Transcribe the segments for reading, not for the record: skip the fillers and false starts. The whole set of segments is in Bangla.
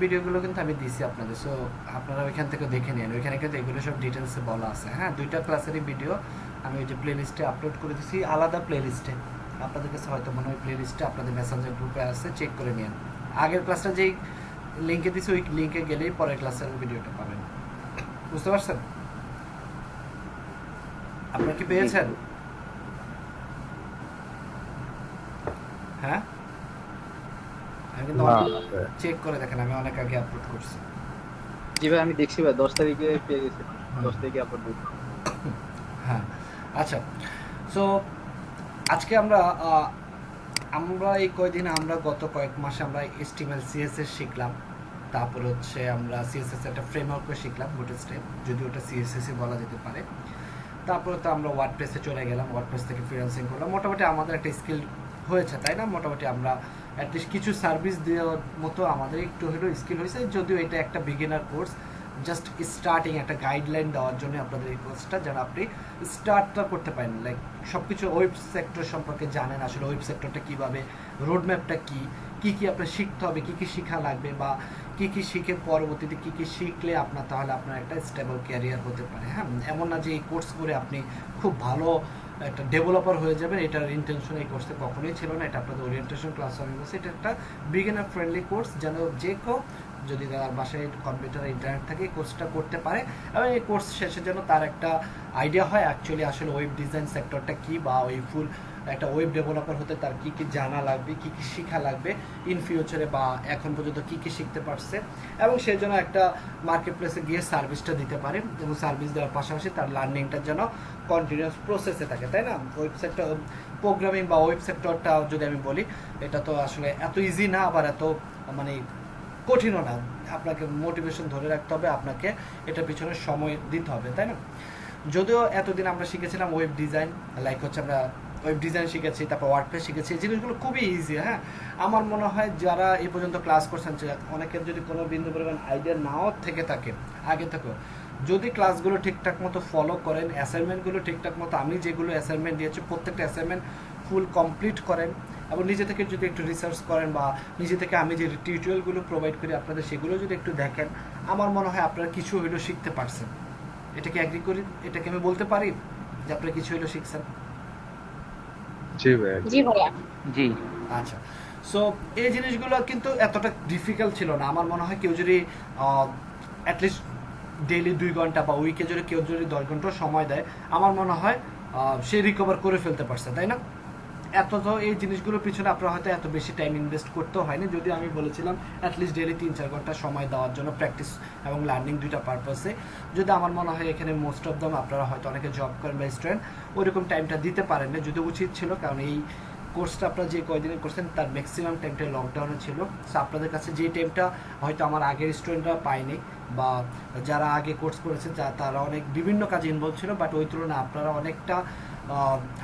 ভিডিওগুলো কিন্তু আমি দিছি আপনাদের, সো আপনারা ওইখান থেকে দেখে নিন, ওইখানে কিন্তু এগুলো সব ডিটেলসে বলা আছে। হ্যাঁ, 2টা ক্লাসেরই ভিডিও আমি ওই যে প্লেলিস্টে আপলোড করে দিছি, আলাদা প্লেলিস্টে। আপনাদের কাছে হয়তো মনে হয় প্লেলিস্টে আপনাদের মেসেঞ্জার গ্রুপে আছে, চেক করে নিন। আগের ক্লাসটা যেই লিঙ্কে দিছি ওই লিঙ্কে গেলেই পরের ক্লাসের ভিডিওটা পাবেন। বুঝতে পারছেন? আপনারা কি পেয়েছেন? হ্যাঁ, আমি কিন্তু চেক করে দেখেন, আমি অনেক আগে আপলোড করছি। জি ভাই, আমি দেখছি ভাই, 10 তারিখে পেয়ে গেছি, 10 তারিখে আপলোড দিচ্ছি। হ্যাঁ, আচ্ছা। সো আজকে আমরা আমরা এই কয়দিন, আমরা গত কয়েক মাসে আমরা HTML CSS শিখলাম। তারপর হচ্ছে আমরা CSS একটা ফ্রেমওয়ার্কও শিখলাম, গুড স্টেপ, যদি ওটা CSS বলা যেতে পারে। তারপরে তো আমরা ওয়ার্ডপ্রেসে চলে গেলাম, ওয়ার্ডপ্রেস থেকে ফ্রিল্যান্সিং করলাম। মোটামুটি আমাদের একটা স্কিল হয়েছে, তাই না? মোটামুটি আমরা অ্যাটলিস্ট কিছু সার্ভিস দেওয়ার মতো আমাদের একটু হলেও স্কিল হয়েছে, যদিও এটা একটা বিগিনার কোর্স, জাস্ট স্টার্টিং একটা গাইডলাইন দেওয়ার জন্য আপনাদের এই কোর্সটা, যেন আপনি স্টার্টটা করতে পারেন, লাইক সব কিছু ওয়েব সেক্টর সম্পর্কে জানেন, আসলে ওয়েব সেক্টরটা কীভাবে, রোডম্যাপটা কী কী কী আপনার শিখতে হবে, কী কী শেখা লাগবে, বা কী কী শিখে পরবর্তীতে কী কী শিখলে আপনার তাহলে আপনার একটা স্টেবল ক্যারিয়ার হতে পারে। হ্যাঁ, এমন না যে এই কোর্স করে আপনি খুব ভালো একটা ডেভেলপার হয়ে যাবেন, এটার ইন্টেনশন এই কোর্সে কখনোই ছিল না। এটা আপনাদের ওরিয়েন্টেশন ক্লাস আমি বলছি, এটা একটা বিগিনার ফ্রেন্ডলি কোর্স, যেন যে কেউ যদি তার বাসায় কম্পিউটার ইন্টারনেট থাকে এই কোর্সটা করতে পারে, এবং এই কোর্স শেষে যেন তার একটা আইডিয়া হয় অ্যাকচুয়ালি আসলে ওয়েব ডিজাইন সেক্টরটা কী, বা ওই ফুল একটা ওয়েব ডেভেলপার হতে তার কী কী জানা লাগবে, কী কী শেখা লাগবে ইন ফিউচারে, বা এখন পর্যন্ত কী কী শিখতে পারছে, এবং সেই জন্য একটা মার্কেট প্লেসে গিয়ে সার্ভিসটা দিতে পারে, এবং সার্ভিস দেওয়ার পাশাপাশি তার লার্নিংটা যেন কন্টিনিউয়াস প্রসেসে থাকে, তাই না? ওয়েবসাইটটা প্রোগ্রামিং বা ওয়েব সেক্টরটা যদি আমি বলি, এটা তো আসলে এত ইজি না, আবার এত মানে কঠিনও না। আপনাকে মোটিভেশন ধরে রাখতে হবে, আপনাকে এটা পিছনে সময় দিতে হবে, তাই না? যদিও এতদিন আমরা শিখেছিলাম ওয়েব ডিজাইন, লাইক হচ্ছে আমরা ওয়েব ডিজাইন শিখেছি, তারপর ওয়ার্ডপ্রেস শিখেছি, এই জিনিসগুলো খুবই ইজি। হ্যাঁ, আমার মনে হয় যারা এই পর্যন্ত ক্লাস করছেন, অনেকের যদি কোনো বিন্দু পরিমাণ আইডিয়া নাও থেকে থাকে আগে থেকেও, যদি ক্লাসগুলো ঠিকঠাক মতো ফলো করেন, অ্যাসাইনমেন্টগুলো ঠিকঠাক মতো, আমি যেগুলো অ্যাসাইনমেন্ট দিয়েছি প্রত্যেকটা অ্যাসাইনমেন্ট ফুল কমপ্লিট করেন, এবং নিজে থেকে যদি একটু রিসার্চ করেন, বা নিজে থেকে আমি যে টিউটোরিয়ালগুলো প্রোভাইড করি আপনাদের, সেগুলো যদি একটু দেখেন, আমার মনে হয় আপনারা কিছু হইলেও শিখতে পারছেন। এটাকে অ্যাগ্রি করি, এটাকে আমি বলতে পারি যে আপনারা কিছু হইলেও শিখছেন। জি ভাইয়া। জি ভাইয়া। জি। আচ্ছা, সো এই জিনিসগুলো কিন্তু এতটা ডিফিকাল্ট ছিল না। আমার মনে হয় কেউ যদি অ্যাটলিস্ট ডেইলি 2 ঘন্টা বা উইকে যদি কেউ যদি 10 ঘন্টা সময় দেয়, আমার মনে হয় সে রিকভার করে ফেলতে পারছে, তাই না? এত তো এই জিনিসগুলোর পিছনে আপনার হয়তো এত বেশি টাইম ইনভেস্ট করতেও হয়নি, যদি আমি বলেছিলাম অ্যাটলিস্ট ডেইলি 3-4 ঘন্টা সময় দেওয়ার জন্য, প্র্যাকটিস এবং লার্নিং দুইটা পারপাসে। যদি আমার মনে হয় এখানে মোস্ট অফ দ্যাম আপনারা হয়তো অনেকে জব করেন বা স্টুডেন্ট, ওইরকম টাইমটা দিতে পারেন না, যদি উচিত ছিল, কারণ এই কোর্সটা আপনারা যে কয়দিনে করছেন তার ম্যাক্সিমাম টাইমটা লকডাউনে ছিল। সো আপনাদের কাছে যে টাইমটা হয়তো আমার আগের স্টুডেন্টরা পায়নি, বা যারা আগে কোর্স করেছে তারা অনেক বিভিন্ন কাজে ইনভলভ ছিল, বাট ওই তুলনায় আপনারা অনেকটা,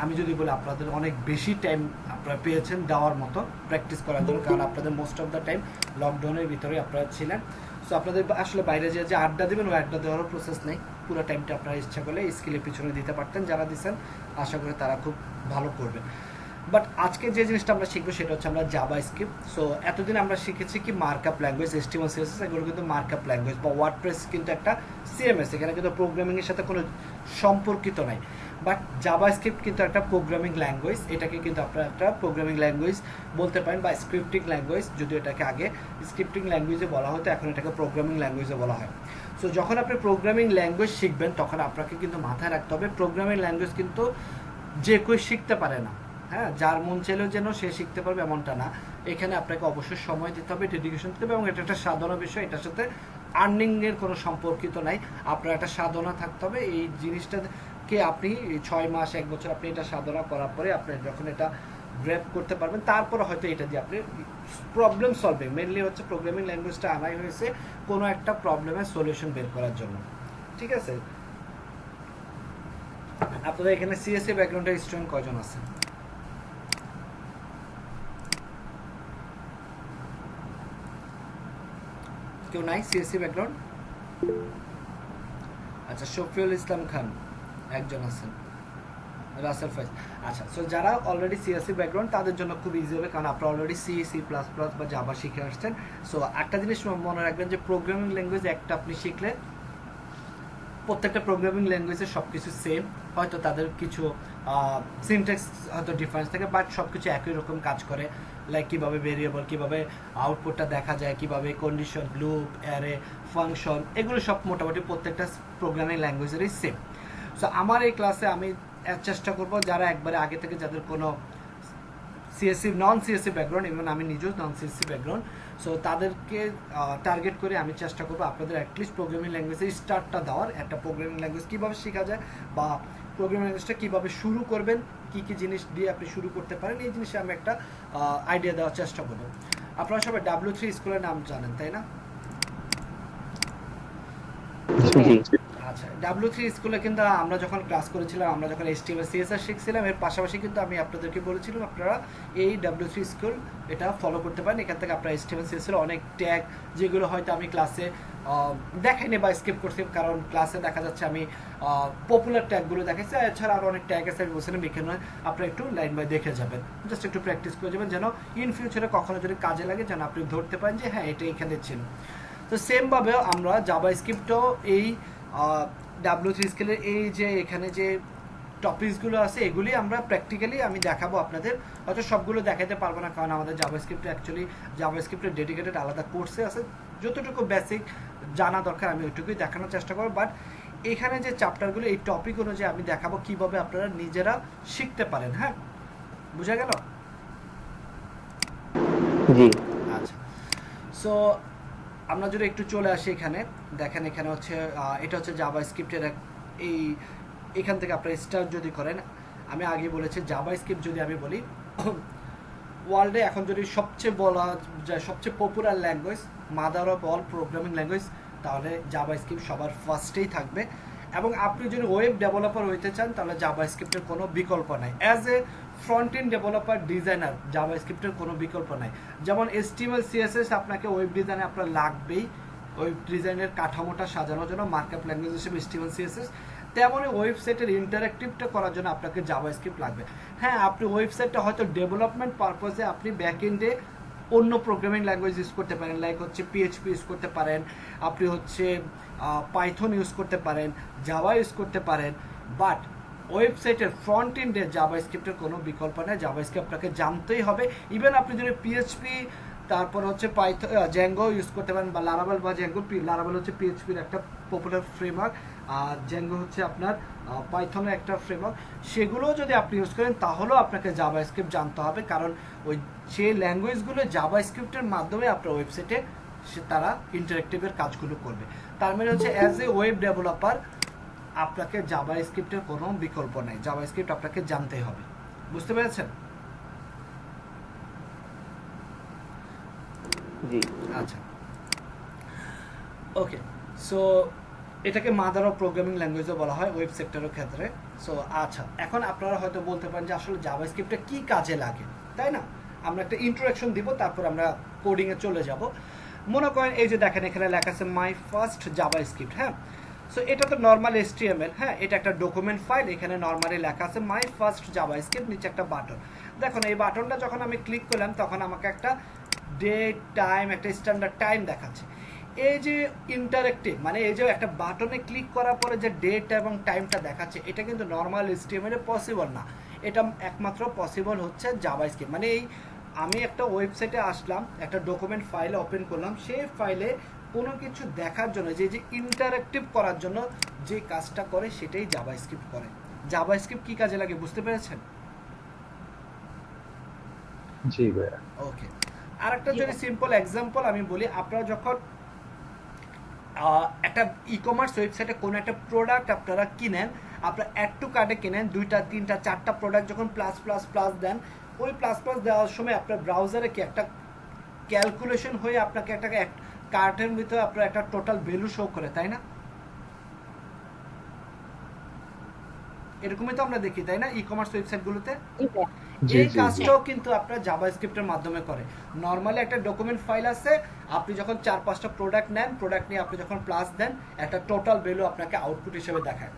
আমি যদি বলি আপনাদের অনেক বেশি টাইম আপনারা পেয়েছেন দেওয়ার মতো প্র্যাকটিস করার জন্য, কারণ আপনাদের মোস্ট অফ দ্য টাইম লকডাউনের ভিতরে আপনারা ছিলেন। সো আপনাদের আসলে বাইরে যে আড্ডা দেবেন, ওই আড্ডা দেওয়ারও প্রসেস নেই, পুরো টাইমটা আপনারা ইচ্ছা করলে স্কিলের পিছনে দিতে পারতেন। যারা দিচ্ছেন আশা করি তারা খুব ভালো করবেন। বাট আজকে যে জিনিসটা আমরা শিখবো সেটা হচ্ছে আমরা জাভা স্ক্রিপ্ট। সো এতদিন আমরা শিখেছি কি মার্কআপ ল্যাঙ্গুয়েজ, HTML CSS, এগুলো কিন্তু মার্কআপ ল্যাঙ্গুয়েজ, বা ওয়ার্ডপ্রেস কিন্তু একটা CMS, এখানে কিন্তু প্রোগ্রামিংয়ের সাথে কোনো সম্পর্কিত নাই। বাট জাভা স্ক্রিপ্ট কিন্তু একটা প্রোগ্রামিং ল্যাঙ্গুয়েজ, এটাকে কিন্তু আপনারা একটা প্রোগ্রামিং ল্যাঙ্গুয়েজ বলতে পারেন, বা স্ক্রিপ্টিং ল্যাঙ্গুয়েজ, যদিও এটাকে আগে স্ক্রিপ্টিং ল্যাঙ্গুয়েজে বলা হতো, এখন এটাকে প্রোগ্রামিং ল্যাঙ্গুয়েজে বলা হয়। সো যখন আপনি প্রোগ্রামিং ল্যাঙ্গুয়েজ শিখবেন, তখন আপনাকে কিন্তু মাথায় রাখতে হবে প্রোগ্রামিং ল্যাঙ্গুয়েজ কিন্তু যে কেউ শিখতে পারে না। হ্যাঁ, যার মন চাইলেও যেন সে শিখতে পারবে এমনটা না, এখানে আপনাকে অবশ্যই সময় দিতে হবে, ডেডিকেশন দিতে হবে, এবং এটা একটা সাধনা বিষয়, এটার সাথে আর্নিংয়ের কোনো সম্পর্কিত নাই। আপনার একটা সাধনা থাকতে হবে, এই জিনিসটাকে আপনি 6 মাস 1 বছর আপনি এটা সাধনা করার পরে আপনি যখন এটা গ্র্যাব করতে পারবেন, তারপরে হয়তো এটা দিয়ে আপনি প্রবলেম সলভিং, মেনলি হচ্ছে প্রোগ্রামিং ল্যাঙ্গুয়েজটা আনাই হয়েছে কোনো একটা প্রবলেমের সলিউশন বের করার জন্য, ঠিক আছে? আপনাদের এখানে CSE ব্যাকগ্রাউন্ডের স্টুডেন্ট কয়জন আছে? কেউ নাই CSE ব্যাকগ্রাউন্ড? আচ্ছা, শফিউল ইসলাম খান একজন আছেন। রাসেল ফাইজ। আচ্ছা, সো যারা অলরেডি সিএসসি ব্যাকগ্রাউন্ড তাদের জন্য খুব ইজি হবে, কারণ আপনারা already C C plus plus বা জাভা শিখে আসছেন। সো একটা জিনিস মনে রাখবেন যে প্রোগ্রামিং ল্যাঙ্গুয়েজ একটা আপনি শিখলে প্রত্যেকটা প্রোগ্রামিং ল্যাঙ্গুয়েজে সব কিছু সেম, হয়তো তাদের কিছু সিনট্যাক্স হয়তো ডিফারেন্স থাকে, বাট সব কিছু একই রকম কাজ করে। লাইক কীভাবে ভেরিয়েবল, কীভাবে আউটপুটটা দেখা যায়, কীভাবে কন্ডিশন, লুপ, অ্যারে, ফাংশন, এগুলো সব মোটামুটি প্রত্যেকটা প্রোগ্রামিং ল্যাঙ্গুয়েজেরই সেম। সো আমার এই ক্লাসে আমি চেষ্টা করব যারা একবারে আগে থেকে, যাদের কোনো সিএসসি নন সিএসসি ব্যাকগ্রাউন্ড, ইভেন আমি নিজেও নন সিএসসি ব্যাকগ্রাউন্ড, সো তাদেরকে টার্গেট করে আমি চেষ্টা করবো আপনাদের অ্যাটলিস্ট প্রোগ্রামিং ল্যাঙ্গুয়েজের স্টার্টটা দেওয়ার, একটা প্রোগ্রামিং ল্যাঙ্গুয়েজ কীভাবে শেখা যায় বা প্রোগ্রামিং ল্যাঙ্গুয়েজটা কীভাবে শুরু করবেন, কী কী জিনিস দিয়ে আপনি শুরু করতে পারেন, এই জিনিসে আমি একটা আইডিয়া দেওয়ার চেষ্টা করবো। আপনারা সবাই W3 স্কুলের নাম জানেন, তাই না? আচ্ছা, W3 স্কুলে কিন্তু আমরা যখন ক্লাস করেছিলাম, আমরা যখন HTML CSS শিখছিলাম, এর পাশাপাশি কিন্তু আমি আপনাদেরকে বলেছিলাম আপনারা এই W3 স্কুল এটা ফলো করতে পারেন। এখান থেকে আপনারা HTML CSS এর অনেক ট্যাগ, যেগুলো হয়তো আমি ক্লাসে দেখাইনি বা স্কিপ করছি, কারণ ক্লাসে দেখা যাচ্ছে আমি পপুলার ট্যাগগুলো দেখাচ্ছি, এছাড়া আরও অনেক ট্যাগ আছে আমি বলছিলাম এখানে আপনারা একটু লাইন বাই দেখে যাবেন, জাস্ট একটু প্র্যাকটিস করে যাবেন, যেন ইন ফিউচারে কখনো যদি কাজে লাগে যেন আপনি ধরতে পারেন যে হ্যাঁ এটা এখানে ছিল। তো সেমভাবে আমরা জাভাস্ক্রিপ্টও এই W3 স্কেলের এই যে এখানে যে টপিকসগুলো আছে এগুলি আমরা প্র্যাকটিক্যালি আমি দেখাবো আপনাদের, হয়তো সবগুলো দেখাতে পারবো না, কারণ আমাদের জাভাস্ক্রিপ্টে অ্যাকচুয়ালি জাভাস্ক্রিপ্টের ডেডিকেটেড আলাদা কোর্সে আছে, যতটুকু বেসিক জানা দরকার আমি ওইটুকুই দেখানোর চেষ্টা করবো। বাট এখানে যে চ্যাপ্টারগুলো, এই টপিক অনুযায়ী আমি দেখাবো কীভাবে আপনারা নিজেরা শিখতে পারেন। হ্যাঁ, বুঝা গেল? জি। আচ্ছা, সো আমরা যদি একটু চলে আসি এখানে, দেখেন এখানে হচ্ছে এটা হচ্ছে জাভাস্ক্রিপ্টের এই এখান থেকে আপনারা স্টার্ট যদি করেন, আমি আগে বলেছি জাভাস্ক্রিপ্ট যদি আমি বলি ওয়ার্ল্ডে এখন যদি সবচেয়ে বলা যায় সবচেয়ে popular language, mother of all programming language, তাহলে জাভাস্ক্রিপ্ট সবার ফার্স্টেই থাকবে। এবং আপনি যদি ওয়েব ডেভেলপার হইতে চান তাহলে জাভাস্ক্রিপ্টের কোনো বিকল্প নাই। As a front end developer designer জাভাস্ক্রিপ্টের কোনো বিকল্প নাই। যেমন HTML CSS আপনাকে ওয়েব ডিজাইনে আপনার লাগবেই, ওয়েব ডিজাইনের কাঠামোটা সাজানোর জন্য মার্কআপ ল্যাঙ্গুয়েজ হিসেবে HTML CSS, তেমনই ওয়েবসাইটের ইন্টারেক্টিভটা করার জন্য আপনাকে জাভাস্ক্রিপ্ট লাগবে। হ্যাঁ, আপনি ওয়েবসাইটটা হয়তো ডেভেলপমেন্ট পারপাসে আপনি ব্যাকএন্ডে অন্য প্রোগ্রামিং ল্যাঙ্গুয়েজ ইউজ করতে পারেন, লাইক হচ্ছে PHP ইউজ করতে পারেন, আপনি হচ্ছে পাইথন ইউজ করতে পারেন, জাভা ইউজ করতে পারেন, বাট ওয়েবসাইটের ফ্রন্ট এন্ডে জাভাস্ক্রিপ্টের কোনো বিকল্প নেই, জাভাস্ক্রিপ্ট আপনাকে জানতেই হবে। ইভেন আপনি যদি PHP তারপর হচ্ছে পাইথন জ্যাঙ্গো ইউজ করতে পারেন, বা লারাভেল বা জ্যাঙ্গো। লারাভেল হচ্ছে PHPর একটা পপুলার ফ্রেমওয়ার্ক, আর জ্যাঙ্গো হচ্ছে আপনার পাইথনের একটা ফ্রেমওয়ার্ক, সেগুলোও যদি আপনি ইউজ করেন তাহলেও আপনাকে জাভাস্ক্রিপ্ট জানতে হবে, কারণ ওই যে ল্যাঙ্গুয়েজগুলো জাভাস্ক্রিপ্টের মাধ্যমে আপনার ওয়েবসাইটে তারা ইন্টারেক্টিভের কাজগুলো করবে। তার মানে হচ্ছে অ্যাজ এ ওয়েব ডেভেলপার আপনাকে জাভাস্ক্রিপ্টের কোনো বিকল্প নেই, জাভাস্ক্রিপ্ট আপনাকে জানতেই হবে। বুঝতে পেরেছেন? জি। আচ্ছা, ওকে। সো এটাকে মাদার অফ প্রোগ্রামিং ল্যাঙ্গুয়েজও বলা হয় ওয়েব সেক্টরের ক্ষেত্রে। সো আচ্ছা, এখন আপনারা হয়তো বলতে পারেন যে আসলে জাভাস্ক্রিপ্টটা কি কাজে লাগে, তাই না? আমরা একটা ইন্ট্রোডাকশন দিব, তারপর আমরা কোডিংয়ে চলে যাব। মনে করেন এই যে দেখেন এখানে লেখা আছে মাই ফার্স্ট জাভাস্ক্রিপ্ট। হ্যাঁ, সো এটা তো নর্মাল HTML। হ্যাঁ, এটা একটা ডকুমেন্ট ফাইল, এখানে নর্মালি লেখা আছে মাই ফার্স্ট জাভাস্ক্রিপ্ট, নিচে একটা বাটন। দেখুন এই বাটনটা যখন আমি ক্লিক করলাম তখন আমাকে একটা ডেট টাইম, একটা স্ট্যান্ডার্ড টাইম দেখাচ্ছে। এই যে ইন্টারেক্টিভ, মানে এই যে একটা বাটনে ক্লিক করার পরে যে ডেট এবং টাইমটা দেখাচ্ছে, এটা কিন্তু নর্মাল HTML এ পসিবল না, এটা একমাত্র পসিবল হচ্ছে জাভাস্ক্রিপ্ট। মানে এই আমি একটা ওয়েবসাইটে আসলাম, একটা ডকুমেন্ট ফাইল ওপেন করলাম, সেই ফাইলে কোনো কিছু দেখার জন্য যে ইন্টারেক্টিভ করার জন্য যে কাজটা করে সেটাই জাভাস্ক্রিপ্ট করে। জাভাস্ক্রিপ্ট কি কাজে লাগে বুঝতে পেরেছেন? জি ভাইয়া। ওকে, আরেকটা যদি সিম্পল এক্সাম্পল আমি বলি, আপনারা যখন একটা ই-কমার্স ওয়েবসাইটে কোনো একটা প্রোডাক্ট আপনারা কিনেন, আপনারা অ্যাড টু কার্টে কিনেন, 2টা 3টা 4টা প্রোডাক্ট যখন প্লাস প্লাস প্লাস দেন, ওই প্লাস প্লাস দেওয়ার সময় আপনার ব্রাউজারে কি একটা ক্যালকুলেশন হয়ে আপনাকে একটা কার্টের ভিতরে আপনার একটা টোটাল ভ্যালু শো করে, তাই না? এরকমই তো আমরা দেখি, তাই না, ই-কমার্স ওয়েবসাইটগুলোতে? এই কাজটাও কিন্তু আপনার জাভাস্ক্রিপ্টের মাধ্যমে করে। নর্মালি একটা ডকুমেন্ট ফাইল আছে, আপনি যখন 4-5টা প্রোডাক্ট নেন, প্রোডাক্ট নিয়ে আপনি যখন প্লাস দেন, একটা টোটাল ভ্যালু আপনাকে আউটপুট হিসেবে দেখায়।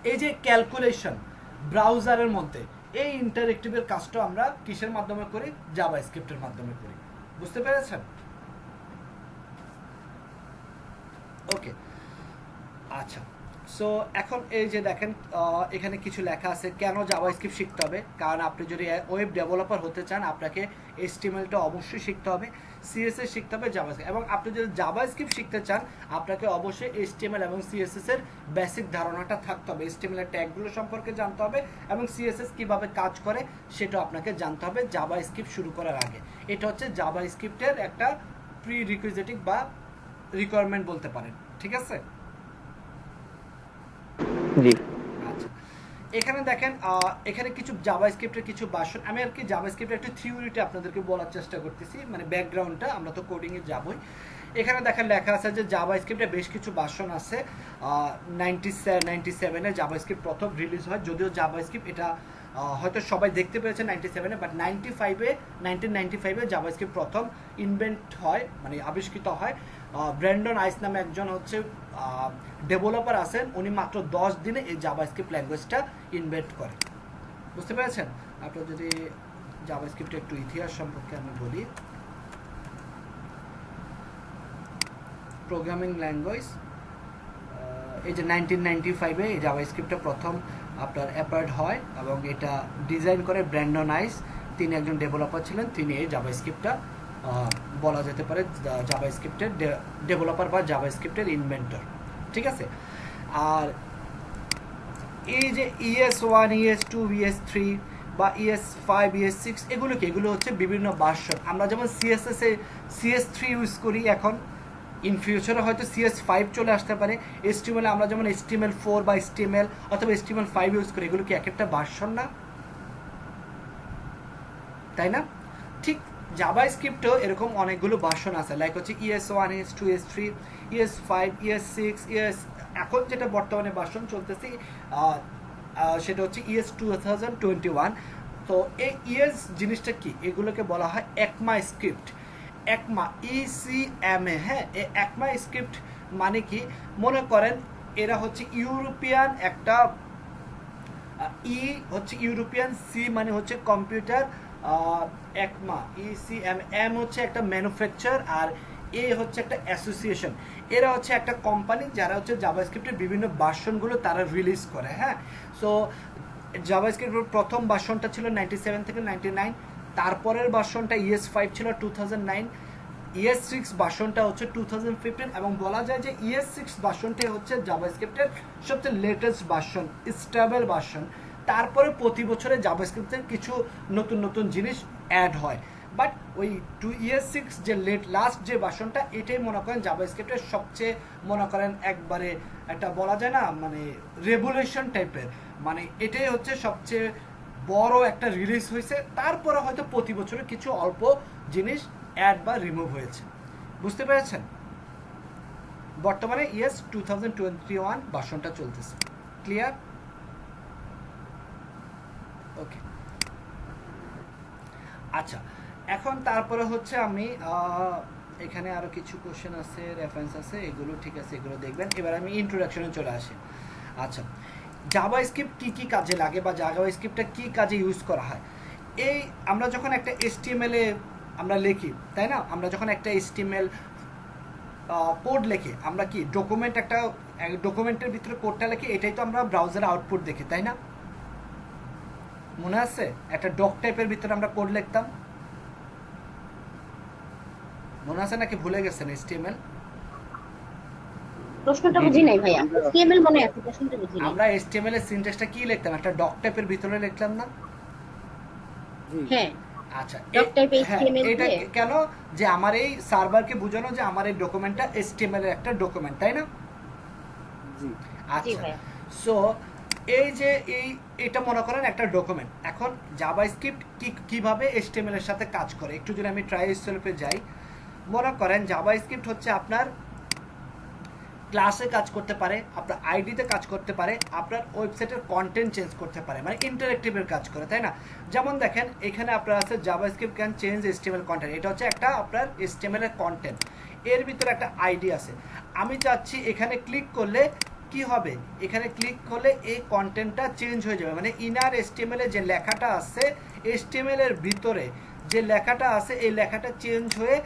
এই যে ক্যালকুলেশন ব্রাউজারের মধ্যে এই ইন্টারেক্টিভের কাজটা আমরা কিসের মাধ্যমে করি? জাভাস্ক্রিপ্টের মাধ্যমে করি। বুঝতে পেরেছেন? ওকে, আচ্ছা। সো এখন এই যে দেখেন এখানে কিছু লেখা আছে কেন জাভাস্ক্রিপ্ট শিখতে হবে। কারণ আপনি যদি ওয়েব ডেভেলপার হতে চান আপনাকে এইচটিএমএলটা অবশ্যই শিখতে হবে, সিএসএস শিখতে হবে, জাভাস্ক্রিপ্ট। এবং আপনি যদি জাভাস্ক্রিপ্ট শিখতে চান আপনাকে অবশ্যই এইচটিএমএল এবং সিএসএস এর বেসিক ধারণাটা থাকতে হবে, এইচটিএমএল এর ট্যাগগুলো সম্পর্কে জানতে হবে এবং সিএসএস কিভাবে কাজ করে সেটা আপনাকে জানতে হবে জাভাস্ক্রিপ্ট শুরু করার আগে। এটা হচ্ছে জাভাস্ক্রিপ্টের একটা প্রি রিকুইজিটিভ বা রিকোয়ারমেন্ট বলতে পারেন, ঠিক আছে? জি। আচ্ছা, এখানে দেখেন এখানে কিছু জাভাস্ক্রিপ্টের কিছু ভার্সন, আমি আর কি জাভাস্ক্রিপ্টের একটু থিওরিটা আপনাদেরকে বলার চেষ্টা করতেছি, মানে ব্যাকগ্রাউন্ডটা, আমরা তো কোডিংয়ে যাবই। এখানে দেখেন লেখা আছে যে জাভাস্ক্রিপ্টে বেশ কিছু ভার্সন আছে। 97-এ জাভাস্ক্রিপ্ট প্রথম রিলিজ হয়, যদিও জাভাস্ক্রিপ্ট এটা হয়তো সবাই দেখতে পেরেছে 97-এ, বাট 1995-এ জাভাস্ক্রিপ্ট প্রথম ইনভেন্ট হয়, মানে আবিষ্কৃত হয়। ব্র্যান্ডন আইস নামে একজন হচ্ছে ডেভেলপার আছেন, উনি মাত্র 10 দিনে এই জাভাস্ক্রিপ্ট ল্যাঙ্গুয়েজটা ইনভেন্ট করে। বুঝতে পেরেছেন? আপনার যদি জাভাস্ক্রিপ্টের একটু ইতিহাস সম্পর্কে আমি বলি, প্রোগ্রামিং ল্যাঙ্গুয়েজ, এই যে 1995-এ এই জাভাস্ক্রিপ্টটা প্রথম আপনার অ্যাপার্ড হয় এবং এটা ডিজাইন করে ব্র্যান্ডন আইস, তিনি একজন ডেভেলপার ছিলেন, তিনি এই জাভাস্ক্রিপ্টটা বলা যেতে পারে জাভাস্ক্রিপ্টের ডেভেলপার বা জাভাস্ক্রিপ্টের ইনভেন্টর, ঠিক আছে? আর এই যে ES1, ES2, ES3 বা ES5, ES6 এগুলো হচ্ছে বিভিন্ন ভার্সন। আমরা যেমন সিএসএস-এ CS3 ইউজ করি, এখন ইন ফিউচারে হয়তো CS5 চলে আসতে পারে। HTML আমরা যেমন HTML4 বা HTML অথবা HTML5 ইউজ করি, এগুলো কি এক একটা ভার্সন না, তাই না? ঠিক জাভাস্ক্রিপ্টেও এরকম অনেকগুলো ভার্সন আছে, লাইক হচ্ছে ES1, ES2, ES3, ES5, ES6, এখন যেটা বর্তমানে ভার্সন চলতেছে সেটা হচ্ছে ES 2021। তো এই ES জিনিসটা কি? এগুলোকে বলা হয় একমা স্ক্রিপ্ট, একমা ECMA। হ্যাঁ, এই একমা স্ক্রিপ্ট মানে কি? মনে করেন এরা হচ্ছে ইউরোপিয়ান একটা, ই হচ্ছে ইউরোপিয়ান, সি মানে হচ্ছে কম্পিউটার, একমা ECM, এম হচ্ছে একটা ম্যানুফ্যাকচার, আর এ হচ্ছে একটা অ্যাসোসিয়েশন। এরা হচ্ছে একটা কোম্পানি যারা হচ্ছে জাভাস্ক্রিপ্টের বিভিন্ন ভার্সনগুলো তারা রিলিজ করে। হ্যাঁ, সো জাভাস্ক্রিপ্টের প্রথম ভার্সনটা ছিল 97 থেকে 99, তারপরের ভার্সনটা ES5 ছিল 2009, ES6 ভার্সনটা হচ্ছে 2015, এবং বলা যায় যে ES6 ভার্সনটাই হচ্ছে জাভাস্ক্রিপ্টের সবচেয়ে লেটেস্ট ভার্সন, স্টেবল ভার্সন। তারপরে প্রতি বছরে জাভাস্ক্রিপ্টের কিছু নতুন নতুন জিনিস অ্যাড হয়, বাট ওই ES6 যে লাস্ট যে ভার্সনটা, এটাই মনে করেন জাভাস্ক্রিপ্টের সবচেয়ে মনে করেন একবারে একটা বলা যায় না মানে রেভলিউশন টাইপের, মানে এটাই হচ্ছে সবচেয়ে বড় একটা রিলিজ হয়েছে। তারপরে হয়তো প্রতি বছরে কিছু অল্প জিনিস অ্যাড বা রিমুভ হয়েছে। বুঝতে পেরেছেন? বর্তমানে ES 2021 ভার্সনটা চলতেছে। ক্লিয়ার? ওকে, আচ্ছা। এখন তারপরে হচ্ছে আমি এখানে আরো কিছু কোশ্চেন আছে, রেফারেন্স আছে, এগুলো ঠিক আছে, এগুলো দেখবেন। এবার আমি ইন্ট্রোডাকশনে চলে আসি। আচ্ছা, জাভাস্ক্রিপ্ট কি কি কাজে লাগে বা জাভাস্ক্রিপ্টটা কি কাজে ইউজ করা হয়? এই আমরা যখন একটা HTML এ আমরা লিখি, তাই না? আমরা যখন একটা HTML কোড লিখি, আমরা কি ডকুমেন্ট, একটা ডকুমেন্টের ভিতরে কোডটা লিখি, এটাই তো আমরা ব্রাউজারে আউটপুট দেখি, তাই না? মনে আছে একটা ডক টাইপের ভিতরে আমরা কোড লিখতাম, মনে আছে নাকি ভুলে গেছেন? HTML প্রশ্নটা বুঝি নাই ভাইয়া, HTML মনে আছে, প্রশ্নটা বুঝি নাই। আমরা HTML এর সিনট্যাক্সটা কি লিখতাম? একটা ডক টাইপের ভিতরে লিখলাম না? হ্যাঁ, আচ্ছা, ডক টাইপ হ্যাঁ, HTML এটা দিয়ে। কেন? যে আমার এই সার্ভারকে বোঝানো যে আমার এই ডকুমেন্টটা HTML এর একটা ডকুমেন্ট, তাই না? জি আচ্ছা, ভাইয়া। সো এই যে এটা মনে করেন একটা ডকুমেন্ট। এখন জাভাস্ক্রিপ্ট কিভাবে HTML এর সাথে কাজ করে, একটু যদি আমি ট্রাই স্টেপে যাই। মনে করেন জাভাস্ক্রিপ্ট হচ্ছে আপনার ক্লাসে কাজ করতে পারে, আপনার আইডিতে কাজ করতে পারে, আপনার ওয়েবসাইটের কন্টেন্ট চেঞ্জ করতে পারে, মানে ইন্টারেক্টিভের কাজ করে, তাই না? যেমন দেখেন এখানে আপনার আছে JavaScript can change HTML content, এটা হচ্ছে একটা আপনার HTML এর কন্টেন্ট, এর ভিতরে একটা আইডি আছে। আমি চাচ্ছি এখানে ক্লিক করলে কি হবে, এখানে ক্লিক করলে এই কন্টেন্টটা চেঞ্জ হয়ে যাবে, মানে ইনার এসটিএমএল এ যে লেখাটা আছে, এসটিএমএল এর ভিতরে যে লেখাটা আছে এই লেখাটা চেঞ্জ হয়ে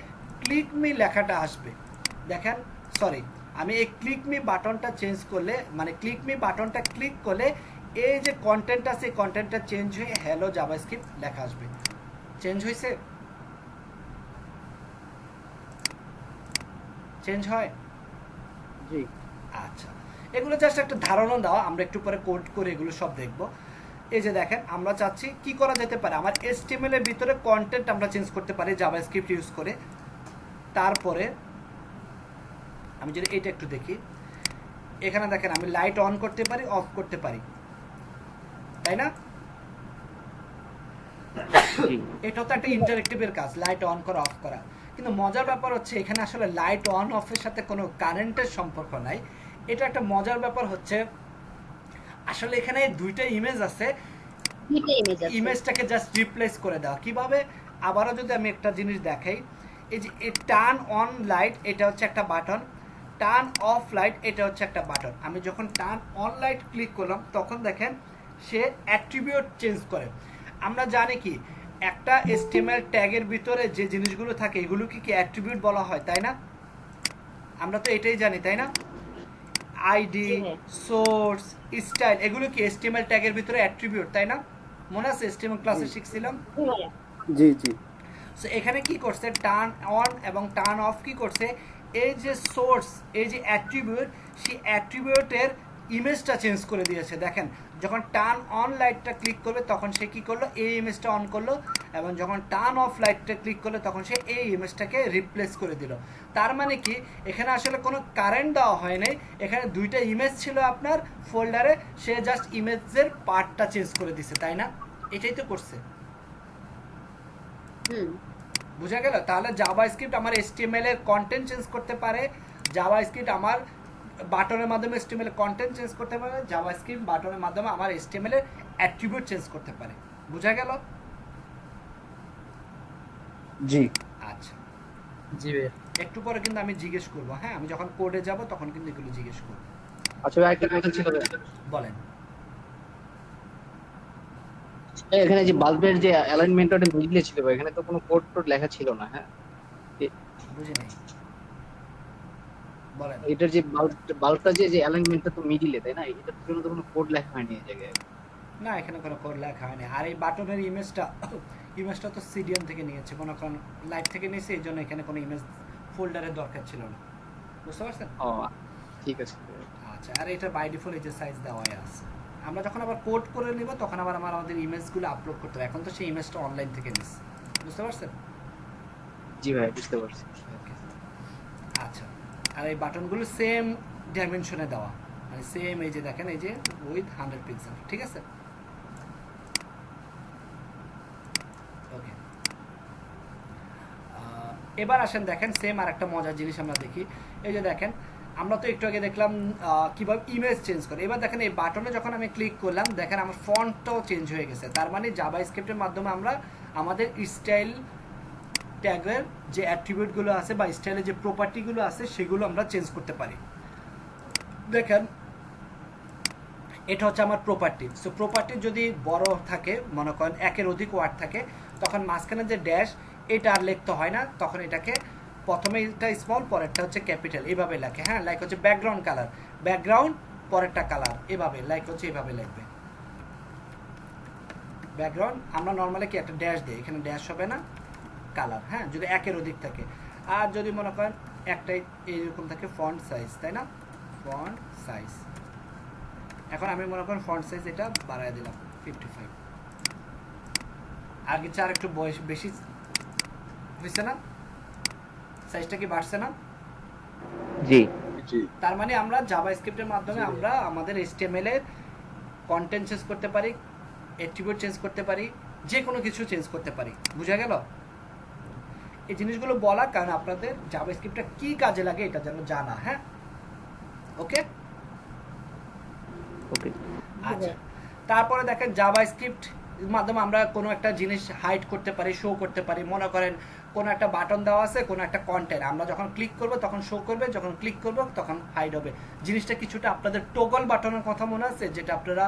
ক্লিক মি লেখাটা আসবে। দেখেন, সরি, আমি এই ক্লিক মি বাটনটা চেঞ্জ করলে, মানে ক্লিক মি বাটনটা ক্লিক করলে এই যে কন্টেন্ট আছে এই কন্টেন্টটা চেঞ্জ হয়ে হ্যালো জাভাস্ক্রিপ্ট লেখা আসবে। চেঞ্জ হয়েছে? চেঞ্জ হয়? জি। আচ্ছা, এগুলো জাস্ট একটা ধারণা দেওয়া, আমরা একটু পরে কোড করে এগুলো সব দেখব। এই যে দেখেন, আমরা চাচ্ছি কি করা যেতে পারে, আমার HTML এর ভিতরে কন্টেন্ট আমরা চেঞ্জ করতে পারি জাভাস্ক্রিপ্ট ইউজ করে। তারপরে আমি যদি এটা একটু দেখি, এখানে দেখেন আমি লাইট অন করতে পারি, অফ করতে পারি, তাই না? এটা তো একটা ইন্টারেক্টিভের কাজ, লাইট অন করা অফ করা। কিন্তু মজার ব্যাপার হচ্ছে এখানে আসলে লাইট অন অফের সাথে কোনো কারেন্টের সম্পর্ক নাই। এটা একটা মজার ব্যাপার হচ্ছে আসলে এখানে দুইটা ইমেজ আছে, দুইটা ইমেজ আছে। ইমেজটাকে জাস্ট রিপ্লেস করে দেওয়া। কিভাবে? আবারও যদি আমি একটা জিনিস দেখাই, এই যে টার্ন অন লাইট এটা হচ্ছে একটা বাটন, টার্ন অফ লাইট এটা হচ্ছে একটা বাটন। আমি যখন টার্ন অন লাইট ক্লিক করলাম তখন দেখেন সে অ্যাট্রিবিউট চেঞ্জ করে। আমরা জানি কি একটা HTML ট্যাগের ভিতরে যে জিনিসগুলো থাকে এগুলোকে কি অ্যাট্রিবিউট বলা হয়, তাই না? আমরা তো এটাই জানি, তাই না? আইডি, সোর্স, স্টাইল, এগুলো কি HTML ট্যাগের ভিতরে অ্যাট্রিবিউট, তাই না? মনে আছে HTML ক্লাসে শিখছিলাম? জি জি। সো এখানে কি করছে, টার্ন অন এবং টার্ন অফ কি করছে, এই যে সোর্স, এই যে অ্যাট্রিবিউট, সেই অ্যাট্রিবিউটের ইমেজটা চেঞ্জ করে দিয়েছে। দেখেন, যখন টার্ন অন লাইটটা ক্লিক করবে তখন সে কি করলো, এই ইমেজটা অন করলো, এবং যখন টার্ন অফ লাইটটা ক্লিক করলো তখন সে এই ইমেজটাকে রিপ্লেস করে দিল। তার মানে কি এখানে আসলে কোনো কারেন্ট দেওয়া হয় নাই, এখানে দুইটা ইমেজ ছিল আপনার ফোল্ডারে, সে জাস্ট ইমেজের পার্টটা চেঞ্জ করে দিছে, তাই না? এটাই তো করছে। বুঝা গেল? তাহলে জাভাস্ক্রিপ্ট আমার HTML এর কন্টেন্ট চেঞ্জ করতে পারে, জাভাস্ক্রিপ্ট আমার বাটনের মাধ্যমে HTML এর কন্টেন্ট চেঞ্জ করতে পারে, জাভাস্ক্রিপ্ট বাটনের মাধ্যমে আমার HTML এর অ্যাট্রিবিউট চেঞ্জ করতে পারে। বুঝা গেল? জি। আচ্ছা, জি ভাই। একটু পরে কিন্তু আমি জিজ্ঞেস করবো, হ্যাঁ, আমি যখন কোডে যাব তখন কিন্তু এগুলো জিজ্ঞেস করবো। আচ্ছা ভাই, একটা কথা ছিল ভাই। বলেন। এখানে যে বাল্বের যে অ্যালাইনমেন্টটা মিডলে ছিল ভাই, এখানে তো কোনো কোড টোড লেখা ছিল না। হ্যাঁ, বুঝি নাই, বলেন। এটার যে বাল্বটা যে অ্যালাইনমেন্টটা তো মিডিলে, তাই না? এটার জন্য তো কোনো কোড লেখা হয়নি এই জায়গায়। না, এখানে কোনো কোড লেখা হয়নি। আর এই বাটনের ইমেজটা তো সিডিএম থেকে নিয়েছে, কোনো লাইট থেকে নিয়েছে, এই জন্য এখানে কোনো ইমেজ ফোল্ডারের দরকার ছিল না। বুঝতে পারছেন? ও ঠিক আছে। আচ্ছা, আর এটা বাই ডিফল্ট এই যে সাইজ দেওয়াই আছে। আমরা যখন আবার কোড করে নিব তখন আবার আমাদের ইমেজগুলো আপলোড করতে হবে। এখন তো সেই ইমেজটা অনলাইন থেকে নিস। বুঝতে পারছেন? জি ভাই, বুঝতে পারছি। ওকে, আচ্ছা। আর এই বাটনগুলো সেম ডাইমেনশনে দেওয়া, মানে সেম, এই যে দেখেন, এই যে উইথ 100 পিক্সেল, ঠিক আছে? ওকে, এবার আসেন দেখেন সেম আর একটা মজার জিনিস আমরা দেখি। এই যে দেখেন, আমরা তো একটু আগে দেখলাম কিভাবে ইমেজ চেঞ্জ করে। এবার দেখেন এই বাটনে যখন আমি ক্লিক করলাম, দেখেন আমার ফন্টটাও চেঞ্জ হয়ে গেছে। তার মানে জাভাস্ক্রিপ্টের মাধ্যমে আমরা আমাদের স্টাইল ট্যাগের যে অ্যাট্রিবিউটগুলো আছে বা স্টাইলের যে প্রপার্টিগুলো আছে সেগুলো আমরা চেঞ্জ করতে পারি। দেখেন, এটা হচ্ছে আমার প্রপার্টি। সো প্রপার্টি যদি বড় থাকে, মনে করেন একের অধিক ওয়ার্ড থাকে, তখন মাঝখানে যে ড্যাশ এটা আর লিখতে হয় না, তখন এটাকে প্রথমে এটা স্মল, পরেরটা হচ্ছে ক্যাপিটাল, এভাবে লেখে। হ্যাঁ, লাইক হচ্ছে ব্যাকগ্রাউন্ড কালার, ব্যাকগ্রাউন্ড পরেরটা কালার, এভাবে লাইক হচ্ছে এভাবে লিখবে ব্যাকগ্রাউন্ড। আমরা নর্মালি কি একটা ড্যাশ দিই, এখানে ড্যাশ হবে না, কালার। হ্যাঁ, যদি একের অধিক থাকে। আর যদি মনে করেন একটাই এইরকম থাকে, ফন্ট সাইজ, তাই না? Font size. এখন আমি মনে করেন ফন্ট সাইজ এটা বাড়ায় দিলাম 55। আগে চার একটু বয়স বেশি হয়েছে না? সাইজটা কি বাড়ছে না? জি জি। তার মানে আমরা জাভাস্ক্রিপ্টের মাধ্যমে আমরা আমাদের HTML এর কন্টেন্ট চেঞ্জ করতে পারি, অ্যাট্রিবিউট চেঞ্জ করতে পারি, যে কোনো কিছু চেঞ্জ করতে পারি। বুঝা গেল? এই জিনিসগুলো বলা কারণ আপনাদের জাভাস্ক্রিপ্টটা কি কাজে লাগে এটা যেন জানা। হ্যাঁ, ওকে ওকে। আচ্ছা, তারপরে দেখেন জাভাস্ক্রিপ্ট মাধ্যমে আমরা কোনো একটা জিনিস হাইড করতে পারি, শো করতে পারি। মনে করেন কোনো একটা বাটন দেওয়া আছে, কোনো একটা কন্টেন্ট, আমরা যখন ক্লিক করব তখন শো করবে, যখন ক্লিক করব তখন হাইড হবে। জিনিসটা কিছুটা আপনাদের টগল বাটনের কথা মনে আছে, যেটা আপনারা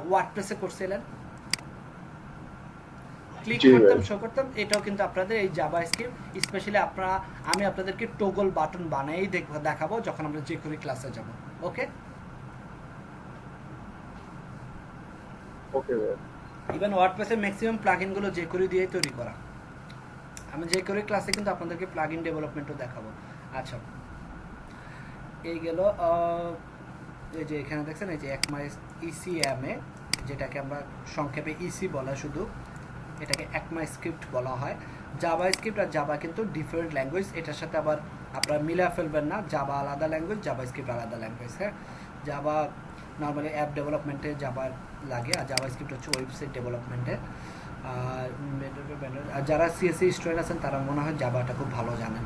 ওয়ার্ডপ্রেসে করছিলেন, ক্লিক জি ভাই। করতাম শো করতাম, এটাও কিন্তু আপনাদের এই জাভাস্ক্রিপ্ট স্পেশালি আমি আপনাদেরকে টগল বাটন বানাই দেখাবো যখন আমরা jQuery ক্লাসে যাব। ওকে, ওকে ভাই। ইভেন ওয়ার্ডপ্রেসের ম্যাক্সিমাম প্লাগইনগুলো jQuery দিয়েই তৈরি করা। আমি jQuery ক্লাসে কিন্তু আপনাদেরকে প্লাগইন ডেভেলপমেন্টও দেখাবো। আচ্ছা, এই গেল এই যে এখানে দেখছেন এই যে একমা ECMA, যেটাকে আমরা সংক্ষেপে ইসি বলা, শুধু এটাকে একমা স্ক্রিপ্ট বলা হয়। জাভা স্ক্রিপ্ট আর জাভা কিন্তু ডিফারেন্ট ল্যাঙ্গুয়েজ, এটার সাথে আবার আপনারা মিলা ফেলবেন না, জাভা আলাদা ল্যাঙ্গুয়েজ, জাভা স্ক্রিপ্ট আলাদা ল্যাঙ্গুয়েজ। হ্যাঁ, জাভা নর্মালি অ্যাপ ডেভেলপমেন্টে জাভা লাগে, আর জাভা স্ক্রিপ্ট হচ্ছে ওয়েবসাইট ডেভেলপমেন্টে। আর যারা সিএসসি স্টুডেন্ট আছেন তারা মনে হয় জাভাটা খুব ভালো জানেন।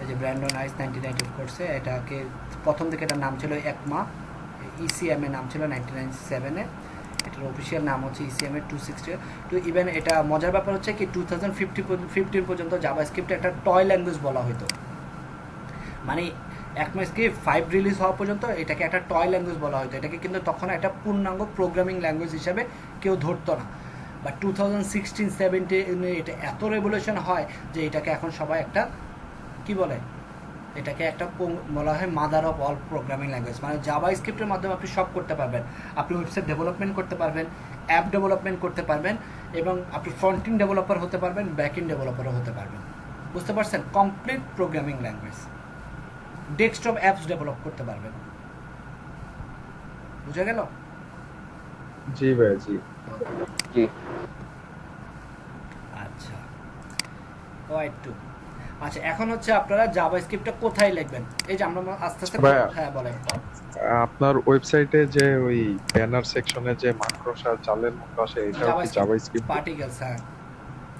এই যে ব্র্যান্ডন আইস 1990 করছে, এটাকে প্রথম থেকে এটার নাম ছিল একমা, ECMA নাম ছিল 1997-এ, এটার অফিসিয়াল নাম হচ্ছে ECMA 260। তো ইভেন এটা মজার ব্যাপার হচ্ছে কি 2015 পর্যন্ত জাভা স্ক্রিপ্টে একটা টয় ল্যাঙ্গুয়েজ বলা হতো, মানে একমা স্ক্রিপ্ট 5 রিলিজ হওয়া পর্যন্ত এটাকে একটা টয় ল্যাঙ্গুয়েজ বলা হতো, এটাকে কিন্তু তখন একটা পূর্ণাঙ্গ প্রোগ্রামিং ল্যাঙ্গুয়েজ হিসেবে কেউ ধরতো না। বা 2016-17 এটা এত রেভলিউশন হয় যে এটাকে এখন সবাই একটা কি বলে, এটাকে একটা বলা হয় mother of all programming language. মানে জাভা স্ক্রিপ্টের মাধ্যমে আপনি সব করতে পারবেন, আপনি ওয়েবসাইট ডেভেলপমেন্ট করতে পারবেন, অ্যাপ ডেভেলপমেন্ট করতে পারবেন, এবং আপনি ফ্রন্ট এন্ড ডেভেলপার হতে পারবেন, ব্যাক এন্ড ডেভেলপারও হতে পারবেন। বুঝতে পারছেন? Complete programming language, desktop apps develop করতে পারবেন। বুঝা গেল? জি ভাই, জি। জি। আচ্ছা, ওয়াইট টু। আচ্ছা, এখন হচ্ছে আপনারা জাভা স্ক্রিপ্টটা কোথায় লিখবেন, এই যে আমরা আস্তে আস্তে, ভাইয়া। হ্যাঁ বলেন। আপনার ওয়েবসাইটে যে ওই ব্যানার সেকশনে যে মাকড়সা জালের মতো আসে, এটা কি জাভাস্ক্রিপ্ট? পার্টিকেলস, হ্যাঁ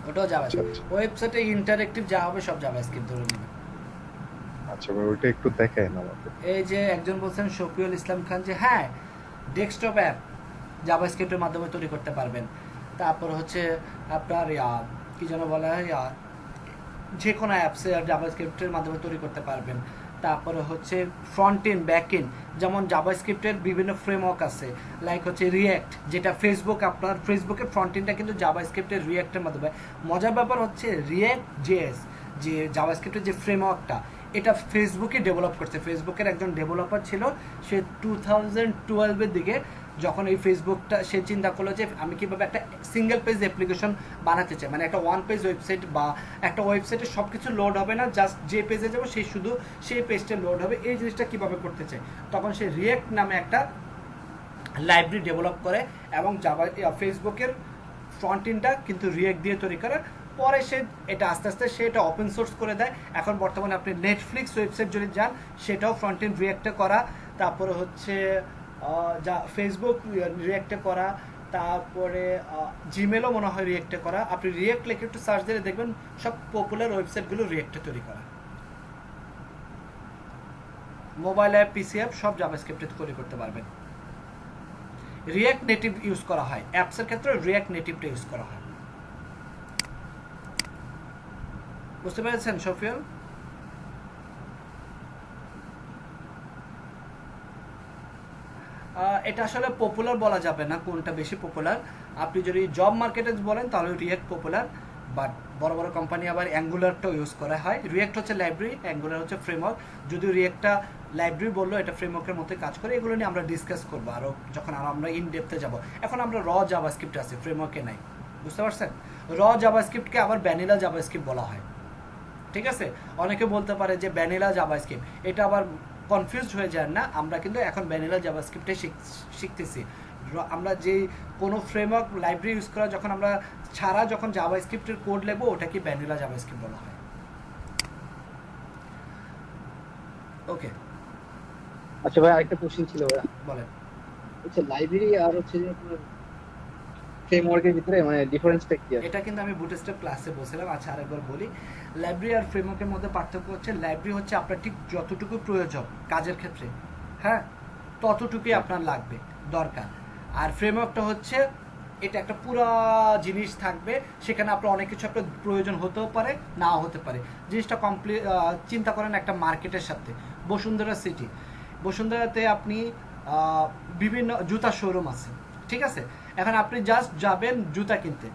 ওটাও জাভা। আচ্ছা, আচ্ছা। ওয়েবসাইটে ইন্টারেক্টিভ যা হবে সব জাভাস্ক্রিপ্ট ধরে নেবেন। আচ্ছা ভাই, ওইটা একটু দেখায় না আমাকে। এই যে একজন বলছেন শফিউল ইসলাম খান, যে হ্যাঁ ডেস্কটপ অ্যাপ জাভাস্ক্রিপ্টের মাধ্যমে তৈরি করতে পারবেন। তারপর হচ্ছে আপনার কি যেন বলা হয়, যে কোনো অ্যাপসে জাভাস্ক্রিপ্টের মাধ্যমে তৈরি করতে পারবেন। তারপরে হচ্ছে ফ্রন্ট এন্ড ব্যাক এন্ড, যেমন জাভাস্ক্রিপ্টের বিভিন্ন ফ্রেমওয়ার্ক আছে, লাইক হচ্ছে রিয়্যাক্ট, যেটা ফেসবুক, আপনার ফেসবুকের ফ্রন্ট এন্ডটা কিন্তু জাভাস্ক্রিপ্টের রিয়্যাক্টের মাধ্যমে। মজার ব্যাপার হচ্ছে রিয়্যাক্ট জেএস, যে জাভাস্ক্রিপ্টের যে ফ্রেমওয়ার্কটা, এটা ফেসবুকে ডেভেলপ করছে। ফেসবুকের একজন ডেভেলপার ছিল, সে 2012-এর দিকে যখন এই ফেসবুকটা, সে চিন্তা করলো যে আমি কীভাবে একটা সিঙ্গেল পেজ অ্যাপ্লিকেশন বানাতে চাই, মানে একটা ওয়ান পেজ ওয়েবসাইট, বা একটা ওয়েবসাইটে সব কিছু লোড হবে না, জাস্ট যে পেজে যাবো সেই শুধু সেই পেজটা লোড হবে, এই জিনিসটা কীভাবে করতে চাই। তখন সে রিয়্যাক্ট নামে একটা লাইব্রেরি ডেভেলপ করে, এবং জাভা ফেসবুকের ফ্রন্ট এন্ডটা কিন্তু রিয়্যাক্ট দিয়ে তৈরি করে। পরে সে এটা আস্তে আস্তে সে এটা ওপেন সোর্স করে দেয়। এখন বর্তমানে আপনি নেটফ্লিক্স ওয়েবসাইট যদি যান, সেটাও ফ্রন্ট এন্ড রিয়্যাক্টে করা। তারপরে হচ্ছে যা ফেসবুক রিয়্যাক্টে করা, তারপরে জিমেলও মনে হয় রিয়্যাক্টে করা। আপনি রিয়্যাক্ট লিখে একটু সার্চ দিলে দেখবেন সব পপুলার ওয়েবসাইটগুলো রিয়্যাক্টে তৈরি করা। মোবাইল অ্যাপ, পিসি অ্যাপ সব জাভাস্ক্রিপ্টে তৈরি করতে পারবেন। রিয়্যাক্ট নেটিভ ইউজ করা হয়, অ্যাপসের ক্ষেত্রে রিয়্যাক্ট নেটিভটা ইউজ করা হয়। বুঝতে পেরেছেন শফিউল? এটা আসলে পপুলার বলা যাবে না কোনটা বেশি পপুলার। আপনি যদি জব মার্কেটে বলেন তাহলে রিয়্যাক্ট পপুলার, বাট বড় বড় কোম্পানি আবার অ্যাঙ্গুলারটাও ইউজ করা হয়। রিয়্যাক্ট হচ্ছে লাইব্রেরি, অ্যাঙ্গুলার হচ্ছে ফ্রেমওয়ার্ক। যদিও রিয়্যাক্টটা লাইব্রেরি বললো, এটা ফ্রেমওয়ার্কের মধ্যে কাজ করে। এগুলো নিয়ে আমরা ডিসকাস করবো আরও যখন আমরা ইন ডেপথে যাব। এখন আমরা জাভাস্ক্রিপ্ট আছে, ফ্রেমওয়ার্কে নাই। বুঝতে পারছেন? জাভাস্ক্রিপ্টকে আবার ভ্যানিলা জাভাস্ক্রিপ্ট বলা হয়। ঠিক আছে, অনেকে বলতে পারে যে ভ্যানিলা জাভাস্ক্রিপ্ট, এটা আবার কনফিউজড হয়ে যায় না। আমরা কিন্তু এখন ভ্যানিলা জাভাস্ক্রিপ্টে শিখতেছি। আমরা যে কোনো ফ্রেমওয়ার্ক লাইব্রেরি ইউজ করা যখন আমরা ছাড়া যখন জাভাস্ক্রিপ্টের কোড লিখবো, ওটাকে ভ্যানিলা জাভাস্ক্রিপ্ট বলা হয়। ওকে, আচ্ছা ভাই, আরেকটা কোশ্চেন ছিল ভাই, বলেন। হচ্ছে লাইব্রেরি আর হচ্ছে যে আপনার ফ্রেমওয়ার্কের ভিতরে মানে ডিফারেন্সটা কি আছে? এটা কিন্তু আমি বুটস্ট্র্যাপ ক্লাসে বলছিলাম। আচ্ছা, আরেকবার বলি। লাইব্রেরি আর ফ্রেমওয়ার্কের মধ্যে পার্থক্য হচ্ছে, লাইব্রেরি হচ্ছে আপনার ঠিক যতটুকু প্রয়োজন কাজের ক্ষেত্রে, হ্যাঁ, ততটুকুই আপনার লাগবে, দরকার। আর ফ্রেমওয়ার্কটা হচ্ছে এটা একটা পুরা জিনিস থাকবে, সেখানে আপনার অনেক কিছু আপনার প্রয়োজন হতেও পারে, নাও হতে পারে। জিনিসটা কমপ্লিট চিন্তা করেন একটা মার্কেটের সাথে, বসুন্ধরা সিটি, বসুন্ধরাতে আপনি বিভিন্ন জুতার শোরুম আছে, ঠিক আছে? এখন আপনি জাস্ট যাবেন জুতা কিনতে,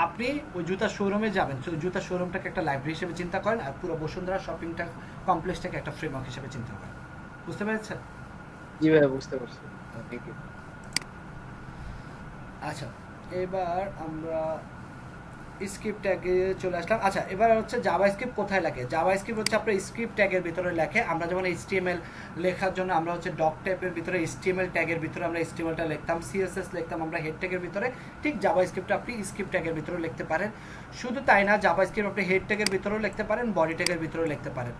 আপনি ওই জুতার শোরুমে যাবেন, তো ওই জুতার শোরুমটাকে একটা লাইব্রেরি হিসেবে চিন্তা করেন, আর পুরো বসুন্ধরা শপিংটা কমপ্লেক্সটাকে একটা ফ্রেমওয়ার্ক হিসেবে চিন্তা করেন। বুঝতে পেরেছেন? জি ভাই, বুঝতে পারছি। Thank you. আচ্ছা, এবার আমরা স্ক্রিপ্ট ট্যাগে চলে আসলাম। আচ্ছা, এবার হচ্ছে জাভাস্ক্রিপ্ট কোথায় লাগে? জাভাস্ক্রিপ্ট হচ্ছে আপনার স্ক্রিপ্ট ট্যাগের ভিতরে লেখে। আমরা যেমন HTML লেখার জন্য আমরা হচ্ছে ডক টাইপের ভিতরে HTML ট্যাগের ভিতরে আমরা HTMLটা লিখতাম, CSS লিখতাম আমরা হেড ট্যাগের ভিতরে, ঠিক জাভাস্ক্রিপ্ট আপনি স্ক্রিপ্ট ট্যাগের ভিতরে লিখতে পারেন। শুধু তাই না, জাভাস্ক্রিপ্ট আপনি হেড ট্যাগের ভিতরেও লিখতে পারেন, বডি ট্যাগের ভিতরেও লিখতে পারেন,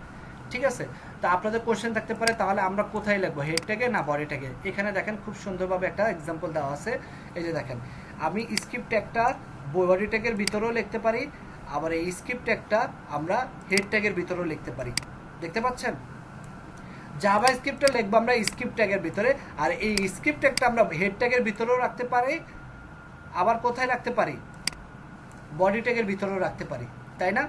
ঠিক আছে? তো আপনাদের কোশ্চেন থাকতে পারে তাহলে আমরা কোথায় লিখবো, হেড ট্যাগে না বডি ট্যাগে? এখানে দেখেন খুব সুন্দরভাবে একটা এক্সাম্পল দেওয়া আছে। এই যে দেখেন, আমি স্ক্রিপ্ট ট্যাগটা বডি ট্যাগের ভিতরেও লিখতে পারি, আবার এই স্ক্রিপ্ট ট্যাগটা আমরা হেড ট্যাগের ভিতরেও লিখতে পারি। দেখতে পাচ্ছেন? জাভাস্ক্রিপ্টটা লিখবো আমরা স্ক্রিপ্ট ট্যাগের ভিতরে, আর এই স্ক্রিপ্ট ট্যাগটা আমরা হেড ট্যাগের ভিতরেও রাখতে পারি, আবার কোথায় রাখতে পারি, বডি ট্যাগের ভিতরেও রাখতে পারি, তাই না?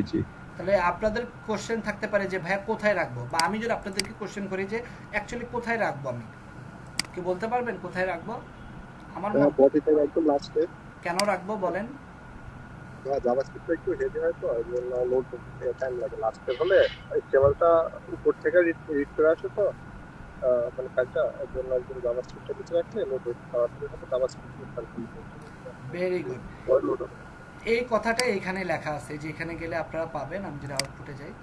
জি। তাহলে আপনাদের কোশ্চেন থাকতে পারে যে ভাইয়া কোথায় রাখবো, বা আমি যদি আপনাদেরকে কোশ্চেন করি যে অ্যাকচুয়ালি কোথায় রাখবো, আমি কি বলতে পারবেন কোথায় রাখবো? আমার বডিতে একদম লাস্টে। কেন রাখবো বলেন? জাভাস্ক্রিপ্ট একটু হেভি হয় তো, এই জন্য লোড করতে টাইম লাগে। লাস্টে হলে HTML-টা উপর থেকে রিড করে আসে তো, মানে ফাইলটা, এর জন্য একদম জাভাস্ক্রিপ্টের ভিতরে রাখলে লোড হতে তাড়াতাড়ি হবে। জাভাস্ক্রিপ্টের ফাইল ভেরি গুড। লোড হবে। এই কথাটা এখানে লেখা আছে, যে এখানে গেলে আপনারা পাবেন। আমি যদি আউটপুটে যাই,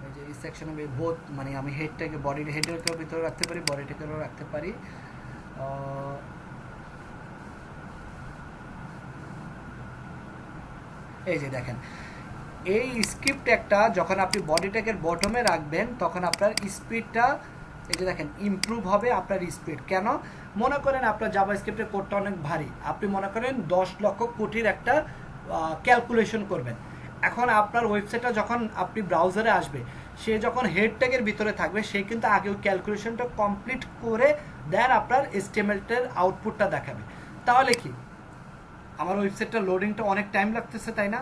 এই যে এই সেকশনে বোথ, মানে আমি হেডটাকে বডির হেডেরকেও ভিতরে রাখতে পারি, বডিটাকেও রাখতে পারি। এই যে দেখেন, এই স্ক্রিপ্ট একটা যখন আপনি বডি ট্যাগের বটমে রাখবেন তখন আপনার স্পিডটা, এই যে দেখেন, ইমপ্রুভ হবে আপনার স্পিড। কেন? মনে করেন আপনার জাভাস্ক্রিপ্টের কোডটা অনেক ভারী, আপনি মনে করেন 10 লক্ষ কোটির একটা ক্যালকুলেশন করবেন। এখন আপনার ওয়েবসাইটটা যখন আপনি ব্রাউজারে আসবে, সে যখন হেড ট্যাগের ভিতরে থাকবে, সে কিন্তু আগে ওই ক্যালকুলেশনটা কমপ্লিট করে দেন আপনার HTML-টার আউটপুটটা দেখাবে। তাহলে কি আমার ওয়েবসাইটটা লোডিংটা অনেক টাইম লাগতেছে, তাই না?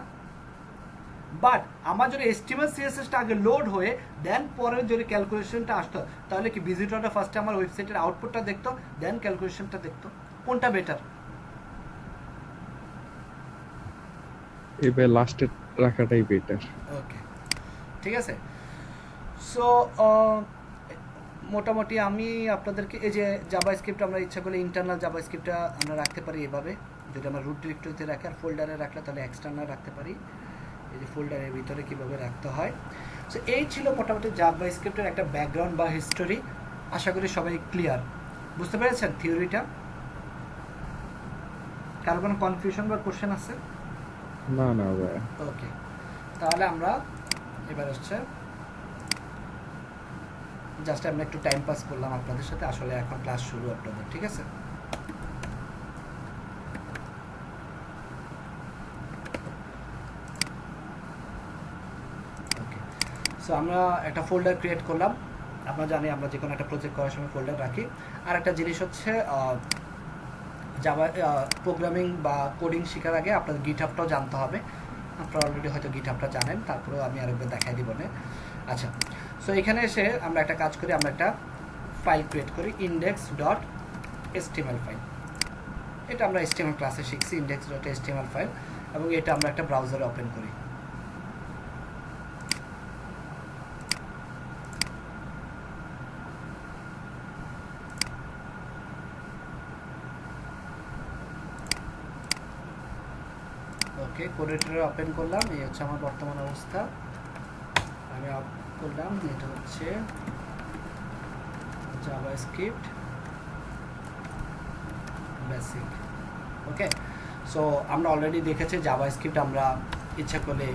বাট আমার যদি HTML CSS-টা আগে লোড হয়ে দেন পরে যদি ক্যালকুলেশনটা আসতো, তাহলে কি ভিজিটরটা ফার্স্টে আমার ওয়েবসাইটের আউটপুটটা দেখতো, দেন ক্যালকুলেশনটা দেখতো? কোনটা বেটার? এবার লাস্টে রাখাটাই বেটার। ওকে, ঠিক আছে। সো মোটামুটি আমি আপনাদেরকে এই যে জাভাস্ক্রিপ্ট আমরা ইচ্ছা করলে ইন্টারনাল জাভাস্ক্রিপ্টটা আমরা রাখতে পারি এভাবে, যদি আমরা রুট ডিরেক্টরিতে রাখি, আর ফোল্ডারে রাখলে তাহলে এক্সটার্নাল রাখতে পারি। এই যে ফোল্ডারের ভিতরে কীভাবে রাখতে হয়। সো এই ছিল মোটামুটি জাভাস্ক্রিপ্টের একটা ব্যাকগ্রাউন্ড বা হিস্টোরি। আশা করি সবাই ক্লিয়ার, বুঝতে পেরেছেন থিওরিটা? কারো কোনো কনফিউশন বা কোশ্চেন আছে? না না ভাই। ওকে, তাহলে আমরা এবার হচ্ছে জাস্ট আমরা একটু টাইম পাস করলাম আপনাদের সাথে, আসলে এখন ক্লাস শুরু আপনাদের, ঠিক আছে? ওকে, সো আমরা একটা ফোল্ডার ক্রিয়েট করলাম। আমরা জানি আমরা যে কোনো একটা প্রজেক্ট করার সময় ফোল্ডার রাখি। আর একটা জিনিস হচ্ছে জাভা প্রোগ্রামিং বা কোডিং শেখার আগে আপনার গিটহাবটাও জানতে হবে। আপনারা অলরেডি হয়তো গিটহাবটা জানেন, তারপরেও আমি আরেকবার দেখাই দিব না। আচ্ছা, সো এখানে এসে আমরা একটা কাজ করি, আমরা একটা ফাইল ক্রিয়েট করি, index.html ফাইল। এটা আমরা HTML ক্লাসে শিখছি, index.html ফাইল, এবং এটা আমরা একটা ব্রাউজারে ওপেন করি। ওকে, কোড এডিটর ওপেন করলাম, এই হচ্ছে আমার বর্তমান অবস্থা। আমি অফ করলাম, এটা হচ্ছে জাভাস্ক্রিপ্ট বেসিক। ওকে, সো আমরা অলরেডি দেখেছি জাভাস্ক্রিপ্ট আমরা ইচ্ছা করলে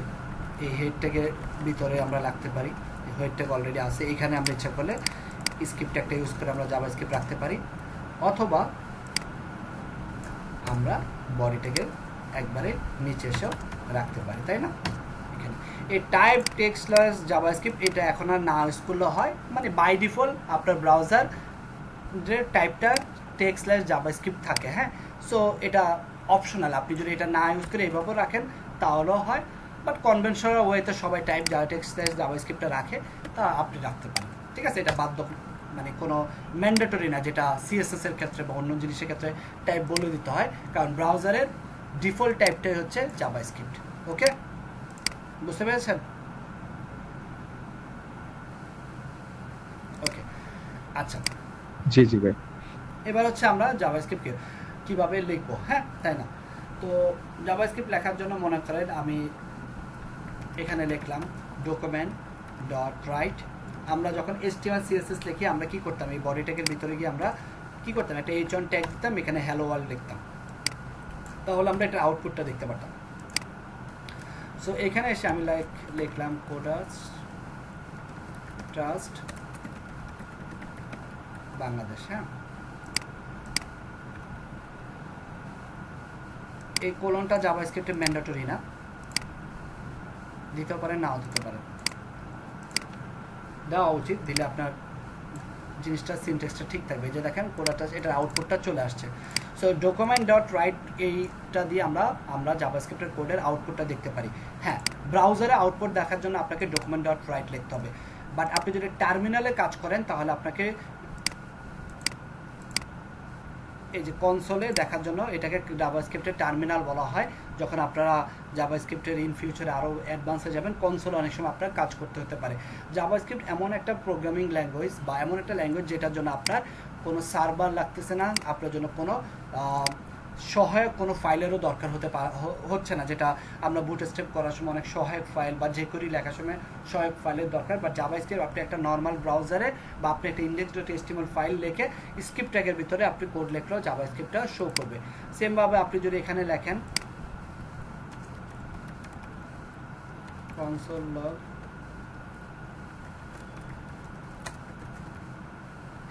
এই হেড ট্যাগের ভিতরে আমরা রাখতে পারি। হেড ট্যাগ অলরেডি আছে, এখানে আমরা ইচ্ছা করলে স্ক্রিপ্ট ট্যাগটা ইউজ করে আমরা জাভাস্ক্রিপ্ট রাখতে পারি, অথবা আমরা বডি ট্যাগের একবারে নিচে এসেও রাখতে পারি, তাই না? এখানে দেখেন এই টাইপ টেক্সটলেস জাভাস্ক্রিপ্ট এটা এখন আর না ইউজ করলে হয়, মানে বাই ডিফল্ট আপনার ব্রাউজার যে টাইপটা টেক্সটলেস জাভাস্ক্রিপ্ট থাকে, হ্যাঁ। সো এটা অপশনাল, আপনি যদি এটা না ইউজ করে এইভাবে রাখেন তাহলেও হয়, বাট কনভেনশনাল ওয়েতে সবাই টাইপ টেক্সটলেস জাভাস্ক্রিপ্টটা রাখে, তা আপনি রাখতে পারেন, ঠিক আছে। এটা বাধ্য, মানে কোনো ম্যান্ডেটরি না, যেটা সিএসএস এর ক্ষেত্রে বা অন্য জিনিসের ক্ষেত্রে টাইপ বলে দিতে হয়, কারণ ব্রাউজারের ডিফল্ট টাইপটাই হচ্ছে জাভাস্ক্রিপ্ট। ওকে, বুঝতে পেরেছেন? ওকে, আচ্ছা, জি জি ভাই। এবার হচ্ছে আমরা জাভাস্ক্রিপ্ট কীভাবে লিখবো, হ্যাঁ, তাই না? তো জাভাস্ক্রিপ্ট লেখার জন্য মনে করেন আমি এখানে লিখলাম ডকুমেন্ট ডট রাইট। আমরা যখন HTML CSS লিখি আমরা কি করতাম, এই বডি ট্যাগের ভিতরে গিয়ে আমরা কি করতাম, একটা H1 ট্যাগ দিতাম, এখানে হ্যালো ওয়ার্ল্ড লিখতাম, তাহলে আমরা এটার আউটপুটটা দেখতে পারতাম। সো এখানে এসে আমি লিখলাম কোডাস ট্রাস্ট বাংলাদেশ, হ্যাঁ। এই কোলনটা জাভাস্ক্রিপ্টে ম্যান্ডেটরি না, দিতে পারেন নাও দিতে পারেন, দেওয়া উচিত, দিলে আপনার জিনিসটা সিনট্যাক্সটা ঠিক থাকবে। যে দেখেন কোডাটা, এটার আউটপুটটা চলে আসছে। সো ডকুমেন্ট ডট রাইট এইটা দিয়ে আমরা জাভাস্ক্রিপ্টের কোডের আউটপুটটা দেখতে পারি। হ্যাঁ, ব্রাউজারে আউটপুট দেখার জন্য আপনাকে ডকুমেন্ট ডট রাইট লিখতে হবে, বাট আপনি যদি টার্মিনালে কাজ করেন তাহলে আপনাকে এই যে কনসোলে দেখার জন্য এটাকে জাভাস্ক্রিপ্টের টার্মিনাল বলা হয়। যখন আপনারা জাভাস্ক্রিপ্টের ইন ফিউচারে আরও অ্যাডভান্সে যাবেন, কনসোলে অনেক সময় আপনার কাজ করতে হতে পারে। জাভাস্ক্রিপ্ট এমন একটা প্রোগ্রামিং ল্যাঙ্গুয়েজ বা এমন একটা ল্যাঙ্গুয়েজ যেটার জন্য আপনার কোনো সার্ভার লাগতেছে না, আপনার জন্য কোনো সহায়ক কোনো ফাইলেরও দরকার হচ্ছে না, যেটা আমরা বুটস্ট্র্যাপ করার সময় অনেক সহায়ক ফাইল বা যে করি লেখার সময় সহায়ক ফাইলের দরকার, বা জাভাস্ক্রিপ্ট আপনি একটা নর্মাল ব্রাউজারে বা আপনি একটা index.html ফাইল লিখে স্ক্রিপ্ট ট্যাগের ভিতরে আপনি কোড লিখলেও জাভাস্ক্রিপ্টটা শো করবে। সেমভাবে আপনি যদি এখানে লেখেন কনসোল লগ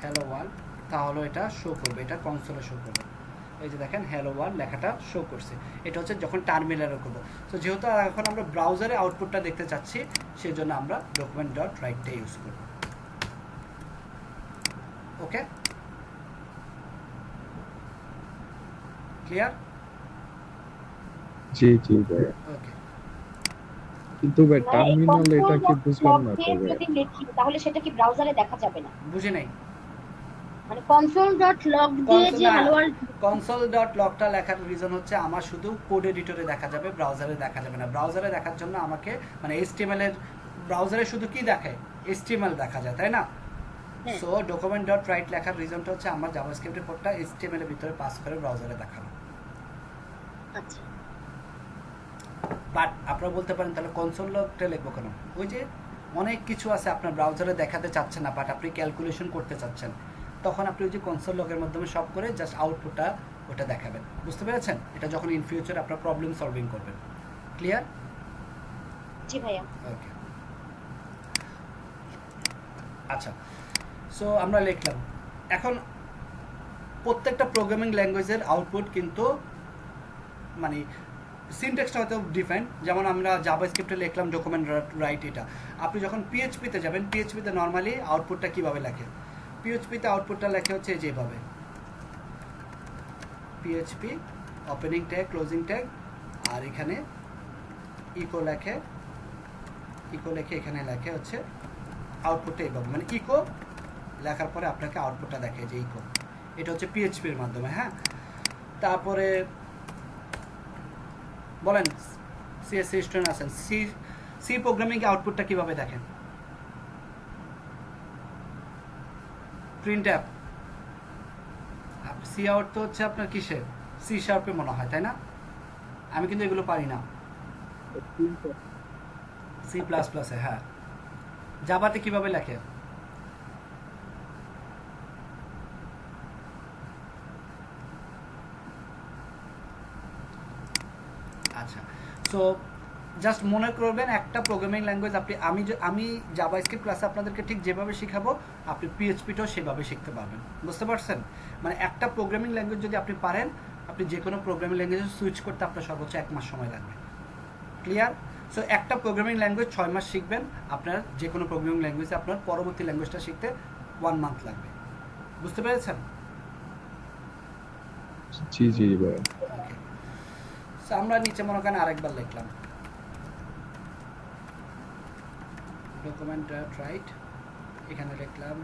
হ্যালো ওয়ার্ল্ড, তাহলে এটা শো করবে, এটা কনসোলে শো করবে। এই যে দেখেন হ্যালো ওয়ার্ল্ড লেখাটা শো করছে, এটা হচ্ছে যখন টার্মিনালে করবো। তো যেহেতু এখন আমরা ব্রাউজারে আউটপুটটা দেখতে চাচ্ছি, সেই জন্য আমরা ডকুমেন্ট ডট রাইটটা ইউজ করব। ওকে, ক্লিয়ার? জি জি ভাই। ওকে, কিন্তু ভাই টার্মিনাল এটা কি বুঝলাম না তো ভাই। যদি লিখি তাহলে সেটা কি ব্রাউজারে দেখা যাবে না? বুঝি নাই। মানে console.log দিয়ে যে hello world কনসোল ডট লগটা লেখার রিজন হচ্ছে আমার শুধু কোড এডিটরে দেখা যাবে, ব্রাউজারে দেখা যাবে না। ব্রাউজারে দেখার জন্য আমাকে মানে HTML এর ব্রাউজারে শুধু কি দেখায়, HTML দেখা যায়, তাই না? সো ডকুমেন্ট ডট রাইট লেখার রিজনটা হচ্ছে আমার জাভাস্ক্রিপ্টের কোডটা HTML এর ভিতরে পাস করে ব্রাউজারে দেখানো। আচ্ছা, বাট আপনারা বলতে পারেন তাহলে কনসোল লগটা লিখবো কেন? ওই যে অনেক কিছু আছে আপনার ব্রাউজারে দেখাতে চাচ্ছেন না, বাট আপনি ক্যালকুলেশন করতে চাচ্ছেন, তখন আপনি ওই যে কনসোল লগের মাধ্যমে সব করে জাস্ট আউটপুটটা ওটা দেখাবেন। বুঝতে পেরেছেন? এটা যখন ইন ফিউচার আপনার প্রবলেম সলভিং করবেন। ক্লিয়ার? জি ভাইয়া। ওকে, আচ্ছা, সো আমরা লিখলাম। এখন প্রত্যেকটা প্রোগ্রামিং ল্যাঙ্গুয়েজের আউটপুট কিন্তু মানে সিনট্যাক্সটা হয়তো ডিফারেন্ট। যেমন আমরা জাভাস্ক্রিপ্টে লিখলাম ডকুমেন্ট রাইট, এটা আপনি যখন পিএইচপিতে যাবেন, পিএইচপিতে নর্মালি আউটপুটটা কীভাবে লেখে? পিএইচপিতে আউটপুটটা লেখে হচ্ছে যেভাবে PHP opening tag, closing tag, আর এখানে ইকো লেখে, এখানে লেখে হচ্ছে আউটপুটটা এইভাবে, মানে ইকো লেখার পরে আপনাকে আউটপুটটা দেখে যে ইকো, এটা হচ্ছে পিএইচপির মাধ্যমে। হ্যাঁ, তারপরে বলেন সিএসসি স্টুডেন্ট আছেন, সি প্রোগ্রামিং আউটপুটটা কিভাবে দেখেন? প্রিন্ট অ্যাপ, সি আউট তো হচ্ছে আপনার কিসে, সি শার্পে মনে হয়, তাই না? আমি কিন্তু এগুলো পারি না। সি প্লাস প্লাসে, হ্যাঁ। জাভাতে কিভাবে লেখে? আচ্ছা, সো জাস্ট মনে করবেন একটা প্রোগ্রামিং ল্যাঙ্গুয়েজ আপনি আমি জাভাস্ক্রিপ্ট ক্লাসে আপনাদেরকে ঠিক যেভাবে শেখাবো আপনি পিএইচপিটাও সেভাবে শিখতে পারবেন। বুঝতে পারছেন? মানে একটা প্রোগ্রামিং ল্যাঙ্গুয়েজ যদি আপনি পারেন, আপনি যে কোনো প্রোগ্রামিং ল্যাঙ্গুয়েজে সুইচ করতে আপনার সর্বোচ্চ 1 মাস সময় লাগবে। ক্লিয়ার? সো একটা প্রোগ্রামিং ল্যাঙ্গুয়েজ 6 মাস শিখবেন, আপনার যে কোনো প্রোগ্রামিং ল্যাঙ্গুয়েজে আপনার পরবর্তী ল্যাঙ্গুয়েজটা শিখতে 1 মান্থ লাগবে। বুঝতে পেরেছেন? জি জি ভাই। ওকে, সো আমরা নিচে মনে করেন আরেকবার লিখলাম ডকুমেন্ট রাইট, এখানে লিখলাম।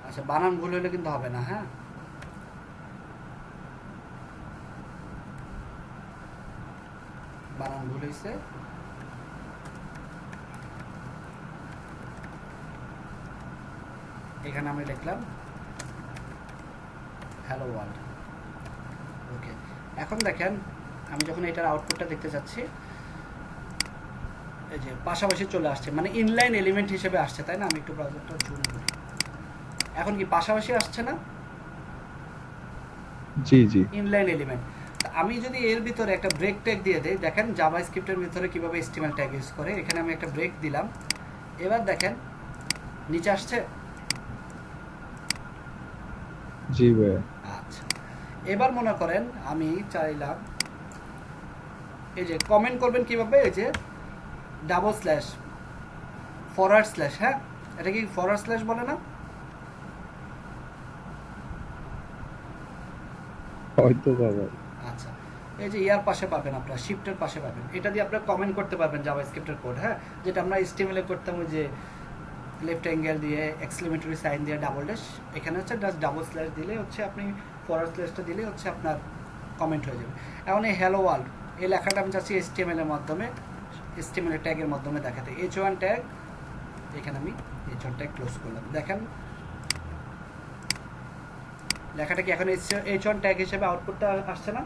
আচ্ছা, বানান ভুল হলে কিন্তু হবে না, হ্যাঁ? বানান ভুল হয়েছে, এখানে আমি লিখলাম হ্যালো ওয়ার্ল্ড। ওকে, এখন দেখেন আমি যখন এটার আউটপুটটা দেখতে যাচ্ছি, এই যে পাশাপাশি চলে আসছে, মানে ইনলাইন এলিমেন্ট হিসেবে আসছে, তাই না? আমি একটু ব্রাউজারটা জুম করি, এখন কি পাশাপাশি আসছে না? জি জি। Inline element. আমি যদি এর ভিতরে একটা ব্রেক ট্যাগ দিয়ে দেই, দেখেন জাভাস্ক্রিপ্টের ভিতরে কিভাবে HTML ট্যাগ ইউজ করে। এখানে আমি একটা ব্রেক দিলাম, এবার দেখেন নিচে আসছে। জি ভাই। আচ্ছা, এবার মনে করেন আমি চাইলাম, এই যে কমেন্ট করবেন কিভাবে, এই যে ডাবল স্ল্যাশ ফরওয়ার্ড স্ল্যাশ, হ্যাঁ এটা কি ফরওয়ার্ড স্ল্যাশ বলে না? হয়তো বাবা। আচ্ছা, এই যে ইয়ার পাশে পাবেন, আপনার শিফটের পাশে পাবেন, এটা দিয়ে আপনারা কমেন্ট করতে পারবেন জাভাস্ক্রিপ্টের কোড, হ্যাঁ, যেটা আমরা HTML এ করতাম, ওই যে লেফট অ্যাঙ্গেল দিয়ে এক্সক্লেমেটরি সাইন দিয়ে ডাবল ড্যাশ, এখানে হচ্ছে জাস্ট ডাবল স্ল্যাশ দিলে হচ্ছে, আপনি ফরওয়ার্ড স্ল্যাশটা দিলে হচ্ছে আপনার কমেন্ট হয়ে যাবে। এখন এই হ্যালো ওয়ার্ল্ড এই লেখাটা আমি চাচ্ছি HTML এর মাধ্যমে, HTML ট্যাগের মাধ্যমে দেখাতে। H1 ট্যাগ, এখানে আমি H1 ট্যাগ ক্লোজ করলাম। দেখেন লেখাটা কি এখন H1 ট্যাগ হিসেবে আউটপুটটা আসছে না?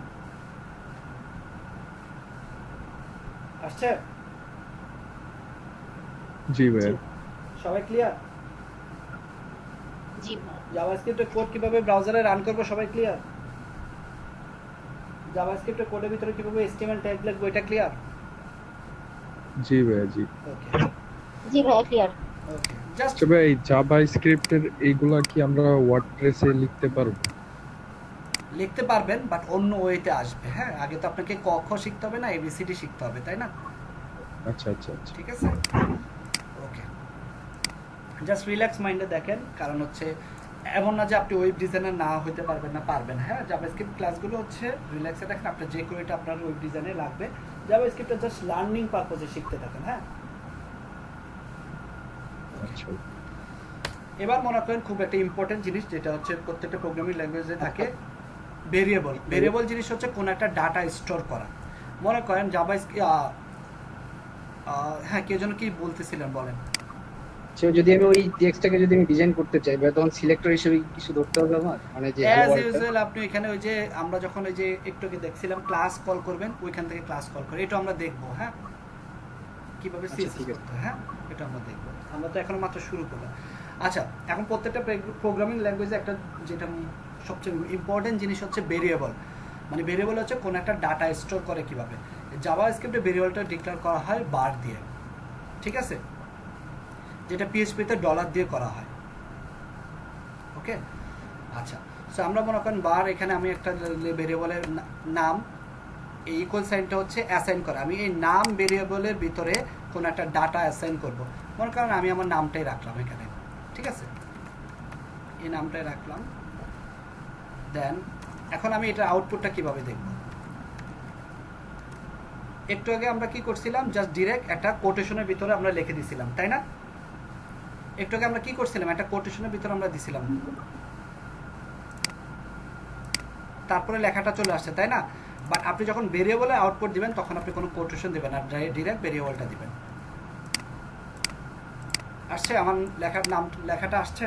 আসছে? জি ভাই। সবাই ক্লিয়ার? জি ভাই। জাভাস্ক্রিপ্টের কোড কিভাবে ব্রাউজারে রান করব সবাই ক্লিয়ার? জাভাস্ক্রিপ্টের কোডের ভিতরে কিভাবে HTML ট্যাগ লিখবো এটা ক্লিয়ার? জি ভাই জি। ওকে জি ভাই ক্লিয়ার। ওকে, জাস্ট তবে এই জাভাস্ক্রিপ্টের এইগুলা কি আমরা ওয়ার্ডপ্রেসে লিখতে পারবো? লিখতে পারবেন, বাট অন্য ওয়েতে আসবে, হ্যাঁ? আগে তো আপনাকে ক খ শিখতে হবে না, ABCD শিখতে হবে, তাই না? আচ্ছা আচ্ছা আচ্ছা। ঠিক আছে, ওকে, জাস্ট রিল্যাক্স মাইন্ডে দেখেন, কারণ হচ্ছে এমন না যে আপনি ওয়েব ডিজাইনার না হতে পারবেন না, পারবেন, হ্যাঁ? জাভাস্ক্রিপ্ট ক্লাসগুলো হচ্ছে রিল্যাক্সে দেখেন, আপনার যে কোডটা আপনার ওয়েব ডিজাইনে লাগবে, জাভাস্ক্রিপ্টটা জাস্ট লার্নিং পারপোজে শিখতে থাকেন, হ্যাঁ? আচ্ছা। এবার মনে করেন খুব একটা ইম্পর্টেন্ট জিনিস, যেটা হচ্ছে প্রত্যেকটা প্রোগ্রামিং ল্যাঙ্গুয়েজে থাকে, ভেরিয়েবল। ভেরিয়েবল জিনিস হচ্ছে কোনো একটা ডাটা স্টোর করা। মনে করেন হ্যাঁ, কে যেন কি বলতেছিলেন, বলেন। সে যদি আমি ওই টেক্সটটাকে যদি আমি ডিজাইন করতে চাই, বা তখন সিলেক্টর হিসেবে কিছু ধরতে হবে আমার, মানে যে অ্যাজ ইউজুয়াল আপনি এখানে ওই যে আমরা যখন ওই যে একটু আগে দেখছিলাম ক্লাস কল করবেন, ওইখান থেকে ক্লাস কল করে, এটা আমরা দেখবো, হ্যাঁ, কিভাবে আচ্ছা, সিএসএস ঠিক আছে। করতে হয়, হ্যাঁ, এটা আমরা দেখবো। আমরা তো এখনো মাত্র শুরু করলাম। আচ্ছা, এখন প্রত্যেকটা প্রোগ্রামিং ল্যাঙ্গুয়েজে একটা যেটা সবচেয়ে ইম্পর্টেন্ট জিনিস হচ্ছে ভেরিয়েবল। মানে ভেরিয়েবল হচ্ছে কোনো একটা ডাটা স্টোর করে কিভাবে। জাভাস্ক্রিপ্টে ভেরিয়েবলটা ডিক্লেয়ার করা হয় বার দিয়ে, ঠিক আছে, যেটা PHP-তে ডলার দিয়ে করা হয়। ওকে, আচ্ছা, সো আমরা মনে করেন বার, এখানে আমি একটা ভেরিয়েবলের নাম, এই ইকুয়াল সাইনটা হচ্ছে অ্যাসাইন করা। আমি এই নাম ভেরিয়েবলের ভিতরে কোনো একটা ডাটা অ্যাসাইন করব। মনে করেন আমি আমার নামটাই রাখলাম এখানে, ঠিক আছে, এই নামটাই রাখলাম। দেন এখন আমি এটার আউটপুটটা কিভাবে দেখব? একটু আগে আমরা কি করছিলাম, জাস্ট ডিরেক্ট একটা কোটেশনের ভিতরে আমরা লিখে দিছিলাম, তাই না? একটু আগে আমরা কি করছিলাম, একটা কোটেশনের ভিতরে আমরা দিছিলাম, তারপরে লেখাটা চলে আসছে, তাই না? বাট আপনি যখন ভেরিয়েবলে আউটপুট দিবেন তখন আপনি কোনো কোটেশন দিবেন না, ডিরেক্ট ভেরিয়েবলটা দিবেন। আসছে আমার লেখার নাম, লেখাটা আসছে?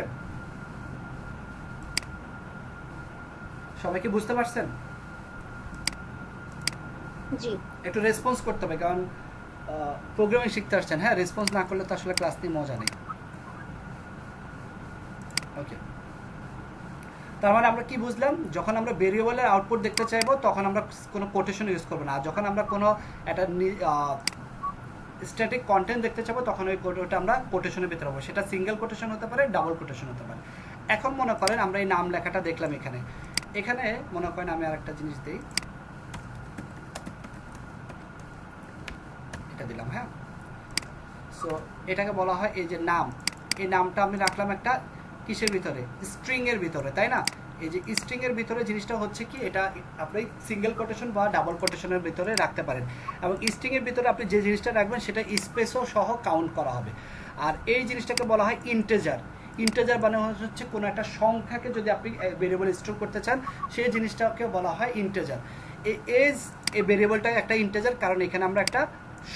সবাই কি বুঝতে পারছেন? জি। একটু রেসপন্স করতে হবে, কারণ প্রোগ্রামিং শিখতে আসছেন, হ্যাঁ, রেসপন্স না করলে তো আসলে ক্লাস নিয়ে মজা নেই। ওকে, তার মানে আমরা কি বুঝলাম, যখন আমরা ভেরিয়েবলের আউটপুট দেখতে চাইবো তখন আমরা কোনো কোটেশন ইউজ করবো না, আর যখন আমরা কোনো একটা স্ট্যাটিক কন্টেন্ট দেখতে চাইবো তখন ওই ওটা আমরা কোটেশনের ভিতরে হবো, সেটা সিঙ্গেল কোটেশন হতে পারে, ডাবল কোটেশন হতে পারে। এখন মনে করেন আমরা এই নাম লেখাটা দেখলাম এখানে, এখানে মনে করেন আমি আর একটা জিনিস দিই, একটা দিলাম, হ্যাঁ। সো এটাকে বলা হয় এই যে নাম, এই নামটা আমি রাখলাম একটা কিসের ভিতরে, স্ট্রিং এর ভিতরে, তাই না। এই যে স্ট্রিং এর ভিতরে জিনিসটা হচ্ছে কি, এটা আপনি সিঙ্গেল কোটেশন বা ডাবল কোটেশনের ভিতরে রাখতে পারেন, এবং স্ট্রিং এর ভিতরে আপনি যে জিনিসটা রাখবেন সেটা স্পেসও সহ কাউন্ট করা হবে। আর এই জিনিসটাকে বলা হয় ইন্টেজার। ইন্টেজার মানে হচ্ছে কোনো একটা সংখ্যাকে যদি আপনি ভেরিয়েবল স্টোর করতে চান, সেই জিনিসটাকে বলা হয় ইন্টেজার। এই ভেরিয়েবলটা একটা ইন্টেজার, কারণ এখানে আমরা একটা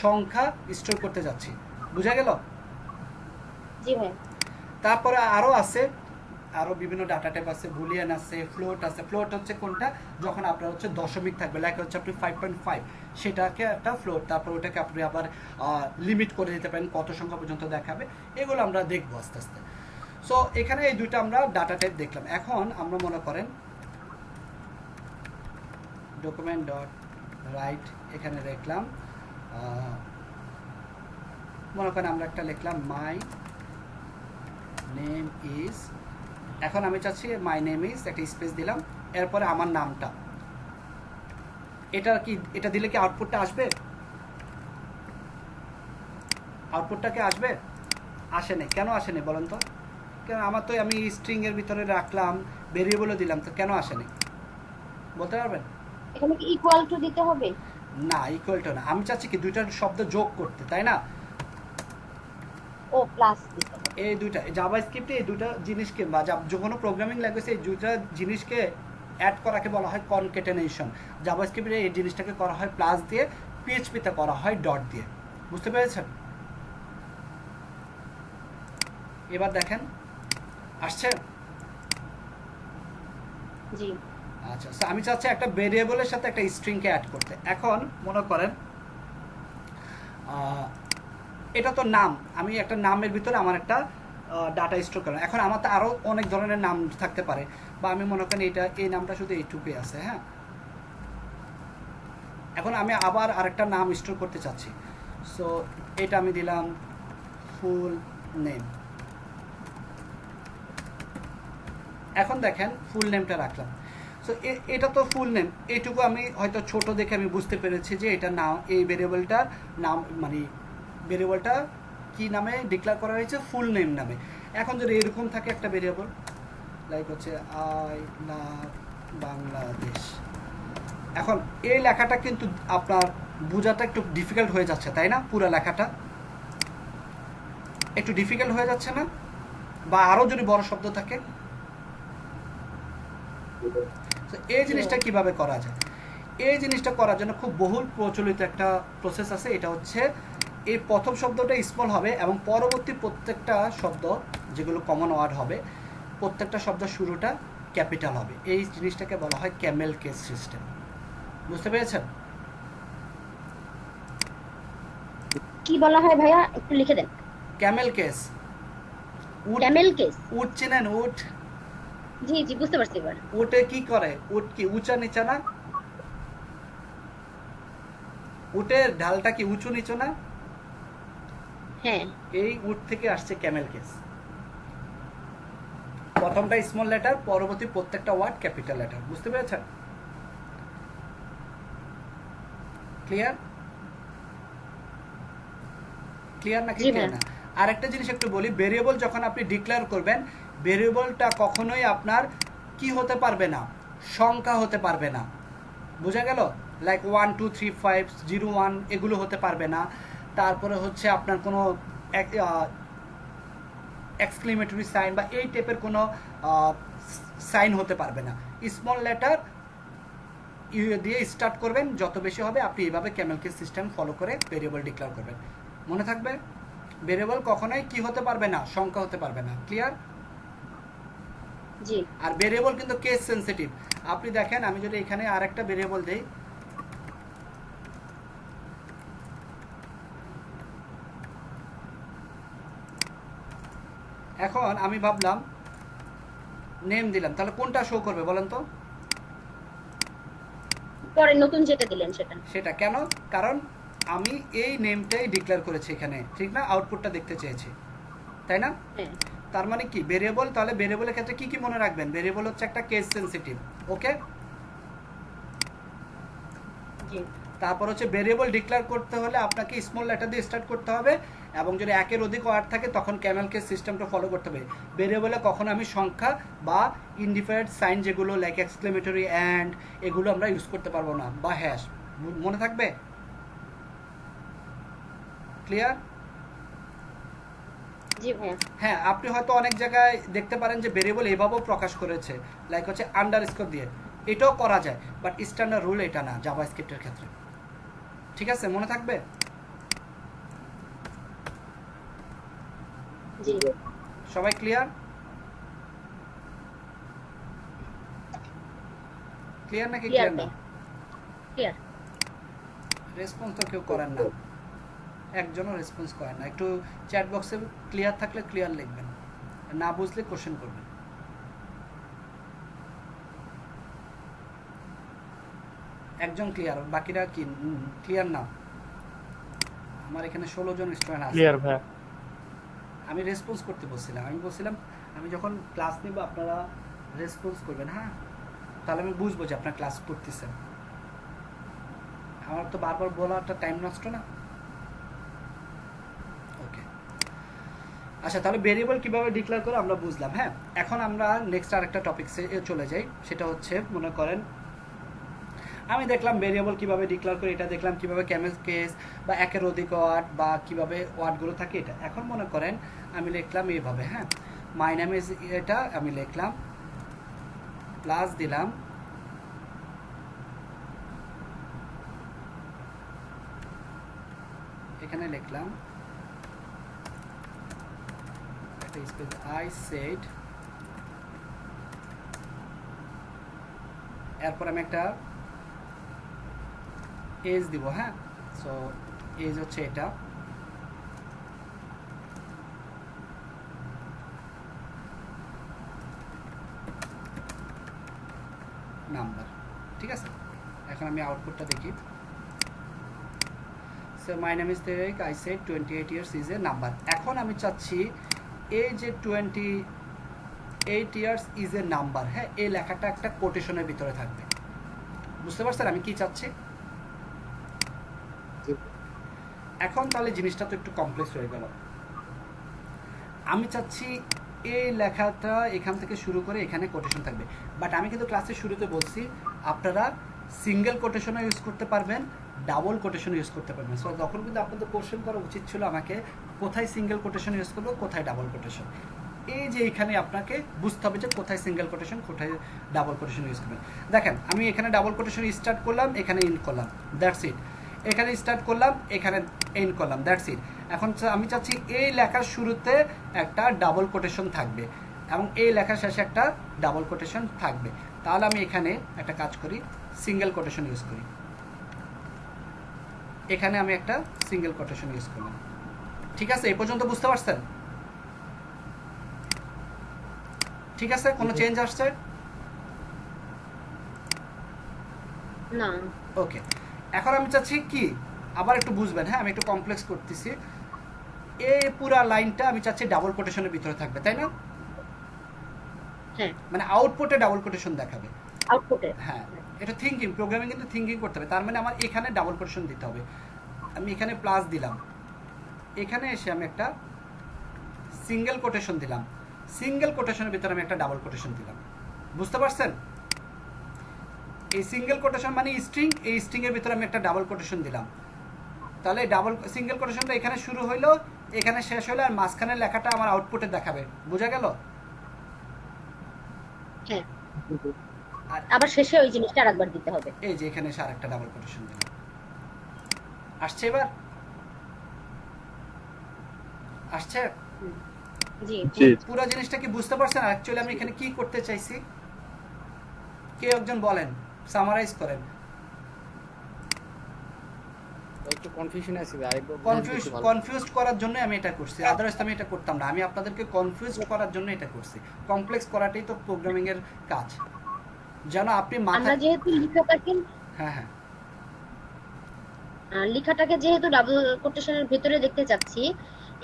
সংখ্যা স্টোর করতে যাচ্ছি। বুঝা গেল? জি ভাই। তারপরে আরও আছে, আরও বিভিন্ন ডাটা টাইপ আছে, বুলিয়ান আছে, ফ্লোট আছে। ফ্লোট হচ্ছে কোনটা, যখন আপনার হচ্ছে দশমিক থাকবে, লাইক হচ্ছে আপনি 5.5, সেটাকে একটা ফ্লোট। তারপর ওটাকে আপনি আবার লিমিট করে দিতে পারেন কত সংখ্যা পর্যন্ত দেখাবে, এগুলো আমরা দেখবো আস্তে আস্তে। সো এখানে এই দুইটা আমরা ডাটা টাইপ দেখলাম। এখন আমরা মনে করেন ডকুমেন্ট ডট রাইট, এখানে লিখলাম মনে করেন আমরা একটা লিখলাম মাই নেম ইজ, এখন আমি চাচ্ছি মাই নেম ইজ, একটা স্পেস দিলাম, এরপরে আমার নামটা। এটা কি, এটা দিলে কি আউটপুটটা আসবে? আউটপুটটা কি আসবে? আসেনি। কেন আসেনি বলেন তো? কেন, আমার তো আমি স্ট্রিং এর ভিতরে রাখলাম, ভেরিয়েবলও দিলাম, তো কেন আসেনি বলতে পারবেন? এখানে কি ইকুয়াল টু দিতে হবে? না, ইকুয়াল টু না, আমি চাচ্ছি কি দুইটার শব্দ যোগ করতে, তাই না। ও প্লাস দিতে হবে। এই দুইটা জাভাস্ক্রিপ্টে এই দুটো জিনিসকে বা যে কোনো প্রোগ্রামিং ল্যাঙ্গুয়েজে এই দুইটা জিনিসকে অ্যাড করাকে বলা হয় কনকেটেনেশন। জাভাস্ক্রিপ্টে এই জিনিসটাকে করা হয় প্লাস দিয়ে, পিএইচপিতে করা হয় ডট দিয়ে। বুঝতে পেরেছেন? এবার দেখেন আসছে। জি। আচ্ছা, so আমি চাচ্ছি একটা ভেরিয়েবলের সাথে একটা স্ট্রিংকে অ্যাড করতে। এখন মনে করেন এটা তো নাম, আমি একটা নামের ভিতরে আমার একটা ডাটা স্টোর করলাম। এখন আমার তো আরও অনেক ধরনের নাম থাকতে পারে, বা আমি মনে করেন এটা এই নামটা শুধু এইটুকুই আছে, হ্যাঁ। এখন আমি আবার আরেকটা নাম স্টোর করতে চাচ্ছি, সো এটা আমি দিলাম ফুল নেম। এখন দেখেন ফুল নেমটা রাখলাম। সো এটা তো ফুল নেম, এইটুকু আমি হয়তো ছোট দেখে আমি বুঝতে পেরেছি যে এটা নাম, এই ভেরিয়েবলটার নাম, মানে ভেরিয়েবলটা কি নামে ডিক্লেয়ার করা হয়েছে, ফুল নেম নামে। এখন যদি এরকম থাকে একটা ভেরিয়েবল, লাইক হচ্ছে আই লাভ বাংলাদেশ, এখন এই লেখাটা কিন্তু আপনার বোঝাটা একটু ডিফিকাল্ট হয়ে যাচ্ছে, তাই না। পুরো লেখাটা একটু ডিফিকাল্ট হয়ে যাচ্ছে না? বা আরও যদি বড় শব্দ থাকে, এই জিনিসটা কিভাবে করা যায়? এই জিনিসটা করার জন্য খুব বহুল প্রচলিত একটা প্রসেস আছে। এটা হচ্ছে এই প্রথম শব্দটা স্মল হবে এবং পরবর্তী প্রত্যেকটা শব্দ যেগুলো কমন ওয়ার্ড হবে, প্রত্যেকটা শব্দ শুরুটা ক্যাপিটাল হবে। এই জিনিসটাকে বলা হয় ক্যামেল কেস সিস্টেম। বুঝতে পেরেছেন? কি বলা হয় ভাইয়া, একটু লিখে দেন। Camel case. Camel case. উট চেনেন? উট, জি জি বুঝতে পারছি এবার। উটে কি করে? উট কি উঁচা নিচা না? উটের ঢালটা কি উঁচু নিচু না? হ্যাঁ। এই উট থেকে আসছে ক্যামেল কেস। প্রথমটা স্মল লেটার, পরবর্তী প্রত্যেকটা ওয়ার্ড ক্যাপিটাল লেটার। বুঝতে পেরেছেন? ক্লিয়ার? ক্লিয়ার নাকি ক্লিয়ার না? আরেকটা জিনিস একটু বলি, ভেরিয়েবল যখন আপনি ডিক্লেয়ার করবেন, ভেরিয়েবলটা কখনোই আপনার কি হতে পারবে না, সংখ্যা হতে পারবে না। বোঝা গেল? লাইক 1 2 3 5 0 1 এগুলো হতে পারবে না। তারপরে হচ্ছে আপনার কোনো এক্সক্লেমেটরি সাইন বা এই টাইপের কোনো সাইন হতে পারবে না। স্মল লেটার ইউ দিয়ে স্টার্ট করবেন, যত বেশি হবে আপনি এইভাবে ক্যামেল কেস সিস্টেম ফলো করে ভেরিয়েবল ডিক্লেয়ার করবেন। মনে থাকবে? ভেরিয়েবল কখনোই কি হতে পারবে না, সংখ্যা হতে পারবে না। ক্লিয়ার? জি। আর ভেরিয়েবল কিন্তু কেস সেনসিটিভ। আপনি দেখেন, আমি যদি এখানে আরেকটা ভেরিয়েবল দেই, এখন আমি ভাবলাম নেম দিলাম, তাহলে কোনটা শো করবে বলেন তো? পরে নতুন যেটা দিলেন সেটা। সেটা কেন? কারণ আমি এই নেমটাই ডিক্লেয়ার করেছি এখানে, ঠিক না? আউটপুটটা দেখতে চেয়েছি, তাই না? হ্যাঁ। তার মানে কি ভেরিয়েবল, তাহলে ভেরিয়েবলের ক্ষেত্রে কি কি মনে রাখবেন? ভেরিয়েবল হচ্ছে একটা কেস সেনসিটিভ। ওকে, জি। জি তারপর হচ্ছে ভেরিয়েবল ডিক্লেয়ার করতে হলে আপনাকে স্মল লেটার দিয়ে স্টার্ট করতে হবে, এবং যদি একের অধিক ওয়ার্ড থাকে তখন ক্যামেল কেস সিস্টেমটা ফলো করতে হবে। ভেরিয়েবলে কখনো আমি সংখ্যা বা ইন্ডিফারেন্ট সাইন যেগুলো লাইক এক্সক্লেমেটরি অ্যান্ড এগুলো আমরা ইউজ করতে পারবো না, বা হ্যাশ। মনে থাকবে? ক্লিয়ার? জি ভাইয়া। হ্যাঁ, আপনি হয়তো অনেক জায়গায় দেখতে পারেন যে ভেরিয়েবল এভাবেও প্রকাশ করেছে, লাইক হচ্ছে আন্ডারস্কোর দিয়ে। এটাও করা যায়, বাট স্ট্যান্ডার্ড রুল এটা না জাভাস্ক্রিপ্টের ক্ষেত্রে। ঠিক আছে, মনে থাকবে? জি সবাই ক্লিয়ার? ক্লিয়ার নাকি ক্লিয়ার ক্লিয়ার না? ক্লিয়ার। রেসপন্স তো কেউ করেন না, একজনও রেসপন্স করেন না। একটু চ্যাট বক্সে ক্লিয়ার থাকলে ক্লিয়ার লিখবেন, না বুঝলে কোশ্চেন করবেন। একজন ক্লিয়ার, বাকিরা কি ক্লিয়ার না? আমার এখানে 16 জন স্টুডেন্ট আছে। ক্লিয়ার ভাই। আমি রেসপন্স করতে বলছিলাম, আমি বলছিলাম আমি যখন ক্লাস নিব আপনারা রেসপন্স করবেন, হ্যাঁ, তাহলে আমি বুঝবো যে আপনারা ক্লাস করতেছেন। আমার তো বারবার বলাটা টাইম নষ্ট না। ওকে, আচ্ছা, তাহলে ভেরিয়েবল কিভাবে ডিক্লেয়ার করে আমরা বুঝলাম। হ্যাঁ, এখন আমরা নেক্সট আরেকটা টপিকসে চলে যাই। সেটা হচ্ছে, মনে করেন আমি দেখলাম ভেরিয়েবল কিভাবে ডিক্লেয়ার করে, এটা দেখলাম কিভাবে ক্যামেল কেস বা একের অধিক ওয়ার্ড বা কিভাবে ওয়ার্ডগুলো থাকে এটা। এখন মনে করেন আমি লিখলাম এইভাবে, হ্যাঁ, মাই নেম ইজ, এটা আমি লিখলাম, প্লাস দিলাম এখানে লিখলাম একটা স্পেস, আই সেড, এরপর আমি একটা এজ দিব। হ্যাঁ, সো এজ হচ্ছে এটা, নাম্বার। ঠিক আছে, এখন আমি আউটপুটটা দেখি। So my name is Tarek, I said 28 years is a number. এখন আমি চাচ্ছি এই যে 28 ইয়ার্স ইজ এ নাম্বার, হ্যাঁ, এই লেখাটা একটা কোটেশনের ভিতরে থাকবে। বুঝতে পারছেন আমি কি চাচ্ছি? এখন তাহলে জিনিসটা তো একটু কমপ্লেক্স হয়ে গেল। আমি চাচ্ছি এই লেখাটা এখান থেকে শুরু করে এখানে কোটেশন থাকবে, বাট আমি কিন্তু ক্লাসের শুরুতে বলছি আপনারা সিঙ্গেল কোটেশনও ইউজ করতে পারবেন, ডাবল কোটেশন ইউজ করতে পারবেন। সো তখন কিন্তু আপনাদের কোশ্চেন করা উচিত ছিল আমাকে, কোথায় সিঙ্গেল কোটেশন ইউজ করবো, কোথায় ডাবল কোটেশন। এই যে এখানে আপনাকে বুঝতে হবে যে কোথায় সিঙ্গেল কোটেশন, কোথায় ডাবল কোটেশন ইউজ করবেন। দেখেন আমি এখানে ডাবল কোটেশন স্টার্ট করলাম, এখানে ইন করলাম, দ্যাটস ইট। এখানে স্টার্ট করলাম, এখানে এন্ড করলাম, দ্যাটস ইট। এখন আমি চাচ্ছি এই লেখার শুরুতে একটা ডাবল কোটেশন থাকবে এবং এই লেখার শেষে একটা ডাবল কোটেশন থাকবে। তাহলে আমি এখানে একটা কাজ করি, সিঙ্গেল কোটেশন ইউজ করি। এখানে আমি একটা সিঙ্গেল কোটেশন ইউজ করলাম। ঠিক আছে, এই পর্যন্ত বুঝতে পারছেন? ঠিক আছে, কোনো চেঞ্জ আসছে? না। ওকে, এখন আমি চাচ্ছি কি আবার একটু বুঝবেন। হ্যাঁ, আমি একটু কমপ্লেক্স করতেছি। এই পুরা লাইনটা আমি চাচ্ছি ডাবল কোটেশনের ভিতরে থাকবে, তাই না? হ্যাঁ, মানে আউটপুটে ডাবল কোটেশন দেখাবে। আউটপুটে। হ্যাঁ, এটা থিঙ্কিং, প্রোগ্রামিং কিন্তু থিঙ্কিং করতে হবে। তার মানে আমার এখানে ডাবল কোটেশন দিতে হবে। আমি এখানে প্লাস দিলাম, এখানে এসে আমি একটা সিঙ্গেল কোটেশন দিলাম, সিঙ্গেল কোটেশনের ভিতরে আমি একটা ডাবল কোটেশন দিলাম। বুঝতে পারছেন? এই সিঙ্গেল কোটেশন মানে স্ট্রিং, এই স্ট্রিং এর ভিতরে আমি একটা ডাবল কোটেশন দিলাম। তাহলে ডাবল সিঙ্গেল কোটেশনটা এখানে শুরু হইলো, এখানে শেষ হলো, আর মাঝখানের লেখাটা আমার আউটপুটে দেখাবে। বোঝা গেল? হ্যাঁ, আর আবার শেষে ওই জিনিসটা আরেকবার দিতে হবে। এই যে এখানে এসে আরেকটা ডাবল কোটেশন দিলাম। আসছে এবার? আসছে? জি জি পুরো জিনিসটা কি বুঝতে পারছেন? অ্যাকচুয়ালি আমি এখানে কি করতে চাইছি কে একজন বলেন, সামারাইজ করেন। একটু কনফিউশন আছে আরেকবার কনফিউজড করার জন্য আমি এটা করছি, আদারওয়াইজ আমি এটা করতাম না। আমি আপনাদেরকে কনফিউজড করার জন্য এটা করছি। কমপ্লেক্স করাটাই তো প্রোগ্রামিং এর কাজ, যেন আপনি আমরা মাথা। যেহেতু লেখাটাকে হ্যাঁ হ্যাঁ, লেখাটাকে যেহেতু ডাবল কোটেশনের ভিতরে দেখতে চাচ্ছি,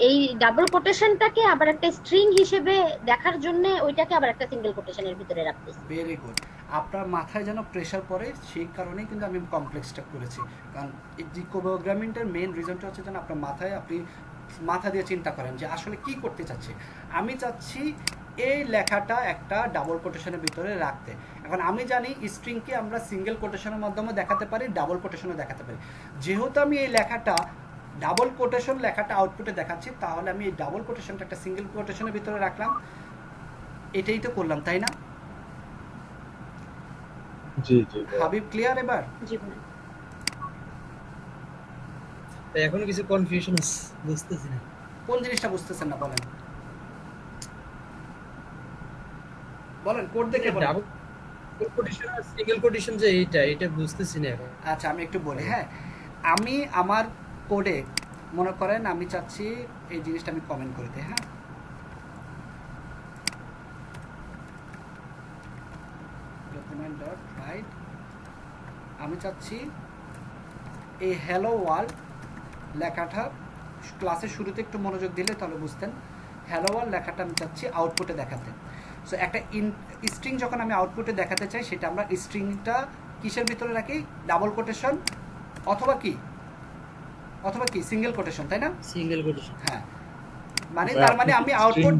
এই ডাবল কোটেশনটাকে আবার একটা স্ট্রিং হিসেবে দেখার জন্য ওইটাকে আবার একটা সিঙ্গেল কোটেশনের ভিতরে রাখতেছি। Very good. আপনার মাথায় যেন প্রেশার পড়ে, সেই কারণেই কিন্তু আমি কমপ্লেক্সটা করেছি। কারণ এই ডিকোপ্রোগ্রামিংটার মেন রিজনটা হচ্ছে যেন আপনার মাথায় আপনি মাথা দিয়ে চিন্তা করেন যে আসলে কি করতে চাচ্ছি। আমি চাচ্ছি এই লেখাটা একটা ডাবল কোটেশনের ভিতরে রাখতে। এখন আমি জানি স্ট্রিংকে আমরা সিঙ্গেল কোটেশনের মাধ্যমে দেখাতে পারি, ডাবল কোটেশনও দেখাতে পারি। যেহেতু আমি এই লেখাটা ডাবল কোটেশন লেখাটা আউটপুটে দেখাচ্ছি, তাহলে আমি এই ডাবল কোটেশনটা একটা সিঙ্গেল কোটেশনের ভিতরে রাখলাম। এটাই তো করলাম, তাই না? জি জি হাবিব ক্লিয়ার এবার? জি ভাই। এখনো কিছু কনফিউশন বুঝতেছি না। কোন জিনিসটা বুঝতেছেন না বলেন, বলেন কোড দেখে বলেন। ডাবল কোটেশন আর সিঙ্গেল কোটেশন যে এটা বুঝতেছি না এখন। আচ্ছা আমি একটু বলি। হ্যাঁ, আমি আমার কোডে মনে করেন আমি চাচ্ছি এই জিনিসটা আমি কমেন্ট করে দিই। হ্যাঁ, ডকুমেন্ট ডট রাইট, আমি চাচ্ছি এই হ্যালো ওয়ার্ল্ড লেখাটা ক্লাসের শুরুতে একটু মনোযোগ দিলে তাহলে বুঝতেন। হ্যালো ওয়ার্ল্ড লেখাটা আমি চাচ্ছি আউটপুটে দেখাতে। সো একটা স্ট্রিং যখন আমি আউটপুটে দেখাতে চাই, সেটা আমরা স্ট্রিংটা কিসের ভিতরে রাখি? ডাবল কোটেশন অথবা কি সিঙ্গেল কোটেশন, তাই না? Single quotation. হ্যাঁ, মানে তার মানে আমি আউটপুট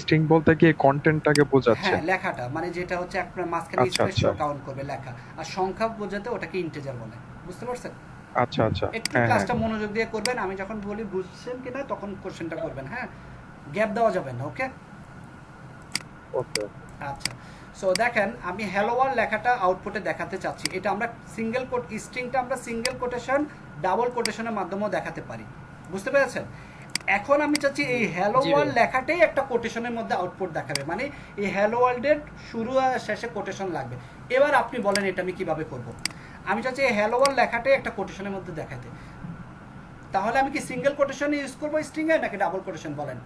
স্ট্রিং বলতে কি কন্টেন্টটাকে বোঝাচ্ছে? হ্যাঁ, লেখাটা মানে যেটা হচ্ছে আপনার মাঝখানে আচ্ছা, স্পেস আচ্ছা। কাউন্ট করবে লেখা, আর সংখ্যা বোঝাতে ওটাকে ইন্টিজার বলে। বুঝতে পারছেন? আচ্ছা আচ্ছা, একটু হ্যাঁ ক্লাসটা হ্যাঁ, মনোযোগ দিয়ে করবেন। আমি যখন বলি বুঝছেন কিনা তখন কোশ্চেনটা করবেন। হ্যাঁ, গ্যাপ দেওয়া যাবে না। ওকে, ওকে। আচ্ছা। সো দেখেন আমি হ্যালো ওয়ার্ল্ড লেখাটা আউটপুটে দেখাতে চাচ্ছি। এটা আমরা সিঙ্গেল কোট স্ট্রিংটা আমরা সিঙ্গেল কোটেশন ডাবল কোটেশনের মাধ্যমেও দেখাতে পারি। বুঝতে পেরেছেন? এখন আমি চাচ্ছি এই হ্যালো জি ওয়ার্ল্ড ভাই। লেখাটাই একটা কোটেশনের মধ্যে আউটপুট দেখাবে, মানে এই হ্যালো ওয়ার্ল্ডের শুরু আর শেষে কোটেশন লাগবে। এবার আপনি বলেন এটা আমি কিভাবে করব। আমি চাচ্ছি এই হ্যালো ওয়ার্ল্ড লেখাটাই একটা কোটেশনের মধ্যে দেখাতে। তাহলে আমি কি সিঙ্গেল কোটেশন ইউজ করবো স্ট্রিংয়ে নাকি ডাবল কোটেশন বলেন?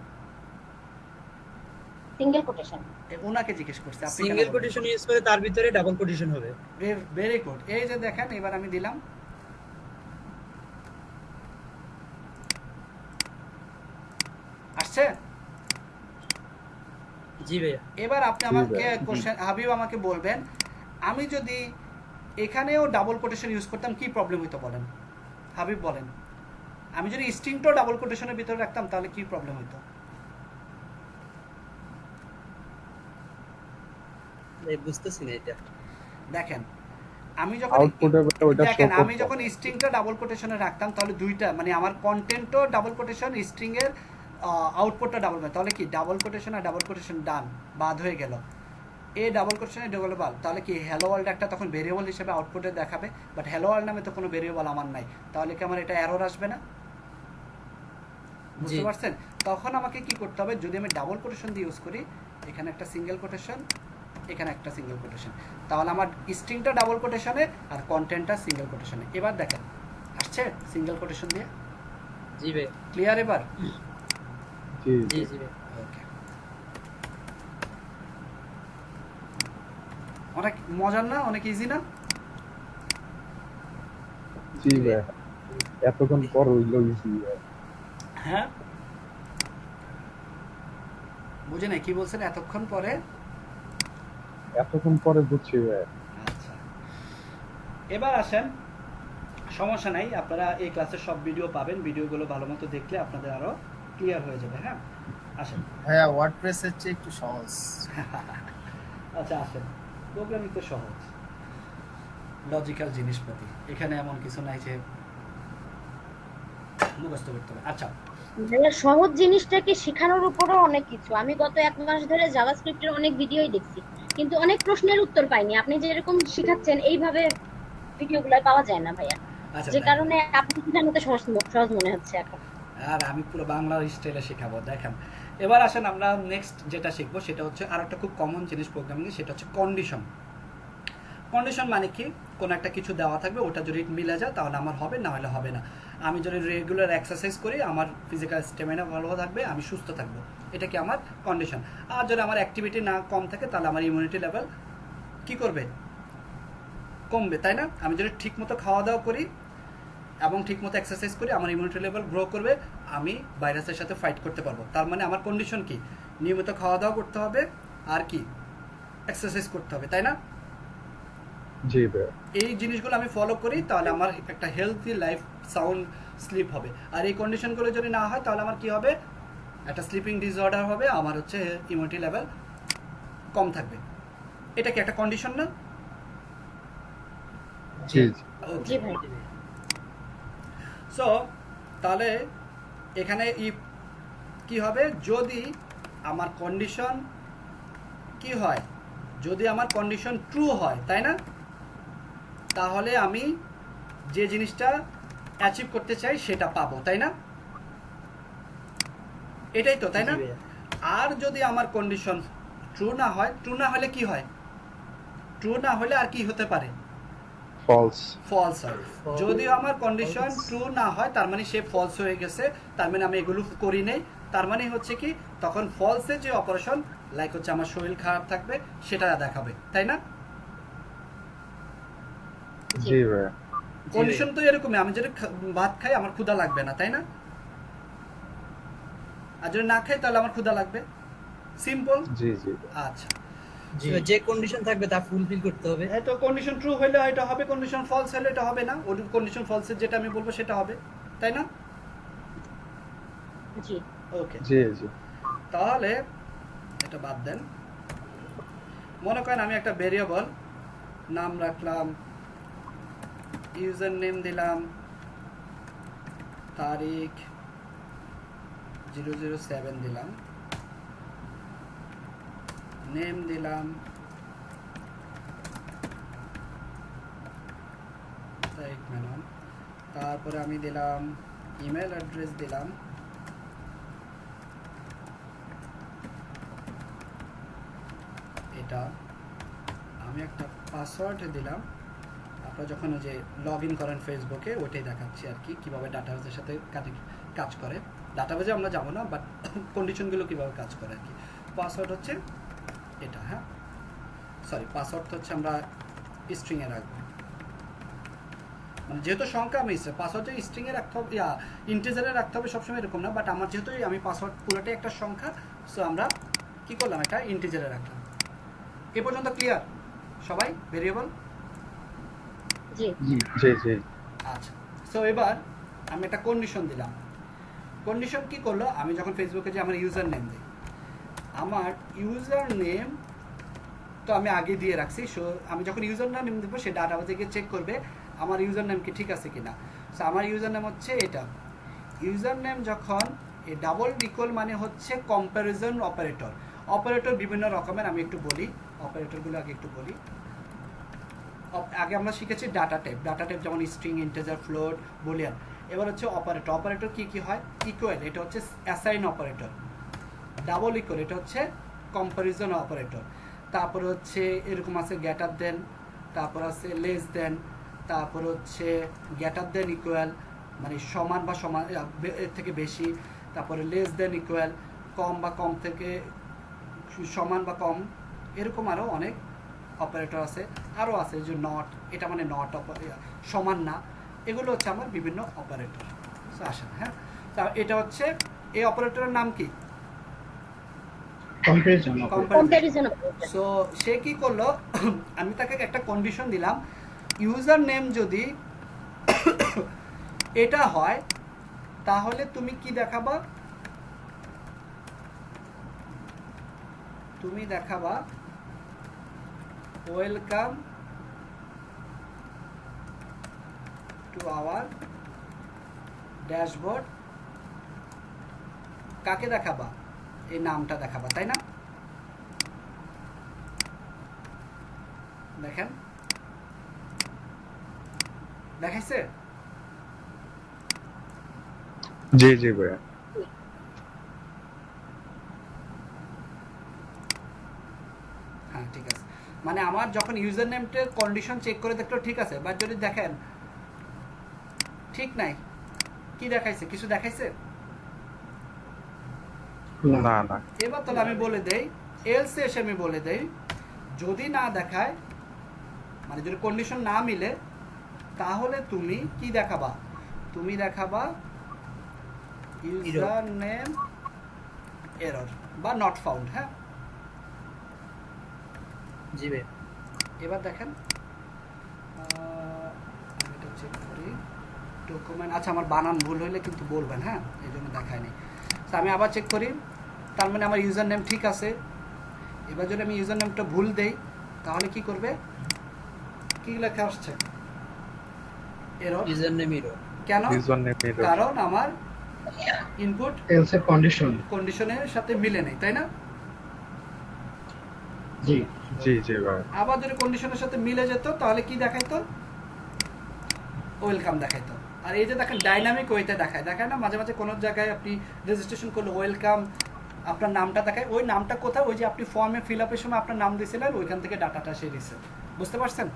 Single quotation. ওনাকে জিজ্ঞেস করছি, আপনি সিঙ্গেল কোটেশন ইউজ করে তার ভিতরে ডাবল কোটেশন হবে। Very good. এই যে দেখেন এবার আমি দিলাম, আসছে? জি ভাইয়া। এবার আপনি আমাকে কোশ্চেন হাবিব আমাকে বলবেন, আমি যদি এখানেও ডাবল কোটেশন ইউজ করতাম কি প্রবলেম হইতো বলেন? হাবিব বলেন, আমি যদি স্ট্রিংটাও ডাবল কোটেশনের ভিতরে রাখতাম তাহলে কি প্রবলেম হইতো? বুঝতেছি না এটা। দেখেন আমি যখন আউটপুটে ওটা শো দেখেন আমি করতে যখন স্ট্রিংটা ডাবল কোটেশনে রাখতাম তাহলে দুইটা মানে আমার কন্টেন্টও ডাবল কোটেশন, স্ট্রিং এর আউটপুটটা ডাবল, তাহলে কি ডাবল কোটেশন আর ডাবল কোটেশন ডান বাদ হয়ে গেল। এই ডাবল কোটেশনে ডাবল বাল, তাহলে কি হ্যালো ওয়ার্ল্ড একটা তখন ভেরিয়েবল হিসেবে আউটপুটে দেখাবে, বাট হ্যালো ওয়ার্ল্ড নামে তো কোনো ভেরিয়েবল আমার নাই, তাহলে কি আমার এটা এরর আসবে না? বুঝতে জি। পারছেন? তখন আমাকে কি করতে হবে, যদি আমি ডাবল কোটেশন দিয়ে ইউজ করি, এখানে একটা সিঙ্গেল কোটেশন, এখানে একটা সিঙ্গেল কোটেশন, তাহলে আমার স্ট্রিংটা ডাবল কোটেশনে আর কন্টেন্টটা সিঙ্গেল কোটেশনে। এবার দেখেন আসছে সিঙ্গেল কোটেশন দিয়ে? জি ভাই। ক্লিয়ার এবার? জি জি জি ভাই। ওকে, অনেক মজার না? অনেক ইজি না? জি ভাই, এতক্ষণ পর হইলো ইজি। হ্যাঁ, বুঝে নাই কি বলছেন এতক্ষণ পরে? এতক্ষণ পরে বুঝছি ভাই। আচ্ছা, এবার আসেন, সমস্যা নাই, আপনারা এই ক্লাসের সব ভিডিও পাবেন, ভিডিওগুলো ভালো মতো দেখলে আপনাদের আরো ক্লিয়ার হয়ে যাবে। হ্যাঁ, আসেন। হ্যাঁ, ওয়ার্ডপ্রেসের চেয়ে একটু সহজ। আচ্ছা আসেন, প্রোগ্রামিং তো সহজ, লজিক্যাল জিনিসপাতি, এখানে এমন কিছু নাই যে মুখস্থ করতে হবে। আচ্ছা, ভাইয়া সহজ জিনিসটাকে শেখানোর উপরও অনেক কিছু। আমি গত 1 মাস ধরে জাভাস্ক্রিপ্টের অনেক ভিডিওই দেখছি, কিন্তু অনেক প্রশ্নের উত্তর পাইনি। আপনি যেরকম শিখাচ্ছেন এইভাবে ভিডিওগুলো পাওয়া যায় না ভাইয়া, আচ্ছা যে দেখেন। কারণে আপনি শেখানোতে সহজ মনে হচ্ছে এখন। আর আমি পুরো বাংলা স্টাইলে শেখাবো। দেখেন এবার আসেন আমরা নেক্সট যেটা শিখবো সেটা হচ্ছে আর একটা খুব কমন জিনিস প্রোগ্রামিং, সেটা হচ্ছে কন্ডিশন। কন্ডিশন মানে কি, কোনো একটা কিছু দেওয়া থাকবে, ওটা যদি মিলে যায় তাহলে আমার হবে, না হলে হবে না। আমি যদি রেগুলার এক্সারসাইজ করি আমার ফিজিক্যাল স্টেমিনা ভালো থাকবে, আমি সুস্থ থাকবো, এটা কি আমার কন্ডিশন। আর যদি আমার অ্যাক্টিভিটি না কম থাকে তাহলে আমার ইমিউনিটি লেভেল কি করবে, কমবে, তাই না? আমি যদি ঠিকমতো খাওয়া দাওয়া করি এবং ঠিকমতো এক্সারসাইজ করি আমার ইমিউনিটি লেভেল গ্রো করবে, আমি ভাইরাসের সাথে ফাইট করতে পারবো। তার মানে আমার কন্ডিশন কি, নিয়মিত খাওয়া দাওয়া করতে হবে, আর কি এক্সারসাইজ করতে হবে, তাই না? জি ভাইয়া। এই জিনিসগুলো আমি ফলো করি, তাহলে আমার একটা হেলদি লাইফ সাউন্ড স্লিপ হবে। আর এই কন্ডিশনগুলো যদি না হয় তাহলে আমার কি হবে, একটা স্লিপিং ডিসঅর্ডার হবে, আমার হচ্ছে ইমিউনিটি লেভেল কম থাকবে। এটা কি একটা কন্ডিশন না? জি জি জি ভাই। সো তাহলে এখানে কি হবে, যদি আমার কন্ডিশন কি হয়, যদি আমার কন্ডিশন ট্রু হয়, তাই না, তাহলে আমি যে জিনিসটা অ্যাচিভ করতে চাই সেটা পাবো, তাই না? এটাই তো, তাই না? জি ভাইয়া। আর যদি আমার কন্ডিশন ট্রু না হয়, ট্রু না হলে কি হয়, ট্রু না হলে আর কি হতে পারে, ফলস। ফলস হয়। False. যদিও আমার কন্ডিশন False. ট্রু না হয় তার মানে সে ফলস হয়ে গেছে, তার মানে আমি এগুলো করি নেই, তার মানে হচ্ছে কি তখন ফলসে যে অপারেশন, লাইক হচ্ছে আমার শরীর খারাপ থাকবে সেটা দেখাবে, তাই না? জি ভাইয়া। কন্ডিশন তো এরকমই, আমি যদি ভাত খাই আমার ক্ষুধা লাগবে না, তাই না? আর যদি না খাই তাহলে আমার ক্ষুধা লাগবে, সিম্পল। জি জি আচ্ছা, যে কন্ডিশন থাকবে তা ফুলফিল করতে হবে। তো কন্ডিশন ট্রু হলে এটা হবে, কন্ডিশন ফলস হলে এটা হবে না, ওর কন্ডিশন ফলসের যেটা আমি বলবো সেটা হবে, তাই না? জি ওকে, জি জি তাহলে এটা বাদ দেন। মনে করেন আমি একটা ভেরিয়েবল নাম রাখলাম, ইউজার নেম দিলাম তারিখ 007 দিলাম, নেম দিলাম তারিখ মেনন, তারপরে আমি দিলাম ইমেল অ্যাড্রেস দিলাম, এটা আমি একটা পাসওয়ার্ড দিলাম। আপনারা যখন ওই যে লগ ইন করেন ফেসবুকে, ওইটাই দেখাচ্ছি আর কি, কীভাবে ডাটাবেজের সাথে কাজ করে। ডাটাবেজে আমরা যাবো না, বাট কন্ডিশনগুলো কীভাবে কাজ করে আর কি। পাসওয়ার্ড হচ্ছে এটা, হ্যাঁ সরি, পাসওয়ার্ড হচ্ছে আমরা স্ট্রিংয়ে রাখবো, মানে যেহেতু সংখ্যা আমি পাসওয়ার্ডটা স্ট্রিংয়ে রাখতে হবে, ইন্টিজারে রাখতে হবে সবসময় এরকম না, বাট আমার যেহেতু আমি পাসওয়ার্ড পুরোটাই একটা সংখ্যা, সো আমরা কি করলাম, একটা ইন্টিজারে রাখলাম। এ পর্যন্ত ক্লিয়ার সবাই ভেরিয়েবল? জি জি জি জি আচ্ছা, সো এবার আমি একটা কন্ডিশন দিলাম। কন্ডিশন কি করলো, আমি যখন ফেসবুকে যে আমার ইউজার নেম দিই, আমার ইউজার নেম তো আমি আগে দিয়ে রাখছি, সো আমি যখন ইউজার নেম দেবো সে ডাটাবেজে গিয়ে চেক করবে আমার ইউজার নেম কি ঠিক আছে কিনা। সো আমার ইউজার নেম হচ্ছে এটা। ইউজার নেম যখন এই ডাবল ইকুয়াল মানে হচ্ছে কম্প্যারিজন অপারেটর। অপারেটর বিভিন্ন রকমের, আমি একটু বলি অপারেটরগুলো আগে একটু বলি। আগে আমরা শিখেছি ডাটা টাইপ, ডাটা টাইপ যেমন স্ট্রিং, ইন্টিজার, ফ্লোট, বুলিয়ান। এবার হচ্ছে অপারেটর। অপারেটর কি কি হয়, ইকুয়াল এটা হচ্ছে অ্যাসাইন অপারেটর, ডাবল ইকুয়াল এটা হচ্ছে কম্প্যারিজন অপারেটর, তারপর হচ্ছে এরকম আছে গ্রেটার দেন, তারপর আছে লেস দেন, তারপর হচ্ছে গ্রেটার দেন ইকুয়াল মানে সমান বা সমান এর থেকে বেশি, তারপরে লেস দেন ইকুয়াল কম বা কম থেকে সমান বা কম, এরকম আরও অনেক অপারেটর আছে, আরও আছে যে নট, এটা মানে নট সমান না, এগুলো হচ্ছে আমার বিভিন্ন অপারেটর। আসেন, হ্যাঁ, তা এটা হচ্ছে এই অপারেটরের নাম কি, কম্পারিজন কম্প্যারিজন সো সে কি করলো, আমি তাকে একটা কন্ডিশন দিলাম, ইউজার নেম যদি এটা হয় তাহলে তুমি কি দেখাবা, তুমি দেখাবা ওয়েলকাম টু আওয়ার ড্যাশবোর্ড। কাকে দেখাবা, এই নামটা দেখাবা, তাই না? দেখেন দেখাইছে, জি জি ভাইয়া। হ্যাঁ ঠিক আছে, মানে আমার যখন ইউজার নেমটার কন্ডিশন চেক করে দেখলো ঠিক আছে, বাট যদি দেখেন ঠিক নাই, কি দেখাইছে, কিছু দেখাইছে, না না এবার তাহলে আমি বলে দেই, এলসে এসে আমি বলে দেই, যদি না দেখায় মানে যদি কন্ডিশন না মিলে তাহলে তুমি কি দেখাবা, তুমি দেখাবা ইউজার নেম এরর বা নট ফাউন্ড। হ্যাঁ, জি ভাই। এবার দেখেন আমি এটা চেক করি ডকুমেন্ট। আচ্ছা, আমার বানান ভুল হইলে কিন্তু বলবেন, হ্যাঁ, এই জন্য দেখায়নি। তো আমি আবার চেক করি, তার মানে আমার ইউজার নেম ঠিক আছে। এবার যদি আমি ইউজার নেমটা ভুল দেই তাহলে কি করবে? কি লেখা আসছে? এরর। User name error. কেন? User name error. কারণ আমার ইনপুট এলস এর কন্ডিশন। কন্ডিশনের সাথে মিলে নেই, তাই না? জি জি জি ভাই। আবার যদি কন্ডিশনের সাথে মিলে যেত তাহলে কি দেখাইতো? ওয়েলকাম দেখাইতো। আর এই যে দেখেন ডাইনামিক ওয়েতে দেখায় না, মাঝে মাঝে কোনো জায়গায় আপনি রেজিস্ট্রেশন করলে ওয়েলকাম আপনার নামটা দেখায়। ওই নামটা কোথায়? ওই যে আপনি ফর্মে ফিল আপের সময় আপনার নাম দিয়েছিলেন, ওইখান থেকে ডাটাটা সে দিচ্ছে। বুঝতে পারছেন?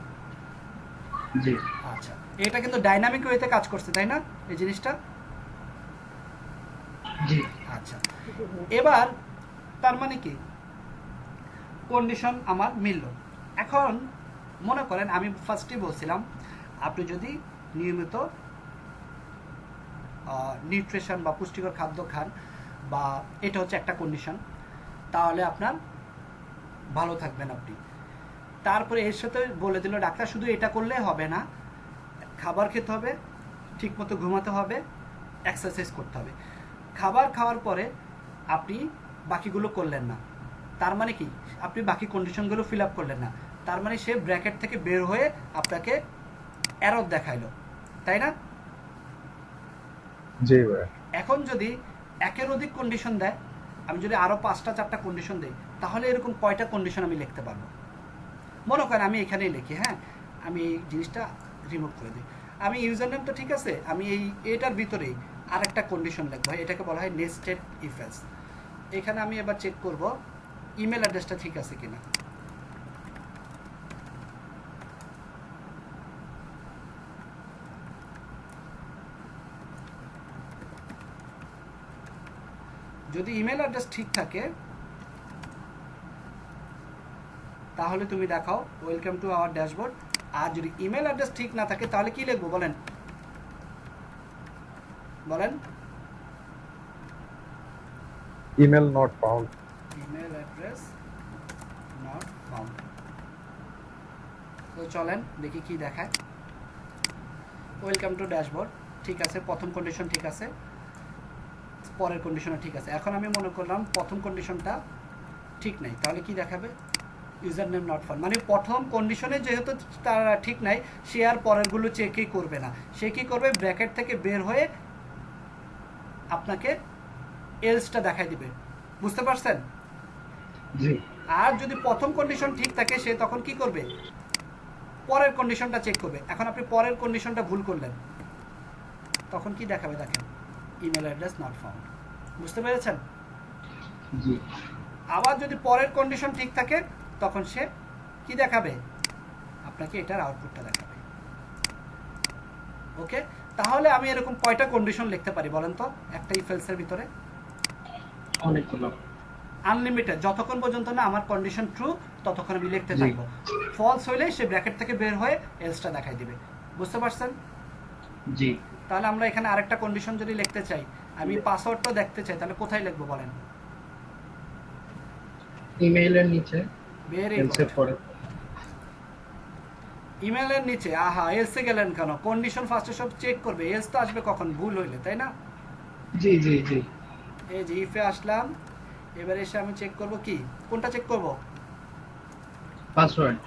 জি আচ্ছা, এটা কিন্তু ডাইনামিক ওয়েতে কাজ করছে, তাই না এই জিনিসটা? জি আচ্ছা, এবার তার মানে কি কন্ডিশন আমার মিলল। এখন মনে করেন আমি ফার্স্টেই বলছিলাম আপনি যদি নিয়মিত নিউট্রিশন বা পুষ্টিকর খাদ্য খান, বা এটা হচ্ছে একটা কন্ডিশন, তাহলে আপনার ভালো থাকবেন আপনি। তারপরে এর সাথে বলে দিল ডাক্তার শুধু এটা করলে হবে না, খাবার খেতে হবে, ঠিকমতো ঘুমাতে হবে, এক্সারসাইজ করতে হবে। খাবার খাওয়ার পরে আপনি বাকিগুলো করলেন না, তার মানে কি আপনি বাকি কন্ডিশনগুলো ফিল আপ করলেন না, তার মানে সে ব্র্যাকেট থেকে বের হয়ে আপনাকে এরর দেখাইলো, তাই না? জি ভাই। এখন যদি একের অধিক কন্ডিশন দেয়, আমি যদি আরও 5টা 4টা কন্ডিশন দিই, তাহলে এরকম কয়টা কন্ডিশন আমি লিখতে পারবো? মনে করেন আমি এখানেই লিখি, হ্যাঁ, আমি এই জিনিসটা রিমুভ করে দিই। আমি ইউজার নেম তো ঠিক আছে, আমি এটার ভিতরেই আরেকটা কন্ডিশন লিখবো, এটাকে বলা হয় নেস্টেড ইফ এলস। এখানে আমি এবার চেক করব ইমেল অ্যাড্রেসটা ঠিক আছে কিনা। যদি ইমেল অ্যাড্রেস ঠিক থাকে তাহলে তুমি দেখাও ওয়েলকাম টু আওয়ার ড্যাশবোর্ড। আর যদি ইমেল অ্যাড্রেস ঠিক না থাকে তাহলে কি লিখবো বলেন? বলেন। Email not found. Email address not found. তো চলেন দেখি কি দেখায়। ওয়েলকাম টু ড্যাশবোর্ড ঠিক আছে, প্রথম কন্ডিশন ঠিক আছে, পরের কন্ডিশনও ঠিক আছে। এখন আমি মনে করলাম প্রথম কন্ডিশনটা ঠিক নাই, তাহলে কি দেখাবে? User name not found. মানে প্রথম কন্ডিশনে যেহেতু তার ঠিক নাই, সে আর পরেরগুলো চেকই করবে না। সে কি করবে? ব্র্যাকেট থেকে বের হয়ে আপনাকে এলসটা দেখাই দিবে। বুঝতে পারছেন? জি আর যদি প্রথম কন্ডিশন ঠিক থাকে সে তখন কি করবে? পরের কন্ডিশনটা চেক করবে। এখন আপনি পরের কন্ডিশনটা ভুল করলেন, তখন কি দেখাবে? দেখেন ইমেল অ্যাড্রেস নট ফাউন্ড। বুঝতে পেরেছেন? জি আবার যদি পরের কন্ডিশন ঠিক থাকে তখন সে কি দেখাবে? আপনাকে এটার আউটপুটটা দেখাবে। ওকে, তাহলে আমি এরকম কয়টা কন্ডিশন লিখতে পারি বলেন তো একটা ইফ এলস এর ভিতরে? অনেকগুলো। আনলিমিটেড, যতক্ষণ পর্যন্ত না আমার কন্ডিশন ট্রু ততক্ষণ আমি লিখতে জি। থাকবো। ফলস হইলে সে ব্র্যাকেট থেকে বের হয়ে এলসটা দেখাই দিবে। বুঝতে পারছেন? জি তাহলে আমরা এখানে আরেকটা কন্ডিশন যদি লিখতে চাই, আমি পাসওয়ার্ডটা দেখতে চাই, তাহলে কোথায় লিখবো বলেন? ইমেইলের নিচে ভেরি এলস এর গুড। পরে। ইমেলের নিচে আহা এলসে গেলেন কেন? কন্ডিশন ফার্স্টে সব চেক করবে, এলস তো আসবে কখন? ভুল হইলে, তাই না? জি জি জি এই যে ইফে আসলাম, এবার এসে আমি চেক করব কি, কোনটা চেক করব? পাসওয়ার্ড।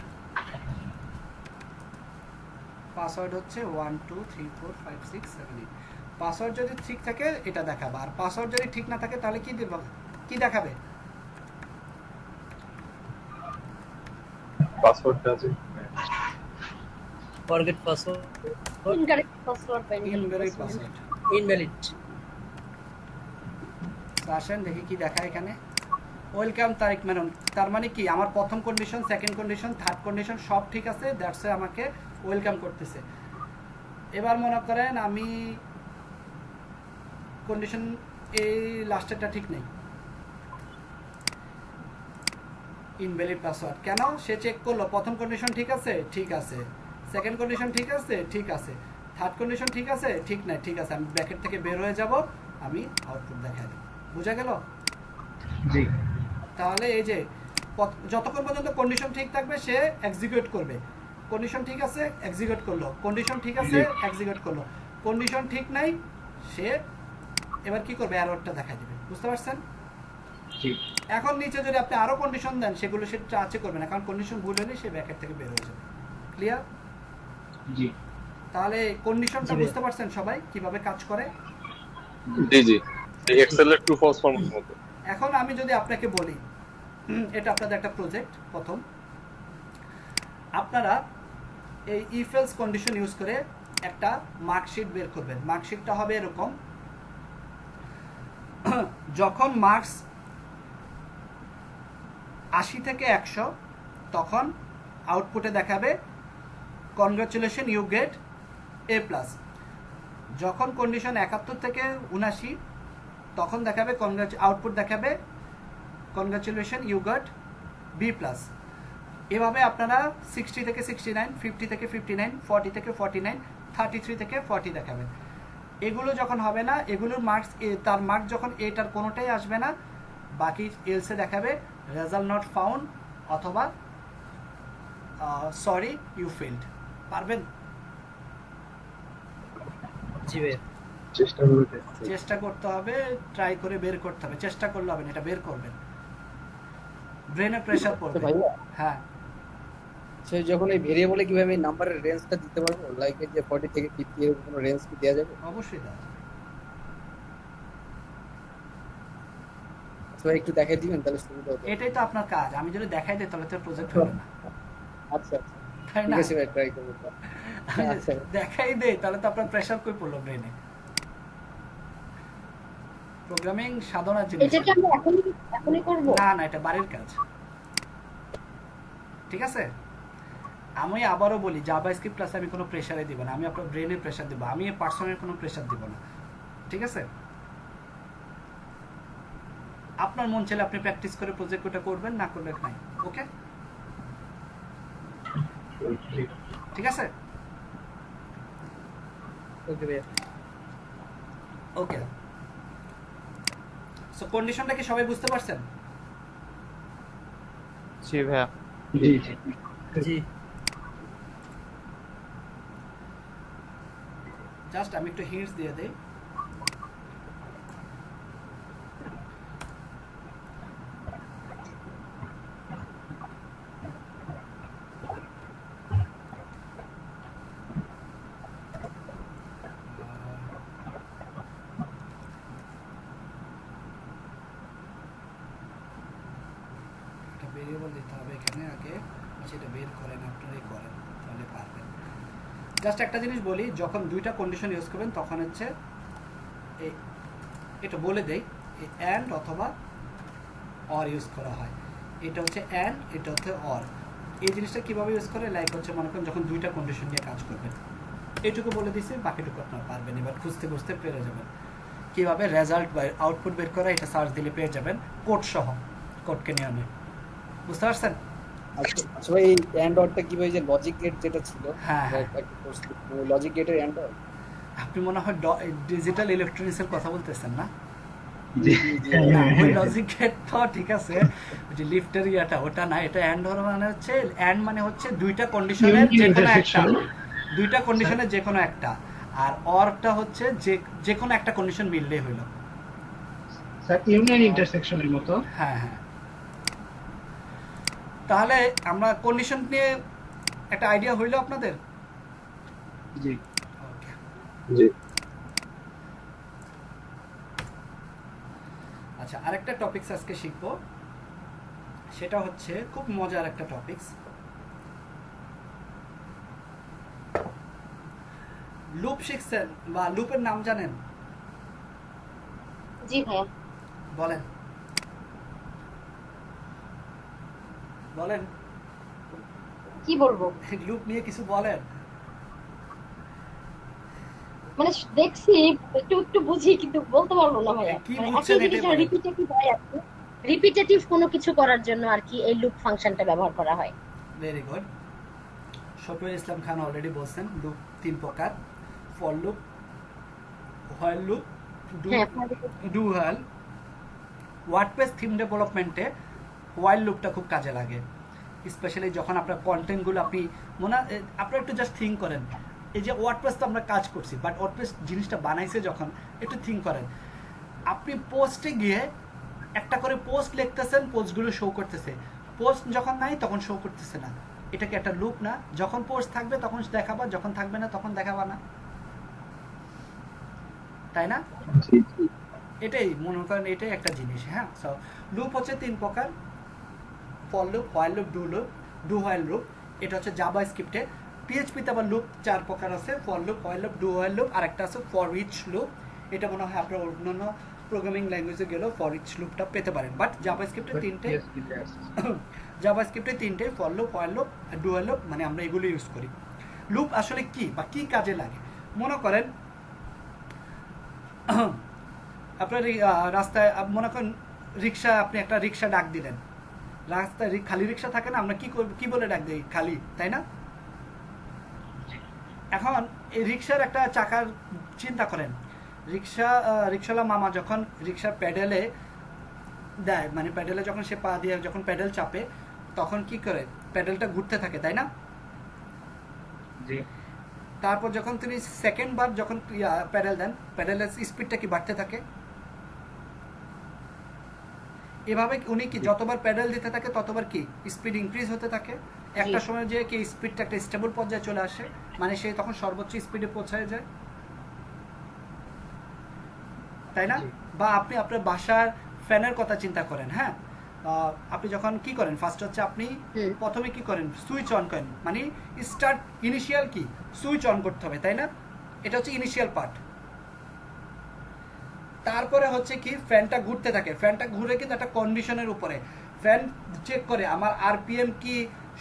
পাসওয়ার্ড হচ্ছে 1 2 3 4 5 6 7 8। পাসওয়ার্ড যদি ঠিক থাকে এটা দেখাবে, আর পাসওয়ার্ড যদি ঠিক না থাকে তাহলে কি দেব? কি দেখাবে? পাসওয়ার্ডটা যে ফরগেট পাসওয়ার্ড, ইনকারেক্ট পাসওয়ার্ড বা ইনভ্যালিড পাসওয়ার্ড। ইনভ্যালিড। আসেন দেখি কি দেখায় এখানে। ওয়েলকাম তারিক ম্যাডাম, তার মানে কি আমার প্রথম condition, second condition, third condition সব ঠিক আছে, দ্যাটস আমাকে ওয়েলকাম করতেছে। এবার মনে করেন আমি কন্ডিশন এই লাস্টেরটা ঠিক নেই, ইনভ্যালিড পাসওয়ার্ড। কেন? সে চেক করলো প্রথম কন্ডিশন ঠিক আছে, ঠিক আছে, সেকেন্ড কন্ডিশন ঠিক আছে, ঠিক আছে, থার্ড কন্ডিশন ঠিক আছে, ঠিক নাই, ঠিক আছে, আমি ব্র্যাকেট থেকে বের হয়ে যাব, আমি আউটপুট দেখাই দেব। বুঝা গেল? জি তাহলে এই যে যতক্ষণ পর্যন্ত কন্ডিশন ঠিক থাকবে সে এক্সিকিউট করবে। কন্ডিশন ঠিক আছে, এক্সিকিউট করলো, কন্ডিশন ঠিক আছে, এক্সিকিউট করলো, কন্ডিশন ঠিক নাই, সে এবার কি করবে, এররটা দেখাই দিবে। বুঝতে পারছেন? এখন নিচে যদি আপনি আরো কন্ডিশন দেন, সেগুলো সে টাচে করবে না, কারণ কন্ডিশন ভুল হলে সে ব্র্যাকেট থেকে বের হয়ে যাবে। ক্লিয়ার? জি। তাহলে কন্ডিশনটা বুঝতে পারছেন সবাই কিভাবে কাজ করে? জি জি, এক্সেল এর ট্রু ফলস ফরম্যাটের মতো। এখন আমি যদি আপনাকে বলি, এটা আপনাদের একটা প্রজেক্ট, প্রথম আপনারা এই ইফ এলস কন্ডিশন ইউজ করে একটা মার্কশিট বের করবেন। মার্কশিটটা হবে এরকম, যখন মার্কস 80 থেকে 100, তখন আউটপুটে দেখাবে congratulation you get A plus. যখন কন্ডিশন 71 থেকে 79, তখন দেখাবে আউটপুট দেখাবে congratulation you got B plus. এভাবে আপনারা 60 থেকে 69, 50 থেকে 59, 40 থেকে 49, 33 থেকে 40 দেখাবেন। এগুলো যখন হবে না, এগুলোর মার্কস, তার মার্ক যখন এটার কোনোটাই আসবে না, বাকি এলসে দেখাবে রেজাল্ট নট ফাউন্ড অথবা সরি ইউ ফেলড। পারবেন? জি ভাই। চেষ্টা করতে হবে, ট্রাই করে বের করতে হবে। চেষ্টা করলে হবে না, এটা বের করবেন, ব্রেনে প্রেসার পড়বে। ভাইয়া, হ্যাঁ, সে যখন এই ভেরিয়েবলে কিভাবে নাম্বারের রেঞ্জটা দিতে পারবো, লাইক এই যে 40 থেকে 50 এরকম কোনো রেঞ্জ কি দেওয়া যাবে? অবশ্যই দাও। অথবা একটু দেখাই দিবেন তাহলে সুবিধা হতো। এটাই তো আপনার কাজ। আমি যদি দেখাই দিই তাহলে তো প্রজেক্ট হবে না, আচ্ছা আচ্ছা, তাই ঠিক না? আছে ভাই, ট্রাই করবো। আমি যদি আচ্ছা। দেখাই দেই তাহলে তো আপনার প্রেসার কই পড়লো ব্রেনে। প্রোগ্রামিং সাধনার জিনিস এটা কি আমরা এখনই করব? না, না, এটা বাড়ির কাজ। ঠিক আছে? আমি আবারও বলি, জাভাস্ক্রিপ্ট ক্লাসে আমি কোনো প্রেসারে দিব না, আমি আপনার ব্রেনের প্রেসার দিব, আমি পার্সোনাল কোনো প্রেসার দিব না। ঠিক আছে? আপনার মন চাইলে আপনি প্র্যাকটিস করে প্রজেক্ট ওটা করবেন, না করলে নাই। ওকে, ঠিক আছে? ওকে ভাইয়া। ওকে, সো কন্ডিশনটা কি সবাই বুঝতে পারছেন? জি ভাইয়া। জি। জাস্ট আমি একটু হিন্টস দিয়ে দেই। ভেরিয়েবল দিতে হবে এখানে আগে, সেটা বের করেন, আপনারাই করেন, তাহলে পারবেন। জাস্ট একটা জিনিস বলি, যখন দুইটা কন্ডিশন ইউজ করবেন তখন হচ্ছে এটা বলে দেই, অ্যান্ড অথবা অর ইউজ করা হয়। এটা হচ্ছে অ্যান্ড, এটা হচ্ছে অর। এই জিনিসটা কিভাবে ইউজ করে, লাইক হচ্ছে মনে করেন যখন দুইটা কন্ডিশন নিয়ে কাজ করবেন, এইটুকু বলে দিছি, বাকিটুকু আপনারা পারবেন। এবার খুঁজতে খুঁজতে পেরে যাবেন কিভাবে রেজাল্ট বা আউটপুট বের করা, এটা সার্চ দিলে পেয়ে যাবেন কোড সহ, কোডকে নিয়ে আনে। বুঝতে পারছেন? আচ্ছা ভাই, এই এন্ড অরটা কি ভাই, যে লজিক গেট যেটা ছিল, হ্যাঁ, হ্যাঁ। লজিক গেটের এন্ড অর? আপনি মনে হয় ডিজিটাল ইলেকট্রনিক্সের কথা বলতেছেন না? জি না, ওই লজিক গেট তো ঠিক আছে, ওই যে লিফটের ইয়াটা ওটা না। এটা অ্যান্ড অর মানে হচ্ছে, অ্যান্ড মানে হচ্ছে দুইটা কন্ডিশনের যে কোনো একটা, দুইটা কন্ডিশনের যে কোনো একটা, আর অরটা হচ্ছে যে কোনো একটা কন্ডিশন মিললেই হইলো। স্যার ইউনিয়ন ইন্টারসেকশনের মতো। হ্যাঁ, হ্যাঁ। তাহলে আমরা কন্ডিশন নিয়ে একটা আইডিয়া হইলো আপনাদের? জি ওকে, জি। আচ্ছা, আরেকটা টপিকস আজকে শিখবো, সেটা হচ্ছে খুব মজার একটা টপিকস, লুপ শিখছেন বা লুপের নাম জানেন? জি ভাইয়া। বলেন বলেন, কি বলবো, লুপ নিয়ে কিছু বলেন। মানে দেখছি, একটু একটু বুঝি, কিন্তু বলতে পারবো না ভাইয়া। কি মানে বুঝছেন একই এটাই জিনিসটা বলেন। রিপিটেটিভ হয় আর কি, রিপিটেটিভ কোনো কিছু করার জন্য আর কি এই লুপ ফাংশনটা ব্যবহার করা হয়। Very good. Shafiul Islam Khan already বলছেন লুপ তিন প্রকার, for loop, while loop, do হ্যাঁ, ডু হোয়াইল। ওয়ার্ডপ্রেস থিম ডেভেলপমেন্টে হোয়াইল লুপটা খুব কাজে লাগে, স্পেশালি যখন আপনার কন্টেন্টগুলো আপনি আপনারা একটু জাস্ট থিঙ্ক করেন, এই যে ওয়ার্ডপ্রেস তো আমরা কাজ করছি, বাট ওয়ার্ডপ্রেস জিনিসটা বানাইছে যখন, একটু থিঙ্ক করেন, আপনি পোস্টে গিয়ে একটা করে পোস্ট লিখতেছেন, পোস্টগুলো শো করতেছে, পোস্ট যখন নাই তখন শো করতেছে না। এটা কি একটা লুপ না? যখন পোস্ট থাকবে তখন দেখাবা, যখন থাকবে না তখন দেখাবা না, তাই না? এটাই মনে করেন, এটাই একটা জিনিস। হ্যাঁ, সো লুপ হচ্ছে 3 প্রকার, for loop, while loop, do while loop. এটা হচ্ছে জাভা স্ক্রিপ্টে। পিএইচপিতে আবার লুপ 4 প্রকার আছে, for loop, while loop, do while loop, আর একটা আছে ফর ইচ লুপ। এটা মনে হয় আপনার অন্যান্য প্রোগ্রামিং ল্যাঙ্গুয়েজে গেলেও ফর ইচ লুপটা পেতে পারেন, বাট জাভা স্ক্রিপ্টে 3টে, জাভা স্ক্রিপ্টে 3টে, for loop, while loop, do while loop, মানে আমরা এগুলো ইউজ করি। লুপ আসলে কি বা কি কাজে লাগে? মনে করেন আপনার রাস্তায় মনে করেন রিক্সা, আপনি একটা রিক্সা ডাক দিলেন, রাস্তায় খালি রিক্সা থাকে না, আমরা কি বলে ডাক দিই? খালি, তাই না? এখন এই রিক্সার একটা চাকার চিন্তা করেন, রিক্সাওয়ালা মামা যখন রিক্সার প্যাডেলে দেয়, মানে প্যাডেলে যখন সে পা দিয়ে যখন প্যাডেল চাপে, তখন কি করে? প্যাডেলটা ঘুরতে থাকে, তাই না? তারপর যখন তিনি সেকেন্ড বার যখন প্যাডেল দেন, প্যাডেলের স্পিডটা কি বাড়তে থাকে? এভাবে উনি কি যতবার প্যাডেল দিতে থাকে ততবার কি স্পিড ইনক্রিজ হতে থাকে। একটা সময় যে কি স্পিডটা একটা স্টেবল পর্যায়ে চলে আসে, মানে সে তখন সর্বোচ্চ স্পিডে পৌঁছায় যায়, তাই না? বা আপনি আপনার বাসার ফ্যানের কথা চিন্তা করেন। হ্যাঁ, আপনি যখন কি করেন, ফার্স্ট হচ্ছে আপনি প্রথমে কি করেন? সুইচ অন করেন, মানে স্টার্ট, ইনিশিয়াল কি সুইচ অন করতে হবে, তাই না? এটা হচ্ছে ইনিশিয়াল পার্ট। তারপরে হচ্ছে কি ফ্যানটা ঘুরতে থাকে, ফ্যানটা ঘুরে কিন্তু একটা কন্ডিশনের উপরে ফ্যান চেক করে আমার আরপিএম কি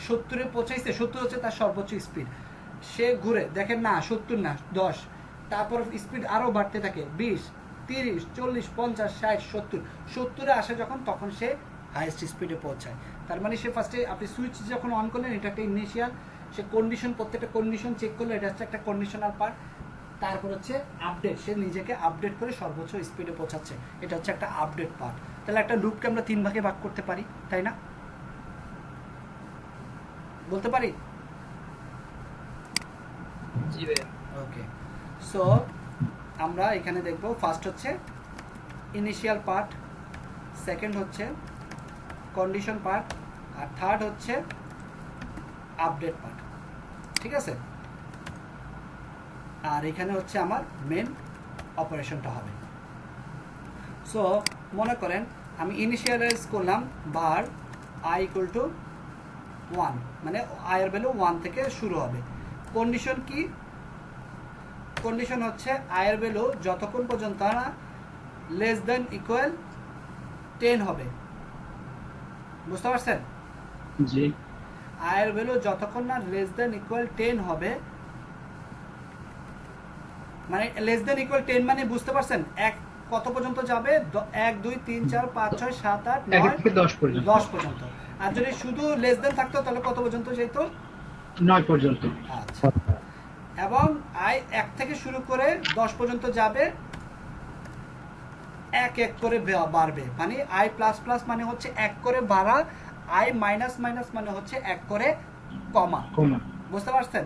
70-এ পৌঁছাইছে, 70 হচ্ছে তার সর্বোচ্চ স্পিড, সে ঘুরে দেখেন না 70 না 10, তারপর স্পিড আরও বাড়তে থাকে 20, 30, 40, 50, 60, 70, 70-এ আসে যখন, তখন সে হাইয়েস্ট স্পিডে পৌঁছায়। তার মানে সে ফার্স্টে আপনি সুইচ যখন অন করলেন, এটা একটা ইনিশিয়াল, সে কন্ডিশন, প্রত্যেকটা কন্ডিশন চেক করলো, এটা হচ্ছে একটা কন্ডিশনাল পার্ট। তারপর হচ্ছে আপডেট, সে নিজেকে আপডেট করে সর্বোচ্চ স্পিডে পৌঁছাচ্ছে, এটা হচ্ছে একটা আপডেট পার্ট। তাহলে একটা লুপকে আমরা 3 ভাগে ভাগ করতে পারি, তাই না? বলতে পারি? জি ভাই। ওকে, সো আমরা এখানে দেখব, ফার্স্ট হচ্ছে ইনিশিয়াল পার্ট, সেকেন্ড হচ্ছে কন্ডিশন পার্ট, আর থার্ড হচ্ছে আপডেট পার্ট। ঠিক আছে? আর এখানে হচ্ছে আমার মেন অপারেশনটা হবে। সো মনে করেন আমি ইনিশিয়ালাইজ করলাম বার i = 1, মানে i এর ভ্যালু 1 থেকে শুরু হবে। কন্ডিশন কি? কন্ডিশন হচ্ছে i এর ভ্যালু যতক্ষণ পর্যন্ত না লেস দেন ইকুয়াল 10 হবে। বুঝতে পারছেন? জি। i এর ভ্যালু যতক্ষণ না লেস দেন ইকুয়াল 10 হবে, মানে লেস দেন ইকুয়াল 10 মানে বুঝতে পারছেন এক কত পর্যন্ত যাবে? 1 2 3 4 5 6 7 8 9 থেকে 10 পর্যন্ত। 10 পর্যন্ত। আর যদি শুধু লেস দেন থাকতো তাহলে কত পর্যন্ত যেত? 9 পর্যন্ত। আচ্ছা, এবং i 1 থেকে শুরু করে 10 পর্যন্ত যাবে, এক এক করে বাড়বে, মানে i প্লাস প্লাস মানে হচ্ছে 1 করে বাড়া, i মাইনাস মাইনাস মানে হচ্ছে 1 করে কমা। বুঝতে পারছেন?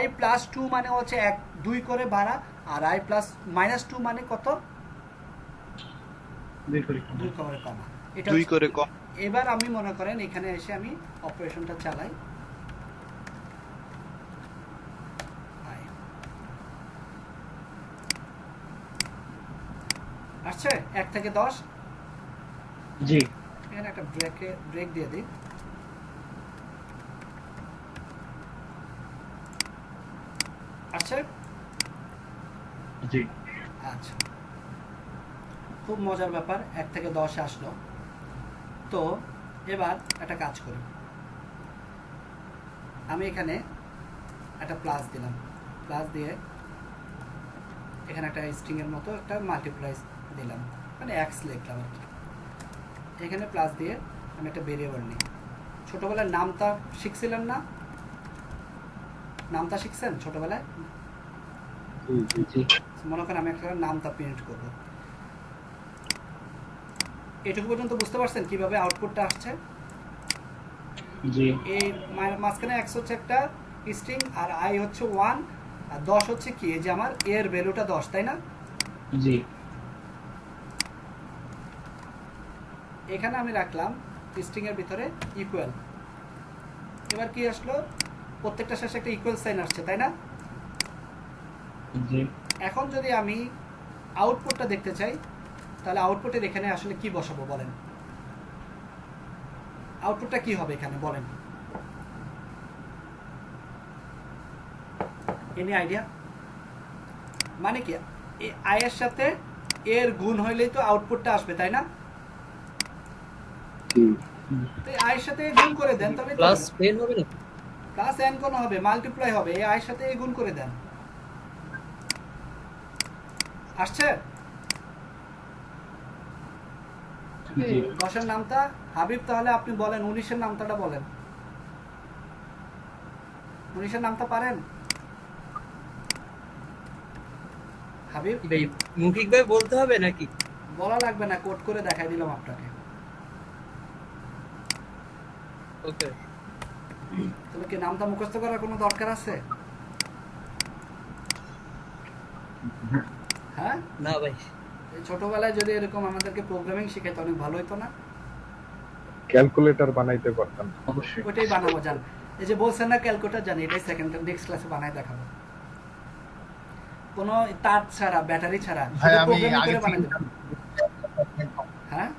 i প্লাস 2 মানে হচ্ছে 1 2 করে বাড়া, আর i প্লাস মাইনাস 2 মানে কত? 2 করে কমা। এটা 2 করে কম। এবার আমি মনে করেন এখানে এসে আমি অপারেশনটা চালাই, আসছে 1 থেকে 10। জি। এখানে একটা ব্রেক দিয়ে দিই। আসছে? জি। আচ্ছা, খুব মজার ব্যাপার, 1 থেকে 10 আসলো। তো এবার একটা কাজ করি, আমি এখানে একটা প্লাস দিলাম, প্লাস দিয়ে এখানে একটা স্ট্রিং এর মতো একটা মাল্টিপ্লাই দিলাম, মানে এক্স লিখলাম আর কি। এখানে প্লাস দিয়ে আমি একটা ভেরিয়েবল নিই। ছোটবেলায় নামতা শিখছিলেন না? নামতা শিখছেন ছোটবেলায়? মনে করেন আমি একটা নামতা প্রিন্ট করবো। এটুকু পর্যন্ত বুঝতে পারছেন কিভাবে আউটপুটটা আসছে? জি এই মাঝখানে x হচ্ছে একটা স্ট্রিং আর i হচ্ছে 1 আর 10 হচ্ছে কি এই যে আমার এর ভ্যালুটা 10 তাই না? জি এখানে আমি রাখলাম স্ট্রিং এর ভিতরে ইকুয়াল। এবার কি আসলো, প্রত্যেকটা শেষে একটা ইকুয়াল সাইন আসছে তাই না? জি এখন যদি আমি আউটপুটটা দেখতে চাই তাহলে আউটপুটের এখানে আসলে কি বসাবো বলেন, আউটপুটটা কি হবে এখানে বলেন, এনি আইডিয়া? মানে কি আই এর সাথে এর গুণ হইলেই তো আউটপুটটা আসবে তাই না? তো আই এর সাথে গুণ করে দেন তবে প্লাস 10 হবে না? প্লাস n কোন হবে, মাল্টিপ্লাই হবে, এই আই এর সাথে গুণ করে দেন। আসছে? জি 10 এর নামটা হাবিব, তাহলে আপনি বলেন 19 এর নামটাটা বলেন। 19 এর নামটা পারেন হাবিব? কি ভাই মৌখিক ভাবে বলতে হবে নাকি? বলা লাগবে না, কোড করে দেখাই দিলাম আপনাকে। ওকে তাহলে কি নামটা মুখস্থ করার কোনো দরকার আছে? হ্যাঁ, না ভাই, এই ছোটবেলায় যদি এরকম আমাদেরকে প্রোগ্রামিং শিখাইতো অনেক ভালো হতো না? ক্যালকুলেটর বানাইতে পারতাম। অবশ্যই ওইটাই বানাবো জান, এই যে বলছেন না ক্যালকুলেটর জানি, এটাই সেকেন্ড নেক্সট ক্লাসে বানাই দেখাবো, কোনো তার ছাড়া ব্যাটারি ছাড়া ভাই শুধু আমি programming আগে করে বানাই থেকে দেবো। হ্যাঁ,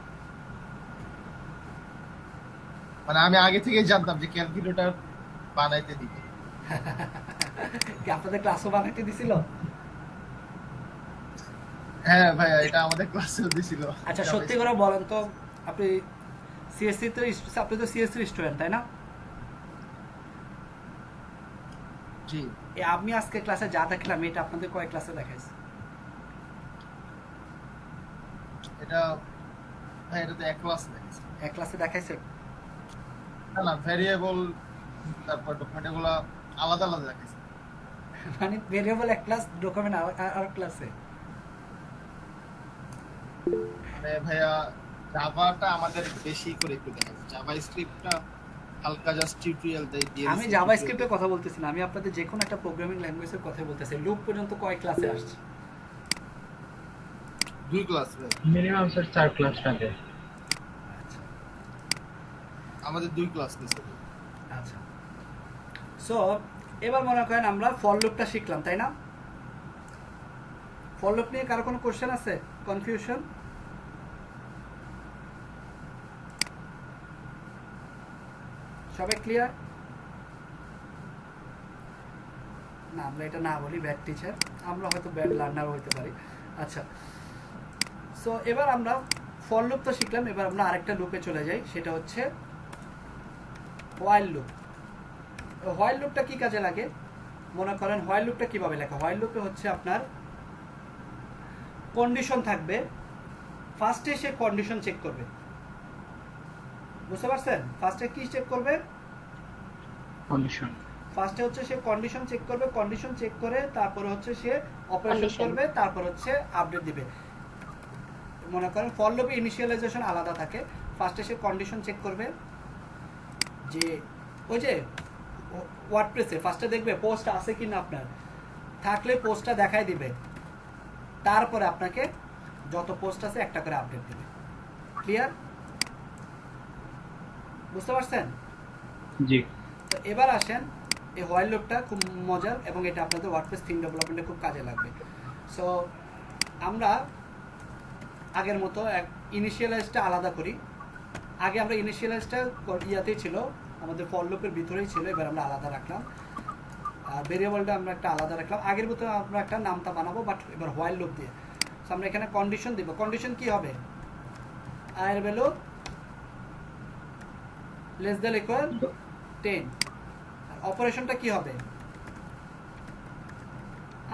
মানে আমি আগে থেকেই জানতাম যে ক্যালকুলেটর বানাইতে দিবে। কি আপনাদের ক্লাসও বানাইতে দিছিল? হ্যাঁ ভাই এটা আমাদের ক্লাসেও দিছিল। আচ্ছা সত্যি করে বলেন তো, আপনি সিএসসি তো আপনি তো সিএসসি স্টুডেন্ট তাই না? জি আমি আজকে ক্লাসে যা দেখলাম এটা আপনাদের কয় ক্লাসে দেখাইছি? এটা ভাই এটা তো এক ক্লাস দেখেছি। এক ক্লাসে দেখাইছে? না না ভেরিয়েবল তারপর ডকুমেন্ট এগুলো আলাদা আলাদা দেখেছি। মানে ভেরিয়েবল এক ক্লাস, ডকুমেন্ট আর ক্লাসে? মানে ভাইয়া জাভাটা আমাদের বেশি করে একটু দেখেছি, জাভা স্ক্রিপ্টটা হালকা জাস্ট টিউটোরিয়াল দিয়ে আমি জাভা স্ক্রিপ্টের কথা বলতেছি না, আমি আপনাদের যে কোনো একটা প্রোগ্রামিং ল্যাঙ্গুয়েজের কথা বলতেছি। লুপ পর্যন্ত কয় ক্লাসে আসছে? দুই ক্লাস ভাই মিনিমাম স্যার 4 ক্লাস থাকে। আচ্ছা আমাদের দুই ক্লাস নিছে। আচ্ছা, সো এবার মনে করেন আমরা ফর লুপটা শিখলাম তাই না? ফর লুপ নিয়ে কারো কোনো কোশ্চেন আছে, কনফিউশন? সবাই ক্লিয়ার? না আমরা এটা না বলি ব্যাড টিচার, আমরা হয়তো ব্যাড লার্নার হইতে পারি। আচ্ছা, সো এবার আমরা ফর লুপ তো শিখলাম, এবার আমরা আরেকটা লুপে চলে যাই, সেটা হচ্ছে হোয়াইল লুপ। হোয়াইল লুপটা কি কাজে লাগে মনে করেন? হোয়াইল লুপটা কিভাবে লেখা? হোয়াইল লুপে হচ্ছে আপনার কন্ডিশন থাকবে, ফার্স্টে সে কন্ডিশন চেক করবে, বুঝতে পারছেন? ফার্স্টে কি চেক করবে? কন্ডিশন ফার্স্টে হচ্ছে সে কন্ডিশন চেক করবে, কন্ডিশন চেক করে তারপরে হচ্ছে সে অপারেশন Condition. করবে, তারপর হচ্ছে আপডেট দিবে। মনে করেন ফর লুপে ইনিশিয়ালাইজেশন আলাদা থাকে। ফার্স্টে সে কন্ডিশন চেক করবে যে ওই যে ওয়ার্ডপ্রেসে ফার্স্টে দেখবে পোস্ট আছে কিনা, আপনার থাকলে পোস্টটা দেখাই দিবে, তারপরে আপনাকে যত পোস্ট আছে একটা করে আপডেট দিবে। ক্লিয়ার? বুঝতে পারছেন? জি তো এবার আসেন, এই হোয়াইল লুপটা খুব মজার এবং এটা আপনাদের ওয়ার্ডপ্রেস থিম ডেভেলপমেন্টে খুব কাজে লাগবে। সো আমরা আগের মতো ইনিশিয়ালাইজটা আলাদা করি। আগে আমরা ইনিশিয়ালাইজটা ইয়াতেই ছিল, আমাদের ফর লুপের ভিতরেই ছিল, এবার আমরা আলাদা রাখলাম। আর ভেরিয়েবলটা আমরা একটা আলাদা রাখলাম। আগের মতো আমরা একটা নামটা বানাবো, বাট এবার হোয়াইল লুপ দিয়ে। সো আমরা এখানে কন্ডিশন দিব। কন্ডিশন কি হবে? আয়ের ভ্যালু লেস দ্যান ইকুয়াল 10। আর অপারেশনটা কি হবে?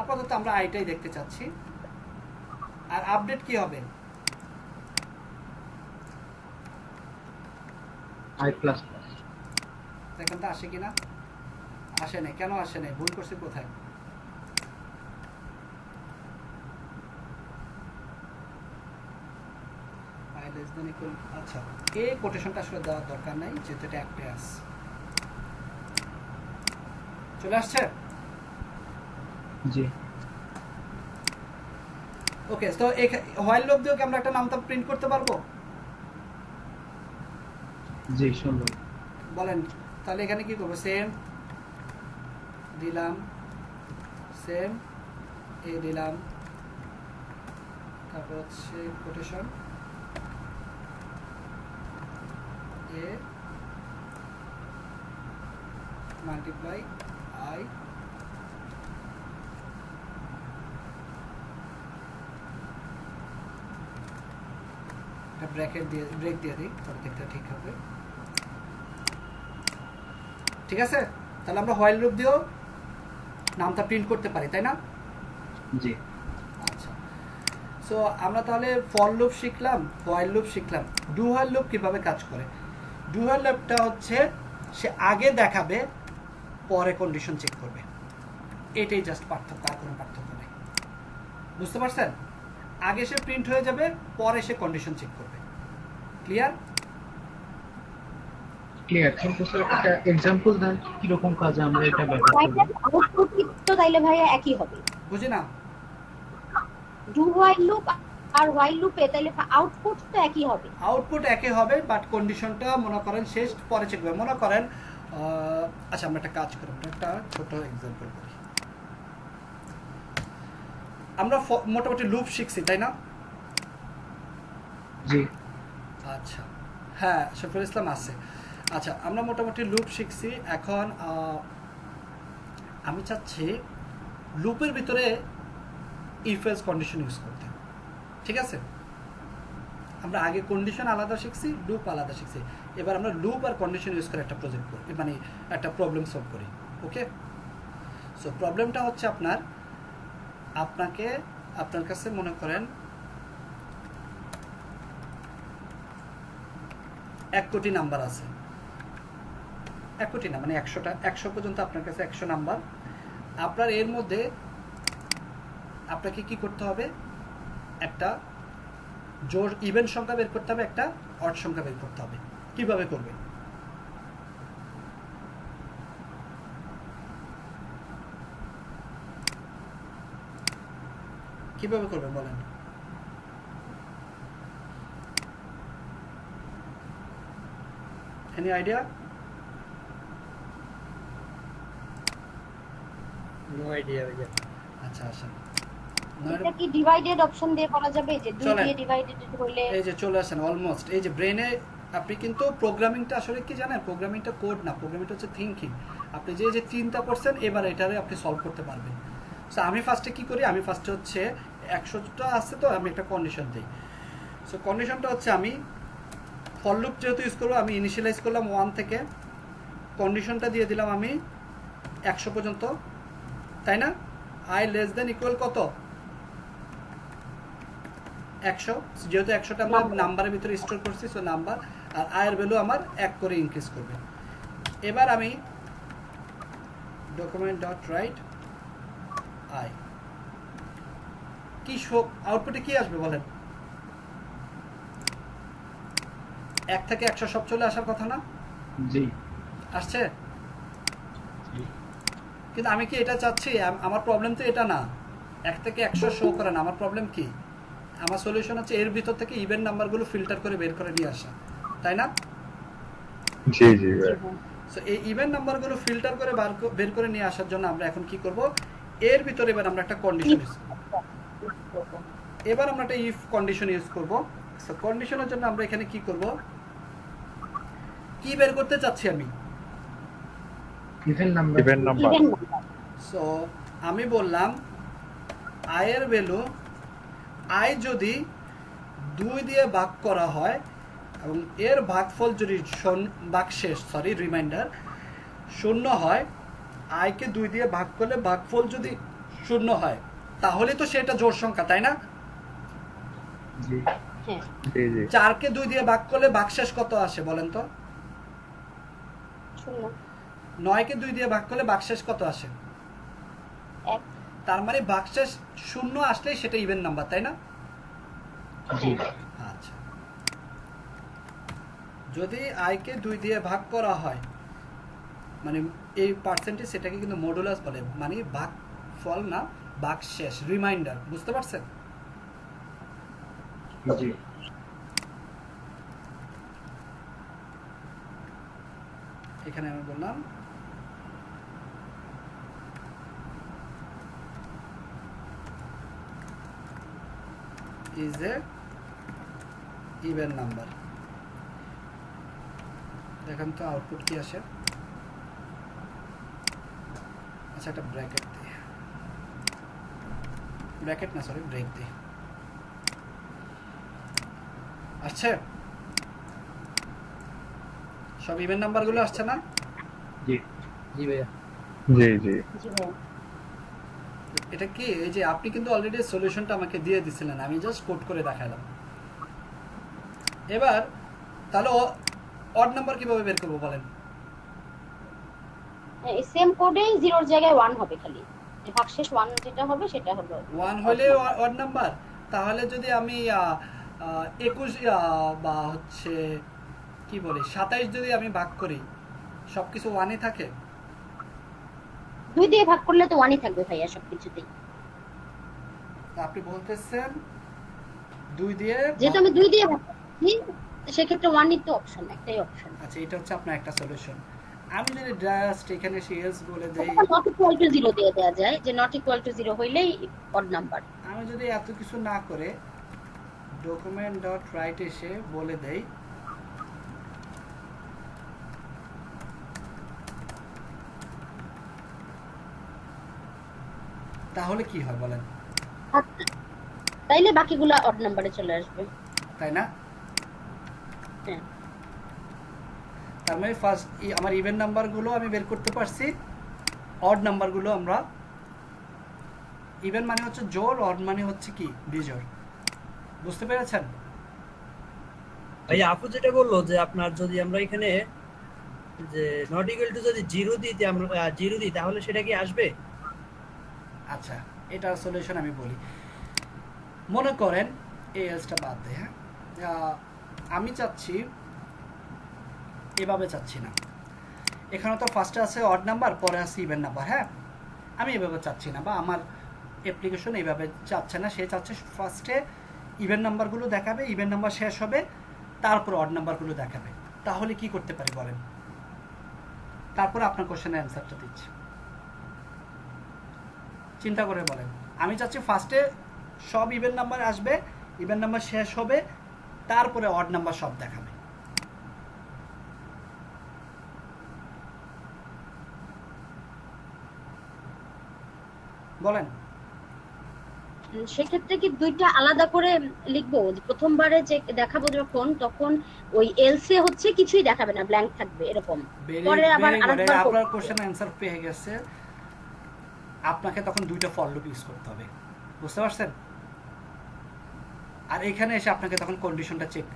আপাতত আমরা আইটাই দেখতে চাচ্ছি। আর আপডেট কি হবে? আই প্লাস প্লাস দেখেন তো আসে কিনা। আসে নাই, কেন আসে নাই? ভুল করছি কোথায়? আচ্ছা, এই কোটেশনটা আসলে দেওয়ার দরকার নাই, যেহেতু এটা একটাই আছে। চলে আসছে? জি ওকে, তো হোয়াইল লুপ দিয়ে কি আমরা একটা নামটা প্রিন্ট করতে পারবো? জি সুন্দর। বলেন। তাহলে এখানে কি করবো? সেম দিলাম, সেম এ দিলাম, তারপর হচ্ছে quotation A multiply I, bracket দিয়ে ব্রেক দিয়ে দিই, তাহলে দেখতে ঠিক হবে। ঠিক আছে, তাহলে আমরা হোয়াইল লুপ দিয়েও নামটা প্রিন্ট করতে পারি, তাই না? জি আচ্ছা, সো আমরা তাহলে ফর লুপ শিখলাম, হোয়াইল লুপ শিখলাম। ডু হোয়াইল লুপ কিভাবে কাজ করে? ডু হোয়াইল লুপটা হচ্ছে সে আগে দেখাবে, পরে কন্ডিশন চেক করবে। এটাই জাস্ট পার্থক্য, আর কোনো পার্থক্য নেই। বুঝতে পারছেন? আগে সে প্রিন্ট হয়ে যাবে, পরে সে কন্ডিশন চেক করবে। ক্লিয়ার? ক্লিয়ার। কিন্তু স্যার একটা এক্সাম্পল দেন কিরকম কাজে আমরা এটা ব্যবহার করব। আউটপুট তো তাইলে ভাইয়া একই হবে। বুঝি না? ডু হোয়াইল লুপ আর হোয়াইল লুপে তাইলে আউটপুট তো একই হবে। আউটপুট একই হবে, বাট কন্ডিশনটা মনে করেন শেষ, পরে চেক করবে। মনে করেন আচ্ছা, আমরা একটা কাজ করি, আমরা একটা ছোট এক্সাম্পল করি। আমরা মোটামুটি লুপ শিখছি, তাই না? জি আচ্ছা, হ্যাঁ, শফিউল ইসলাম আছে। আচ্ছা, আমরা মোটামুটি লুপ শিখছি। এখন আমি চাচ্ছি লুপের ভিতরে ইফ এলস কন্ডিশন ইউজ করতে। ঠিক আছে, আমরা আগে কন্ডিশন আলাদা শিখছি, লুপ আলাদা শিখছি। এবার আমরা লুপ আর কন্ডিশন ইউজ করে একটা প্রজেক্ট করি, মানে একটা প্রবলেম সলভ করি। ওকে, সো প্রবলেমটা হচ্ছে আপনার কাছে মনে করেন 1 কোটি নাম্বার আছে। 1 কোটি না, মানে 100 পর্যন্ত আপনার কাছে 100 নাম্বার। আপনার এর মধ্যে আপনাকে কি করতে হবে? একটা জোর ইভেন সংখ্যা বের করতে হবে, একটা অড সংখ্যা বের করতে হবে। কিভাবে করবে? কিভাবে করবেন বলেন? Any idea? নো আইডিয়া ভাইয়া। আচ্ছা, আসেন। এটা কি ডিভাইডেড অপশন দিয়ে করা যাবে, যে 2 চলেন। দিয়ে ডিভাইডেড হইলে? এই যে চলে আসেন অলমোস্ট। এই যে ব্রেনে আপনি কিন্তু প্রোগ্রামিংটা আসলে কি জানেন? প্রোগ্রামিংটা কোড না, প্রোগ্রামিংটা হচ্ছে থিঙ্কিং। আপনি যে চিন্তা করছেন, এবার এটারে আপনি সলভ করতে পারবেন। সো আমি ফার্স্টে কি করি? আমি ফার্স্টে হচ্ছে 100টা আছে, তো আমি একটা কন্ডিশন দিই। সো কন্ডিশনটা হচ্ছে আমি ফর লুপ যেহেতু ইউজ করবো, আমি ইনিশিয়ালাইজ করলাম 1 থেকে, কন্ডিশনটা দিয়ে দিলাম আমি 100 পর্যন্ত, তাই না? আই লেস দেন ইকুয়াল কত? 100। যেহেতু 100টা আমরা নাম্বারের ভিতরে স্টোর করছি, সো নাম্বার, আর আয়ের ভ্যালু আমার 1 করে ইনক্রিজ করবে। এবার আমি ডকুমেন্ট ডট রাইট আই, কি আউটপুটে কি আসবে বলেন? 1 থেকে 100 সব চলে আসার কথা না? জি আসছে? কিন্তু আমি কি এটা চাচ্ছি? আমার প্রবলেম তো এটা না 1 থেকে 100 শো করে না। আমার প্রবলেম কি? আমার সলিউশন হচ্ছে এর ভিতর থেকে ইভেন নাম্বারগুলো ফিল্টার করে বের করে নিয়ে আসা, তাই না? জি জি ভাই। সো এই ইভেন নাম্বারগুলো ফিল্টার করে বের করে নিয়ে আসার জন্য আমরা এখন কি করব? এর ভিতরে এবার আমরা একটা কন্ডিশন ইউজ করব। এবার আমরা একটা ইফ কন্ডিশন ইউজ করব। সো কন্ডিশনের জন্য আমরা এখানে কি করব? কি বের করতে চাচ্ছি আমি? Even number. Even number. Even number. So আমি বললাম আয়ের ভ্যালু, আয় যদি 2 দিয়ে ভাগ করা হয় এবং এর ভাগফল যদি ভাগশেষ রিমাইন্ডার 0 হয়, আয়কে 2 দিয়ে ভাগ করলে ভাগফল যদি 0 হয়, তাহলে তো সেটা জোড় সংখ্যা, তাই না? জি হ্যাঁ, জি জি। 4কে 2 দিয়ে ভাগ করলে ভাগশেষ কত আসে বলেন তো? 0 9কে 2 দিয়ে ভাগ করলে ভাগশেষ কত আসে? 1 তার মানে ভাগশেষ 0 আসলেই সেটা ইভেন নাম্বার, তাই না? জি আচ্ছা, যদি আইকে 2 দিয়ে ভাগ করা হয়, মানে এই পার্সেন্টেজ সেটাকে কিন্তু মডুলাস বলে, মানে ভাগ ফল না, ভাগ শেষ, রিমাইন্ডার। বুঝতে পারছেন? জি এখানে আমি বললাম is a even number। দেখেন তো আউটপুট কি আসে। আচ্ছা একটা ব্র্যাকেট দিই, ব্র্যাকেট না সরি ব্রেক দিই। আচ্ছা সব ইভেন নাম্বারগুলো আসছে না? জি জি ভাইয়া। জি জি জি ভাইয়া। এটা কি, এই যে আপনি কিন্তু অলরেডি সলিউশনটা আমাকে দিয়ে দিছিলেন, আমি জাস্ট কোড করে দেখালাম। এবার তাহলে অড নাম্বার কিভাবে বের করবো বলেন? এই সেম কোডে 0 এর জায়গায় 1 হবে খালি, যে ভাগশেষ 1 যেটা হবে সেটা হলো 1 হলে অড নাম্বার। তাহলে যদি আমি 21 বা হচ্ছে কি বলি 27 যদি আমি ভাগ করি, সবকিছু 1ই থাকে? 2 দিয়ে ভাগ করলে তো 1ই থাকবে ভাইয়া সবকিছুতেই। আপনি বলতেছেন 2 দিয়ে যেহেতু আমি 2 দিয়ে ভাগ করছি সেক্ষেত্রে 1ই তো অপশন, একটাই অপশন। আচ্ছা এটা হচ্ছে আপনার একটা সলিউশন। আমি যদি জাস্ট এখানে এলস বলে দেই, নট ইকুয়াল টু 0 দিয়ে দেওয়া যায়, যে নট ইকুয়াল টু 0 হইলেই অড নাম্বার। আমি যদি এত কিছু না করে ডকুমেন্ট ডট রাইট এসে বলে দেই তাহলে কি হয় বলেন? তাইলে বাকিগুলো অড নাম্বারে চলে আসবে, তাই না? হ্যাঁ। তার মানে ফার্স্ট আমার ইভেন নাম্বারগুলো আমি বের করতে পারছি, অড নাম্বারগুলো আমরা, ইভেন মানে হচ্ছে জোড়, অড মানে হচ্ছে কি বিজোড়। বুঝতে পেরেছেন? ভাই আপু যেটা বললো যে আপনার যদি আমরা এখানে যে নট ইকুয়াল টু যদি 0 দিতে আমরা 0 দিই তাহলে সেটা কি আসবে? আচ্ছা এটার সলিউশন আমি বলি। মনে করেন এই এলসটা বাদ দেয়, হ্যাঁ আমি চাচ্ছি এভাবে চাচ্ছি না, এখানে তো ফার্স্টে আছে অড নাম্বার, পরে আছে ইভেন নাম্বার। হ্যাঁ আমি এভাবে চাচ্ছি না, বা আমার অ্যাপ্লিকেশন এইভাবে চাচ্ছে না, সে চাচ্ছে ফার্স্টে ইভেন নাম্বারগুলো দেখাবে, ইভেন নাম্বার শেষ হবে, তারপর অড নাম্বারগুলো দেখাবে। তাহলে কি করতে পারি বলেন? তারপরে আপনার কোশ্চেনের অ্যান্সারটা দিচ্ছি, চিন্তা করে বলেন। আমি চাচ্ছি ফার্স্টে সব ইভেন নাম্বার আসবে, ইভেন নাম্বার শেষ হবে, তারপরে অড নাম্বার সব দেখাবে। বলেন। সেক্ষেত্রে কি দুইটা আলাদা করে লিখবো? প্রথমবারে যে দেখাবো যখন, তখন ওই এলসে হচ্ছে কিছুই দেখাবে না, ব্ল্যাঙ্ক থাকবে এরকম। পরে আবার আরেকবার আপনার কোশ্চেনের অ্যান্সার পেয়ে গেছে, আপনাকে তখন দুইটা ফর লুপ ইউজ করতে হবে। বুঝতে পারছেন? আর এখানে এসে আপনাকে তখন কন্ডিশনটা চেক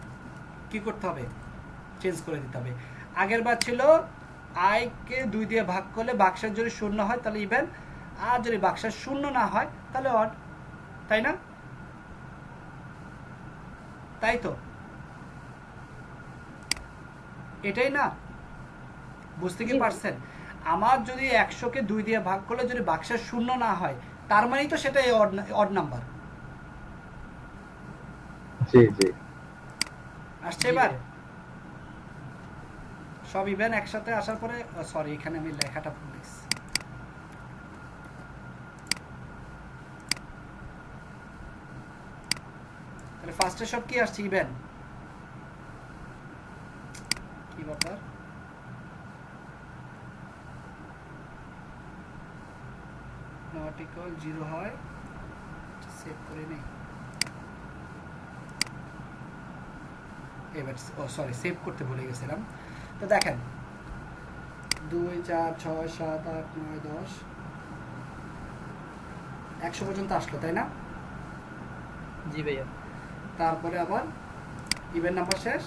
কি করতে হবে, চেঞ্জ করে দিতে হবে। আগের বার ছিল আই কে 2 দিয়ে ভাগ করলে বাক্সের যদি 0 হয় তাহলে ইভেন, আর যদি বাক্সের 0 না হয় তাহলে অড, তাই না? তাই তো, এটাই না? বুঝতে কি পারছেন? আমার যদি 100-কে 2 দিয়ে ভাগ করলে যদি বাক্সের 0 না হয়, তার মানেই তো সেটাই অড নাম্বার। জি জি আসছে এবার? সব ইভেন একসাথে আসার পরে, সরি এখানে আমি লেখাটা ভুল লিখছি। তাহলে ফার্স্টে সব কি আসছে? ইভেন। কি ব্যাপার? নট ইকুয়াল 0 হয়, সেভ করে নেই। এবার সরি সেভ করতে ভুলে গেছিলাম। তো দেখেন 2 4 6 7 8 9 10 100 পর্যন্ত আসলো, তাই না? জি ভাইয়া। তারপরে আবার ইভেন নাম্বার শেষ।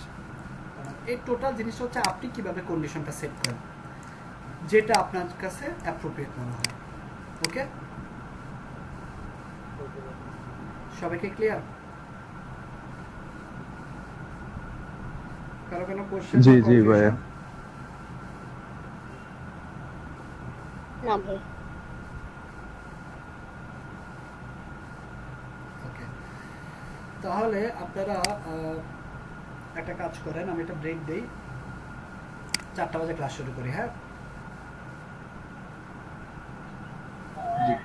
এই টোটাল জিনিসটা হচ্ছে আপনি কিভাবে কন্ডিশনটা সেট করেন, যেটা আপনার কাছে অ্যাপ্রোপ্রিয়েট মনে হয়। ওকে, সবাইকে ক্লিয়ার? কারো কোনো কোশ্চেন? জি জি ভাইয়া। না ভাই। ওকে, তাহলে আপনারা একটা কাজ করেন, আমি একটা ব্রেক দেই, 4টা বাজে ক্লাস শুরু করি। হ্যাঁ,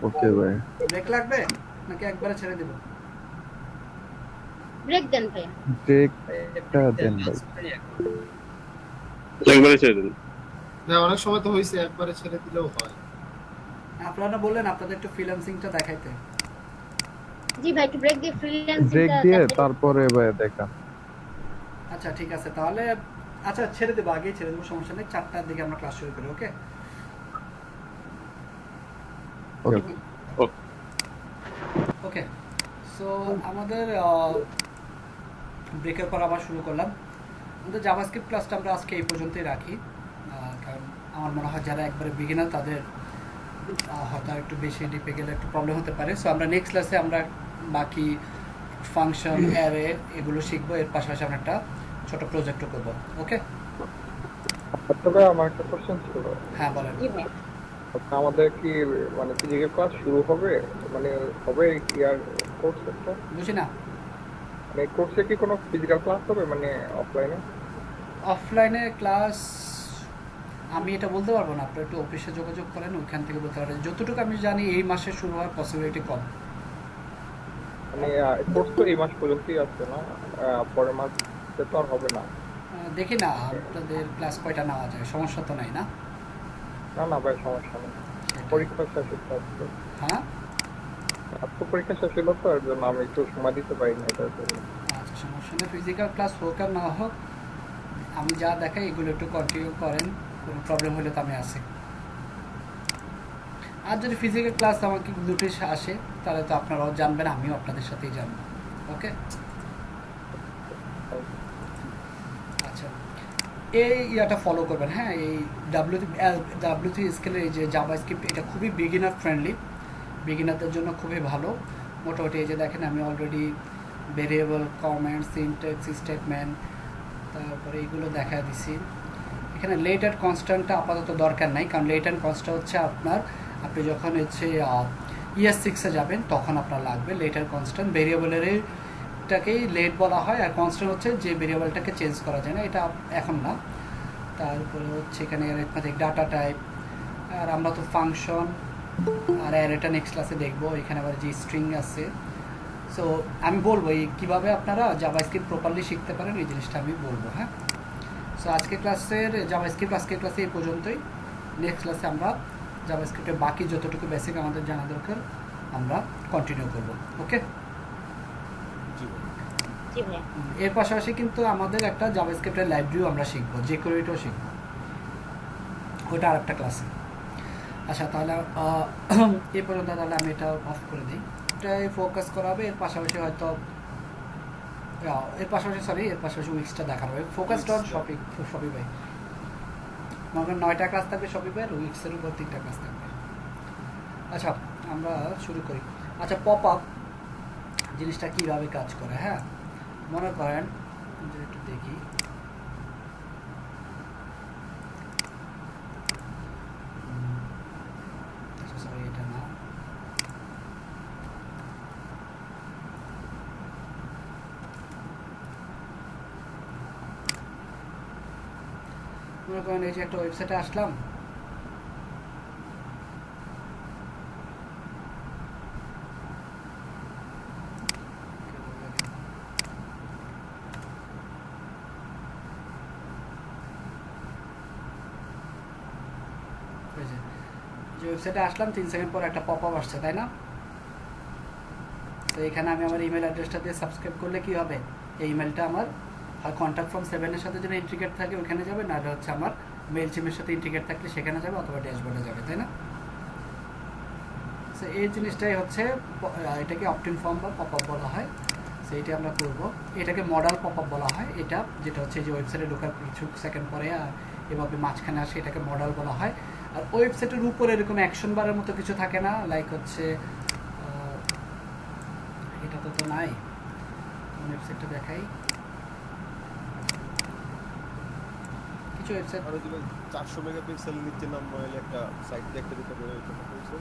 ওকে ভাই। ব্রেক লাগবে নাকি একবারে ছেড়ে দিব? ব্রেক দেন ভাই। ব্রেকটা দেন ভাই। একবারে ছেড়ে দিন। না, অনেক সময় তো হয়েছে একবারে ছেড়ে দিলেও হয়। আপনারা বললেন আপনাদের একটু ফ্রিল্যান্সিংটা দেখাইতে। জি ভাই, একটু ব্রেক দিয়ে ফ্রিল্যান্সিংটা ব্রেক দিয়ে তারপরে ভাই দেখা। আচ্ছা ঠিক আছে, তাহলে আচ্ছা ছেড়ে দেবো, আগেই ছেড়ে দেবো, সমস্যা নেই। 4টার দিকে আমরা ক্লাস শুরু করি। ওকে ওকে ওকে, সো আমাদের ব্রেকের পর আবার শুরু করলাম। আমাদের জাভাস্ক্রিপ্ট ক্লাসটা আমরা আজকে এই পর্যন্তই রাখি, কারণ আমার মনে হয় যারা একবারে বিগিনার তাদের হয়তো একটু বেশি ডিপে গেলে একটু প্রবলেম হতে পারে। সো আমরা নেক্সট ক্লাসে আমরা বাকি ফাংশন, অ্যারে এগুলো শিখবো। এর পাশাপাশি আমরা একটা ছোট প্রজেক্টও করবো। ওকে, আচ্ছা ভাই, আমার একটা কোশ্চেন ছিল। হ্যাঁ বলেন। জি ভাই। আচ্ছা, আমাদের কি মানে ফিজিক্যাল ক্লাস শুরু হবে, মানে হবে ইয়ার কোর্স একটা, বুঝি না, মানে কোর্সে কি কোনো ফিজিক্যাল ক্লাস হবে মানে অফলাইনে? অফলাইনে ক্লাস আমি এটা বলতে পারবো না, আপনারা একটু অফিসে যোগাযোগ করেন, ওইখান থেকে বলতে পারেন। যতটুকু আমি জানি এই মাসে শুরু হওয়ার পসিবিলিটি কম। মানে কোর্স তো এই মাস পর্যন্তই আছে না, পরের মাসে তো আর হবে না? দেখি না আপনাদের ক্লাস কয়টা নেওয়া যায়, সমস্যা তো নাই না? না না ভাই, সমস্যা নেই, পরীক্ষা শেষ হতে আসছে। হ্যাঁ, আজকে পরীক্ষা শেষ হলো তো, এর জন্য আমি একটু সময় দিতে পারি না এটার জন্য। আচ্ছা সমস্যা নেই, ফিজিক্যাল ক্লাস হোক আর না হোক আমি যা দেখাই এগুলো একটু কন্টিনিউ করেন, কোনো প্রবলেম হলে তো আমি আসি। আর যদি ফিজিক্যাল ক্লাস আমাকে নোটিশ আসে তাহলে তো আপনারাও জানবেন, আমিও আপনাদের সাথেই জানবো। ওকে, আচ্ছা এই ইয়াটা ফলো করবেন। হ্যাঁ, এই ডাব্লিউ3 স্কেলের এই যে জাভাস্ক্রিপ্ট, এটা খুবই বিগিনার ফ্রেন্ডলি, বিগিনারদের জন্য খুবই ভালো। মোটামুটি এই যে দেখেন আমি already variable, comment, syntax, statement, তারপরে এইগুলো দেখা দিছি। এখানে লেট অ্যান্ড কনস্ট্যান্টটা আপাতত দরকার নাই, কারণ লেট অ্যান্ড কনস্ট্যান্ট হচ্ছে আপনি যখন হচ্ছে ES6-এ যাবেন তখন আপনার লাগবে লেট অ্যান্ড কনস্ট্যান্ট। ভেরিয়েবলেরটাকেই লেট বলা হয়, আর কনস্ট্যান্ট হচ্ছে যে ভেরিয়েবলটাকে চেঞ্জ করা যায় না, এটা এখন না। তারপরে হচ্ছে এখানে অ্যারিথমেটিক, ডাটা টাইপ, আর আমরা তো ফাংশন আর অ্যারেটা নেক্সট ক্লাসে দেখবো। এখানে আবার যে স্ট্রিং আছে, সো আমি বলবো এই কীভাবে আপনারা জাভাস্ক্রিপ্ট প্রপারলি শিখতে পারেন, এই জিনিসটা আমি বলবো। হ্যাঁ, সো আজকে ক্লাসের জাভাস্ক্রিপ্ট আজকের ক্লাসে এই পর্যন্তই। নেক্সট ক্লাসে আমরা জাভাস্ক্রিপ্টের বাকি যতটুকু বেসিক আমাদের জানা দরকার আমরা কন্টিনিউ করব। ওকে, জি ভাই। এর পাশাপাশি কিন্তু আমাদের একটা জাভাস্ক্রিপ্টের লাইব্রেরিও আমরা শিখবো, যে কোরিটাও শিখবো, ওটা আর একটা ক্লাসে। আচ্ছা তাহলে এই পর্যন্ত তাহলে আমি এটা অফ করে দিই, এটাই ফোকাস করা হবে। এর পাশাপাশি হয়তো এর পাশাপাশি উইক্সটা দেখানো হবে, ফোকাসড অন শপি ভাই। মনে 9টা ক্লাস থাকবে শপি ভাই, আর উইক্সের উপর 3টা ক্লাস থাকবে। আচ্ছা আমরা শুরু করি। আচ্ছা, পপ আপ জিনিসটা কীভাবে কাজ করে। হ্যাঁ, মনে করেন যে একটু দেখি, সরি এটা না, মনে করেন এই যে একটা ওয়েবসাইটে আসলাম, যে ওয়েবসাইটে আসলাম 3 সেকেন্ড পর একটা পপ আপ আসছে, তাই না? তো এখানে আমি আমার ইমেল অ্যাড্রেসটা দিয়ে সাবস্ক্রাইব করলে কি হবে, এই ইমেলটা আমার হয় কন্ট্যাক্ট ফর্ম 7-এর সাথে যদি ইন্টিগ্রেট থাকে ওখানে যাবে, নাহলে হচ্ছে আমার মেল চিমের সাথে ইন্টিগ্রেট থাকলে সেখানে যাবে, অথবা ড্যাশবোর্ডে যাবে, তাই না? সো এই জিনিসটাই হচ্ছে, এটাকে অপটিন ফর্ম বা পপ আপ বলা হয়। সো এইটা আমরা করব, এটাকে মডেল পপ আপ বলা হয়। এটা যেটা হচ্ছে যে ওয়েবসাইটে ঢোকার কিছু সেকেন্ড পরে এভাবে মাঝখানে আসে, এটাকে মডেল বলা হয়। আর ওয়েবসাইটের উপরে এরকম অ্যাকশন বারের মতো কিছু থাকে না, লাইক হচ্ছে এটা তো নাই, ওয়েবসাইটটা দেখাই, কিছু ওয়েবসাইট আর ওই যে 400 মেগাপিক্সেল নিচে নাম হলে একটা সাইট দিয়ে একটা দিতে পারে এটা হচ্ছে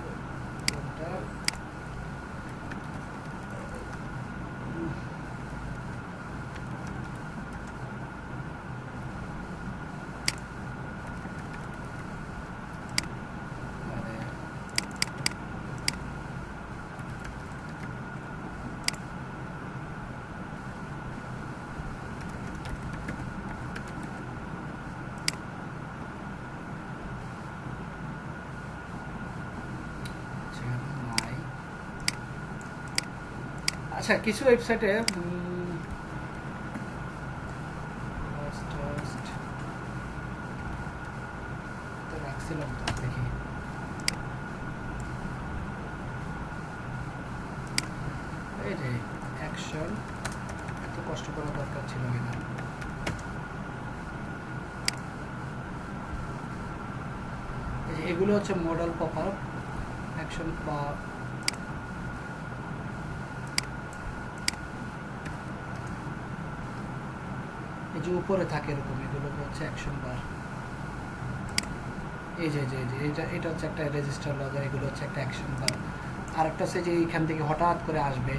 আচ্ছা কিছু ওয়েবসাইটে রাখছিলাম তো দেখি এই যে অ্যাকশন এত কষ্ট করা দরকার ছিল কিনা এই যে এগুলো হচ্ছে মডেল পপ আপ অ্যাকশন বা এই যে উপরে থাকে এরকম এগুলো হচ্ছে অ্যাকশন বার এই যে এটা হচ্ছে একটা রেজিস্টার লগার এগুলো হচ্ছে একটা অ্যাকশন বার আর একটা হচ্ছে যে এখান থেকে হঠাৎ করে আসবে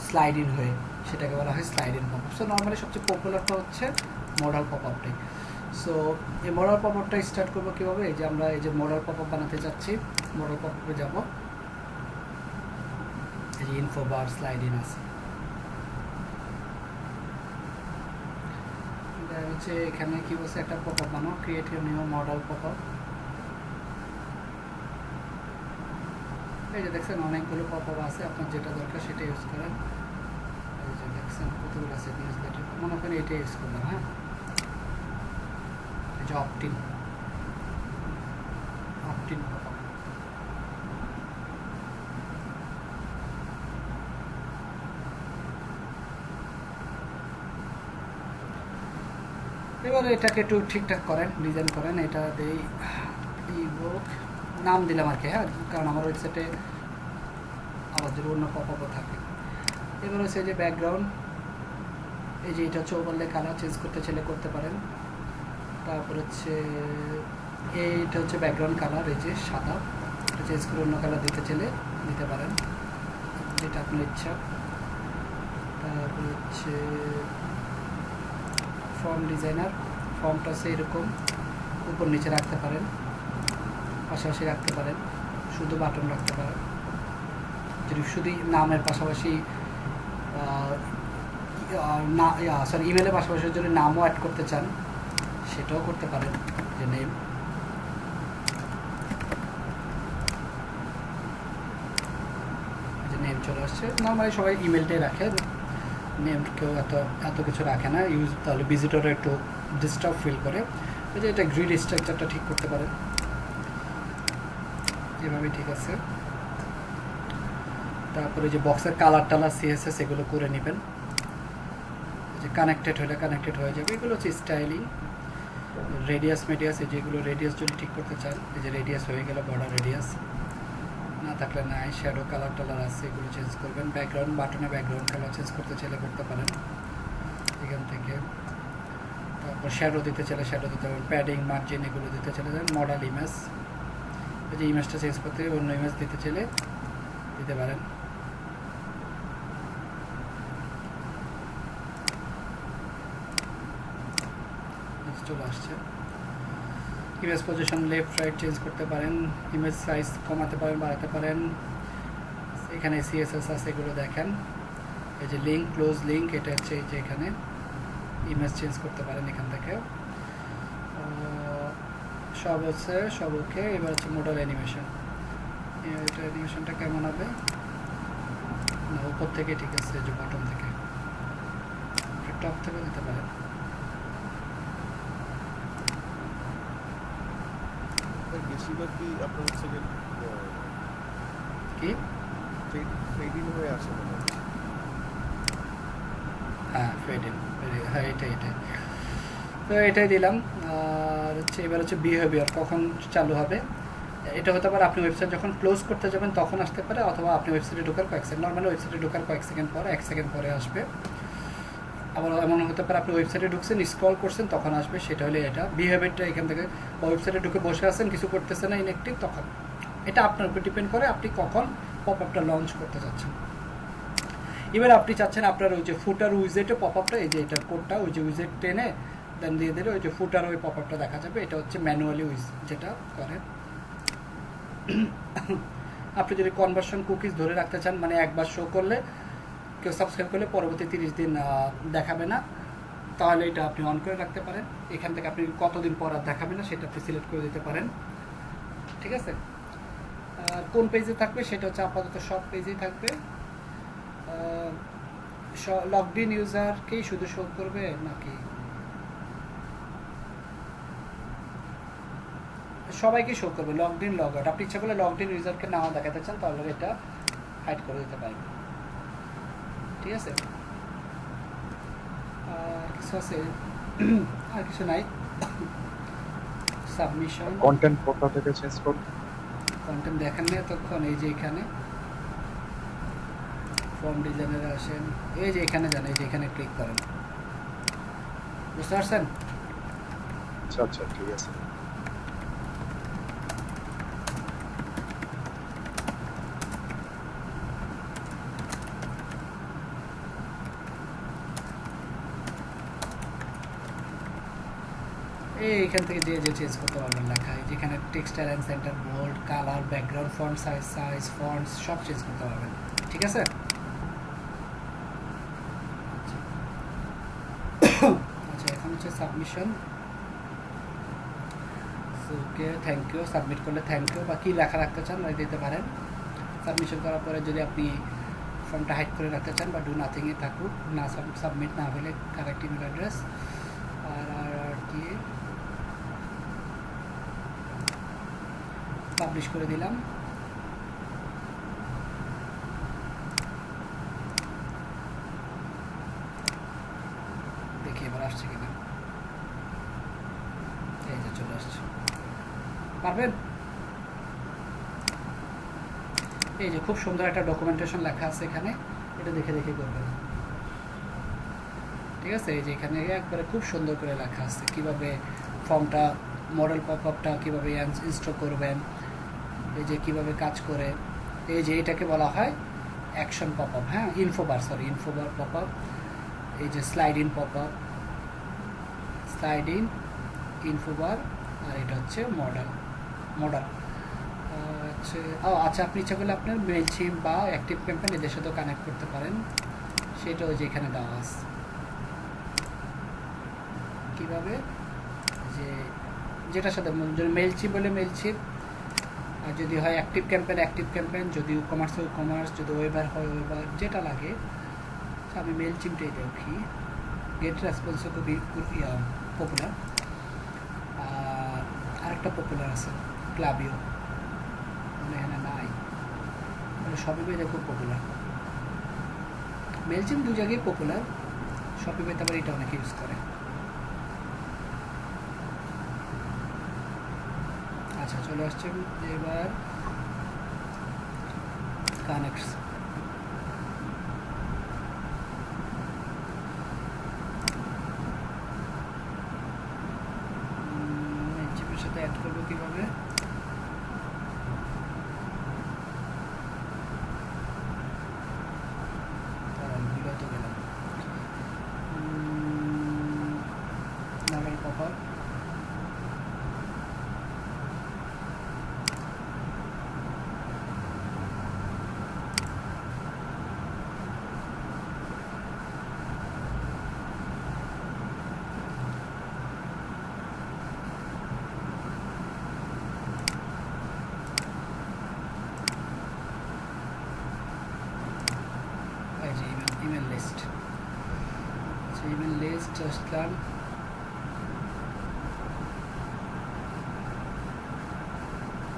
স্লাইড ইন হয়ে সেটাকে বলা হয় slide in pop up so normally সবচেয়ে পপুলারটা হচ্ছে মডেল পপ আপটাই সো এই মডেল পপ আপটা স্টার্ট করবো কীভাবে এই যে আমরা এই যে মডেল পপ আপ বানাতে চাচ্ছি মডেল পপ আপে যাবো এই যে ইনফো বার স্লাইড ইন আছে হচ্ছে এখানে কি বলছে একটা পপ আপ বানাও create your new model pop up এই যে দেখছেন অনেকগুলো পপ আপ আছে আপনার যেটা দরকার সেটা ইউজ করেন এই যে দেখছেন কতগুলো আছে নিউজ লেটার মনে করেন এটা ইউজ করলাম হ্যাঁ এই যে অপটিন পপ আপ এবার এটাকে একটু ঠিকঠাক করেন ডিজাইন করেন এটা দিই ইবুক নাম দিলাম আর কি হ্যাঁ কারণ আমার ওয়েবসাইটে আমাদের অন্য পপআপও থাকে এবার হচ্ছে যে ব্যাকগ্রাউন্ড এই যে এটা হচ্ছে ওভারলে কালার চেঞ্জ করতে চাইলে করতে পারেন তারপর হচ্ছে এইটা হচ্ছে ব্যাকগ্রাউন্ড কালার এই যে সাদা এটা চেঞ্জ করে অন্য কালার দিতে চাইলে দিতে পারেন যেটা আপনার ইচ্ছা তারপর হচ্ছে ফর্ম ডিজাইনার ফর্মটা হচ্ছে এরকম উপর নিচে রাখতে পারেন পাশাপাশি রাখতে পারেন শুধু বাটন রাখতে পারেন যদি শুধু নামের পাশাপাশি সরি ইমেলের পাশাপাশি যদি নামও অ্যাড করতে চান সেটাও করতে পারেন যে নেম যে নেম চলে আসছে নর্মালি সবাই ইমেলটাই রাখে নেম কেউ এত কিছু রাখে না ইউজ তাহলে ভিজিটর একটু ডিস্টার্ব ফিল করে এই যে এটা গ্রিড স্ট্রাকচারটা ঠিক করতে পারেন এভাবে ঠিক আছে তারপরে যে বক্সের কালার টালার সিএসএস এগুলো করে নেবেন যে কানেক্টেড হলে কানেক্টেড হয়ে যাবে এগুলো হচ্ছে স্টাইলিং রেডিয়াস মেডিয়াস এই যেগুলো রেডিয়াস যদি ঠিক করতে চান এই যে রেডিয়াস হয়ে গেল বর্ডার রেডিয়াস না থাকলে নাই শ্যাডো কালার টালার আছে এগুলো চেঞ্জ করবেন ব্যাকগ্রাউন্ড বাটনে ব্যাকগ্রাউন্ড কালার চেঞ্জ করতে চাইলে করতে পারেন এখান থেকে তারপর শ্যাডো দিতে চাইলে শ্যাডো দিতে পারেন প্যাডিং মার্জিন এগুলো দিতে চাইলে মডেল ইমেজ এই যে ইমেজটা চেঞ্জ করতে অন্য ইমেজ দিতে চাইলে দিতে পারেন চলে আসছে image position left right change করতে পারেন ইমেজ সাইজ কমাতে পারেন বাড়াতে পারেন এখানে সিএসএস আছে এগুলো দেখেন এই যে লিঙ্ক ক্লোজ লিঙ্ক এটা হচ্ছে এই যে এখানে ইমেজ চেঞ্জ করতে পারেন এখান থেকে সব হচ্ছে সব ওকে এবার হচ্ছে মডেল অ্যানিমেশন এটা অ্যানিমেশনটা কেমন হবে না উপর থেকে ঠিক আছে যে বটম থেকে টপ থেকে দিতে পারেন বেশিরভাগ কি আপনার হচ্ছে কি ফেডিং হয়ে আসে হ্যাঁ ফেডিং হ্যাঁ এটাই তো এটাই দিলাম আর হচ্ছে এবার হচ্ছে বিহেভিয়ার কখন চালু হবে এটা হতে পারে আপনি ওয়েবসাইট যখন ক্লোজ করতে যাবেন তখন আসতে পারে অথবা আপনি ওয়েবসাইটে ঢোকার কয়েক সেকেন্ড নর্মালি ওয়েবসাইটে ঢোকার কয়েক সেকেন্ড পর 1 সেকেন্ড পরে আসবে আবার এমন হতে পারে আপনি ওয়েবসাইটে ঢুকছেন, স্ক্রল করছেন, তখন আসবে, সেটা হলে এটা বিহেভিয়ারটা এখান থেকে ওয়েবসাইটে ঢুকে বসে আছেন, কিছু করতেছেন না, ইনঅ্যাক্টিভ, তখন এটা আপনার উপর ডিপেন্ড করে আপনি কখন পপ আপটা লঞ্চ করতে চাচ্ছেন। এবার আপনি চাচ্ছেন আপনার ওই যে ফুটার উইজেটে পপ আপটা, এই যে এটার কোডটা ওই যে উইজেট টেনে দেন দিয়ে দিলে ওই যে ফুটার ওই পপ আপটা দেখা যাবে। এটা হচ্ছে ম্যানুয়ালি উইজ যেটা করে। আপনি যদি কনভার্সন কুকিজ ধরে রাখতে চান, মানে একবার শো করলে কেউ সাবস্ক্রাইব করলে পরবর্তী 30 দিন দেখাবে না, তাহলে এটা আপনি অন করে রাখতে পারেন। এখান থেকে আপনি কতদিন পর আর দেখাবে না সেটা আপনি সিলেক্ট করে দিতে পারেন, ঠিক আছে। আর কোন পেজে থাকবে সেটা হচ্ছে আপাতত সব পেজেই থাকবে। লগড ইন ইউজারকেই শুধু শো করবে নাকি সবাইকে শো করবে? লগড ইন লগ আউট, আপনি ইচ্ছা করলে লগড ইন ইউজারকে নাও দেখাতে চান তাহলে এটা হাইড করে দিতে পারবেন, ঠিক আছে। কিছু আছে আর কিছু নাই। সাবমিশন কন্টেন্ট কোথা থেকে চেঞ্জ করব? কন্টেন্ট দেখেন না তখন, এই যে এখানে ফর্ম ডিজাইনারে আসেন, এই যে এখানে যান, এই যে এখানে ক্লিক করেন, বুঝতে পারছেন? আচ্ছা আচ্ছা ঠিক আছে। এইখান থেকে যে যে চেঞ্জ করতে পারবেন লেখা, যেখানে textile and center, bold, colour, background, font size fonts সব চেঞ্জ করতে পারবেন, ঠিক আছে। আচ্ছা এখন হচ্ছে submission. Okay, thank you. Submit করলে থ্যাংক ইউ বা কী লেখা রাখতে চান দিতে পারেন। সাবমিশন করার পরে যদি আপনি ফর্মটা হাইড করে রাখতে চান বা ডু নাথিংয়ে থাকুক, না সাবমিট না হলে কারেক্ট ইমেল অ্যাড্রেস আর কি পাবলিশ করে দিলাম। দেখি এবার আসছে কিনা, এই যে চলে আসছে, পারবেন। এই যে খুব সুন্দর একটা ডকুমেন্টেশন লেখা আছে এখানে, এটা দেখে দেখে করবেন, ঠিক আছে। এই যে এখানে একবারে খুব সুন্দর করে লেখা আছে কিভাবে ফর্মটা মডেল পপ আপটা কীভাবে ইনস্টল করবেন, এই যে কীভাবে কাজ করে। এই যে এটাকে বলা হয় অ্যাকশন পপ আপ, হ্যাঁ, ইনফোবার পপ আপ। এই যে slide in pop up, slide in, info bar, আর এটা হচ্ছে মডেল হচ্ছে। আচ্ছা, আপনি ইচ্ছা করলে আপনার মেইলচিম বা অ্যাক্টিভ ক্যাম্পেইন এদের সাথেও কানেক্ট করতে পারেন, সেটাও যে এখানে দেওয়া আছে কীভাবে, যে যেটার সাথে যদি মেইলচিম বলে মেইলচিম, আর যদি হয় অ্যাক্টিভ ক্যাম্পেইন, যদি কমার্স, যদি ওয়েবার হয় ওয়েবার, যেটা লাগে। আমি মেইলচিমটাই দেখি, গেট রেসপন্সও খুবই পপুলার, আর আরেকটা পপুলার আছে ক্লাবিও, মানে এখানে নাই, মানে শপিফাইটা খুব পপুলার। মেইলচিম দু জায়গায় পপুলার, শপিফাইতে আবার এটা অনেকে ইউজ করে। আচ্ছা চলে আসছে এবার কানেক্টস। মেইলচিমের সাথে অ্যাড করবো কীভাবে? বিগত গেলাম modal pop up, email list. আচ্ছা ইমেল লিস্ট আসলাম,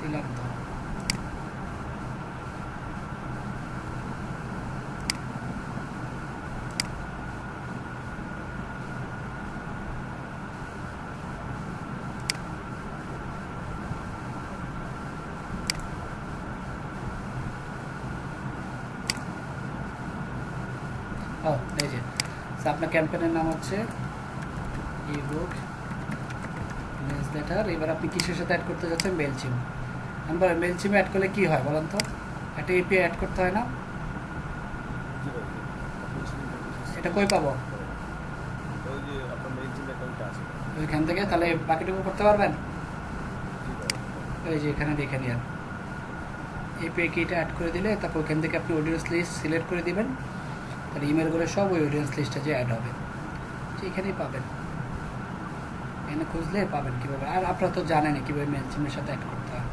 দিলাম তো। এই যে তো আপনার ক্যাম্পেনের নাম হচ্ছে ইবুক নিউজলেটার। এবার আপনি কিসের সাথে অ্যাড করতে যাচ্ছেন? মেলচিম। আমি বলেন মেলচিমে অ্যাড করলে কি হয় বলেন তো? একটা এপিআই অ্যাড করতে হয় না? জি ভাই, জি। এটা কই পাবো? ওই যে আপনার মেইলচিম অ্যাকাউন্টে আছে। ওইখান থেকে তাহলে বাকিটুকু করতে পারবেন? জি ভাই। এই যে এখানে দেখে নিন, এপিআই কিটা অ্যাড করে দিলে তারপর ওখান থেকে আপনি অডিয়েন্স লিস্ট সিলেক্ট করে দিবেন, তাহলে ইমেলগুলো সব ওই অডিয়েন্স লিস্টে যে অ্যাড হবে, এখানেই পাবেন। এখানে খুঁজলে পাবেন কীভাবে। আর আপনারা তো জানেন কীভাবে মেলচিমের সাথে অ্যাড করতে হয়।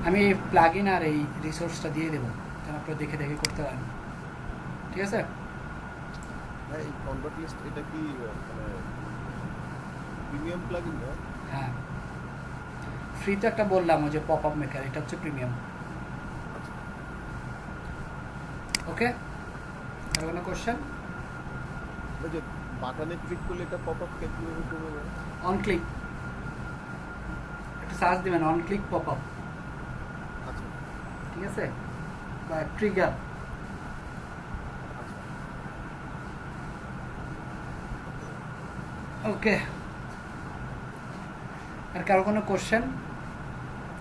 আমি প্লাগ ইন আর এই রিসোর্সটা দিয়ে দেবো, যেন আপনারা দেখে দেখে করতে পারেন। ঠিক আছে? ভাই এই কনভার্ট লিস্ট এটা কি মানে প্রিমিয়াম প্লাগইন না? হ্যাঁ, ফ্রি তো একটা বললাম, ওই যে পপ আপ মেকার, এটা হচ্ছে প্রিমিয়াম। ওকে, আর কোনো কোশ্চেন? ওই যে বাটনে ক্লিক করলে এটা পপ আপ কিভাবে করবে? অন ক্লিক, একটা সার্চ দিবেন অন ক্লিক পপ আপ, আচ্ছা ঠিক আছে, বা ট্রিগার। ওকে, আর কারো কোনো কোশ্চেন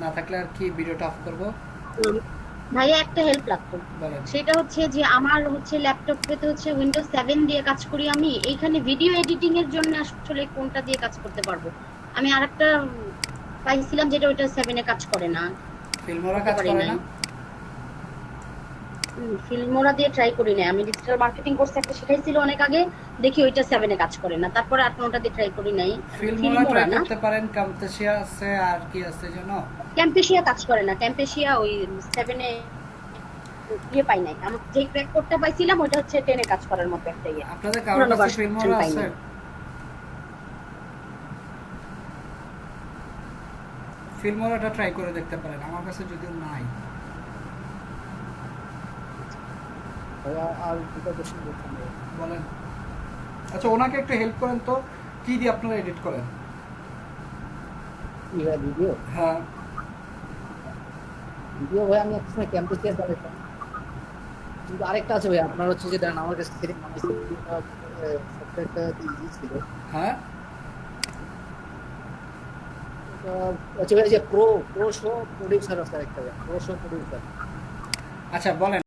না থাকলে আর কি ভিডিওটা অফ করবো? ভাইয়া একটা হেল্প লাগতো, বলেন। সেটা হচ্ছে যে আমার হচ্ছে ল্যাপটপে হচ্ছে উইন্ডোজ 7 দিয়ে কাজ করি আমি, এইখানে ভিডিও এডিটিং এর জন্য আসলে কোনটা দিয়ে কাজ করতে পারবো? আমি আরেকটা পাইছিলাম যেটা ওইটা 7 এ কাজ করে না। ফিল্মোরা কাজ করে না? ফিল্মোরা দিয়ে ট্রাই করি না, আমি ডিজিটাল মার্কেটিং কোর্স একটা শিখাইছিল অনেক আগে, দেখি ওইটা 7 এ কাজ করে না, তারপরে আর কোনটা দিয়ে ট্রাই করি নাই। ফিল্মোরা ট্রাই করতে পারেন, কামতেশিয়া আছে, আর কি আছে জানো? ক্যাম্পেশিয়া কাজ করে না, ক্যাম্পেশিয়া ওই 7 এ ইয়ে পাই নাই, আমি যে ক্র্যাক করতে পাইছিলাম ওইটা হচ্ছে 10 এ কাজ করার মতো একটা ইয়ে। আপনাদের কারোর কাছে ফিল্মোরা আছে? ফিল্মোরাটা ট্রাই করে দেখতে পারেন, আমার কাছে যদিও নাই। আর দুটো কোশ্চেন করতাম। বলেন। আচ্ছা, ওনাকে একটু হেল্প করেন তো, কি দিয়ে আপনারা এডিট করেন? ভিডিও হ্যাঁ, ভিডিও ভাই আমি একটা সময় ক্যাম্পাসে চালাইতাম, কিন্তু আরেকটা আছে ভাই আপনার হচ্ছে যে আমার কাছে সেটিং মানে সফটওয়্যারটা ইজি ছিল। হ্যাঁ, আচ্ছা ভাই যে প্রো শো প্রোডিউসার আছে একটা, প্রো শো প্রোডিউসার। আচ্ছা বলেন।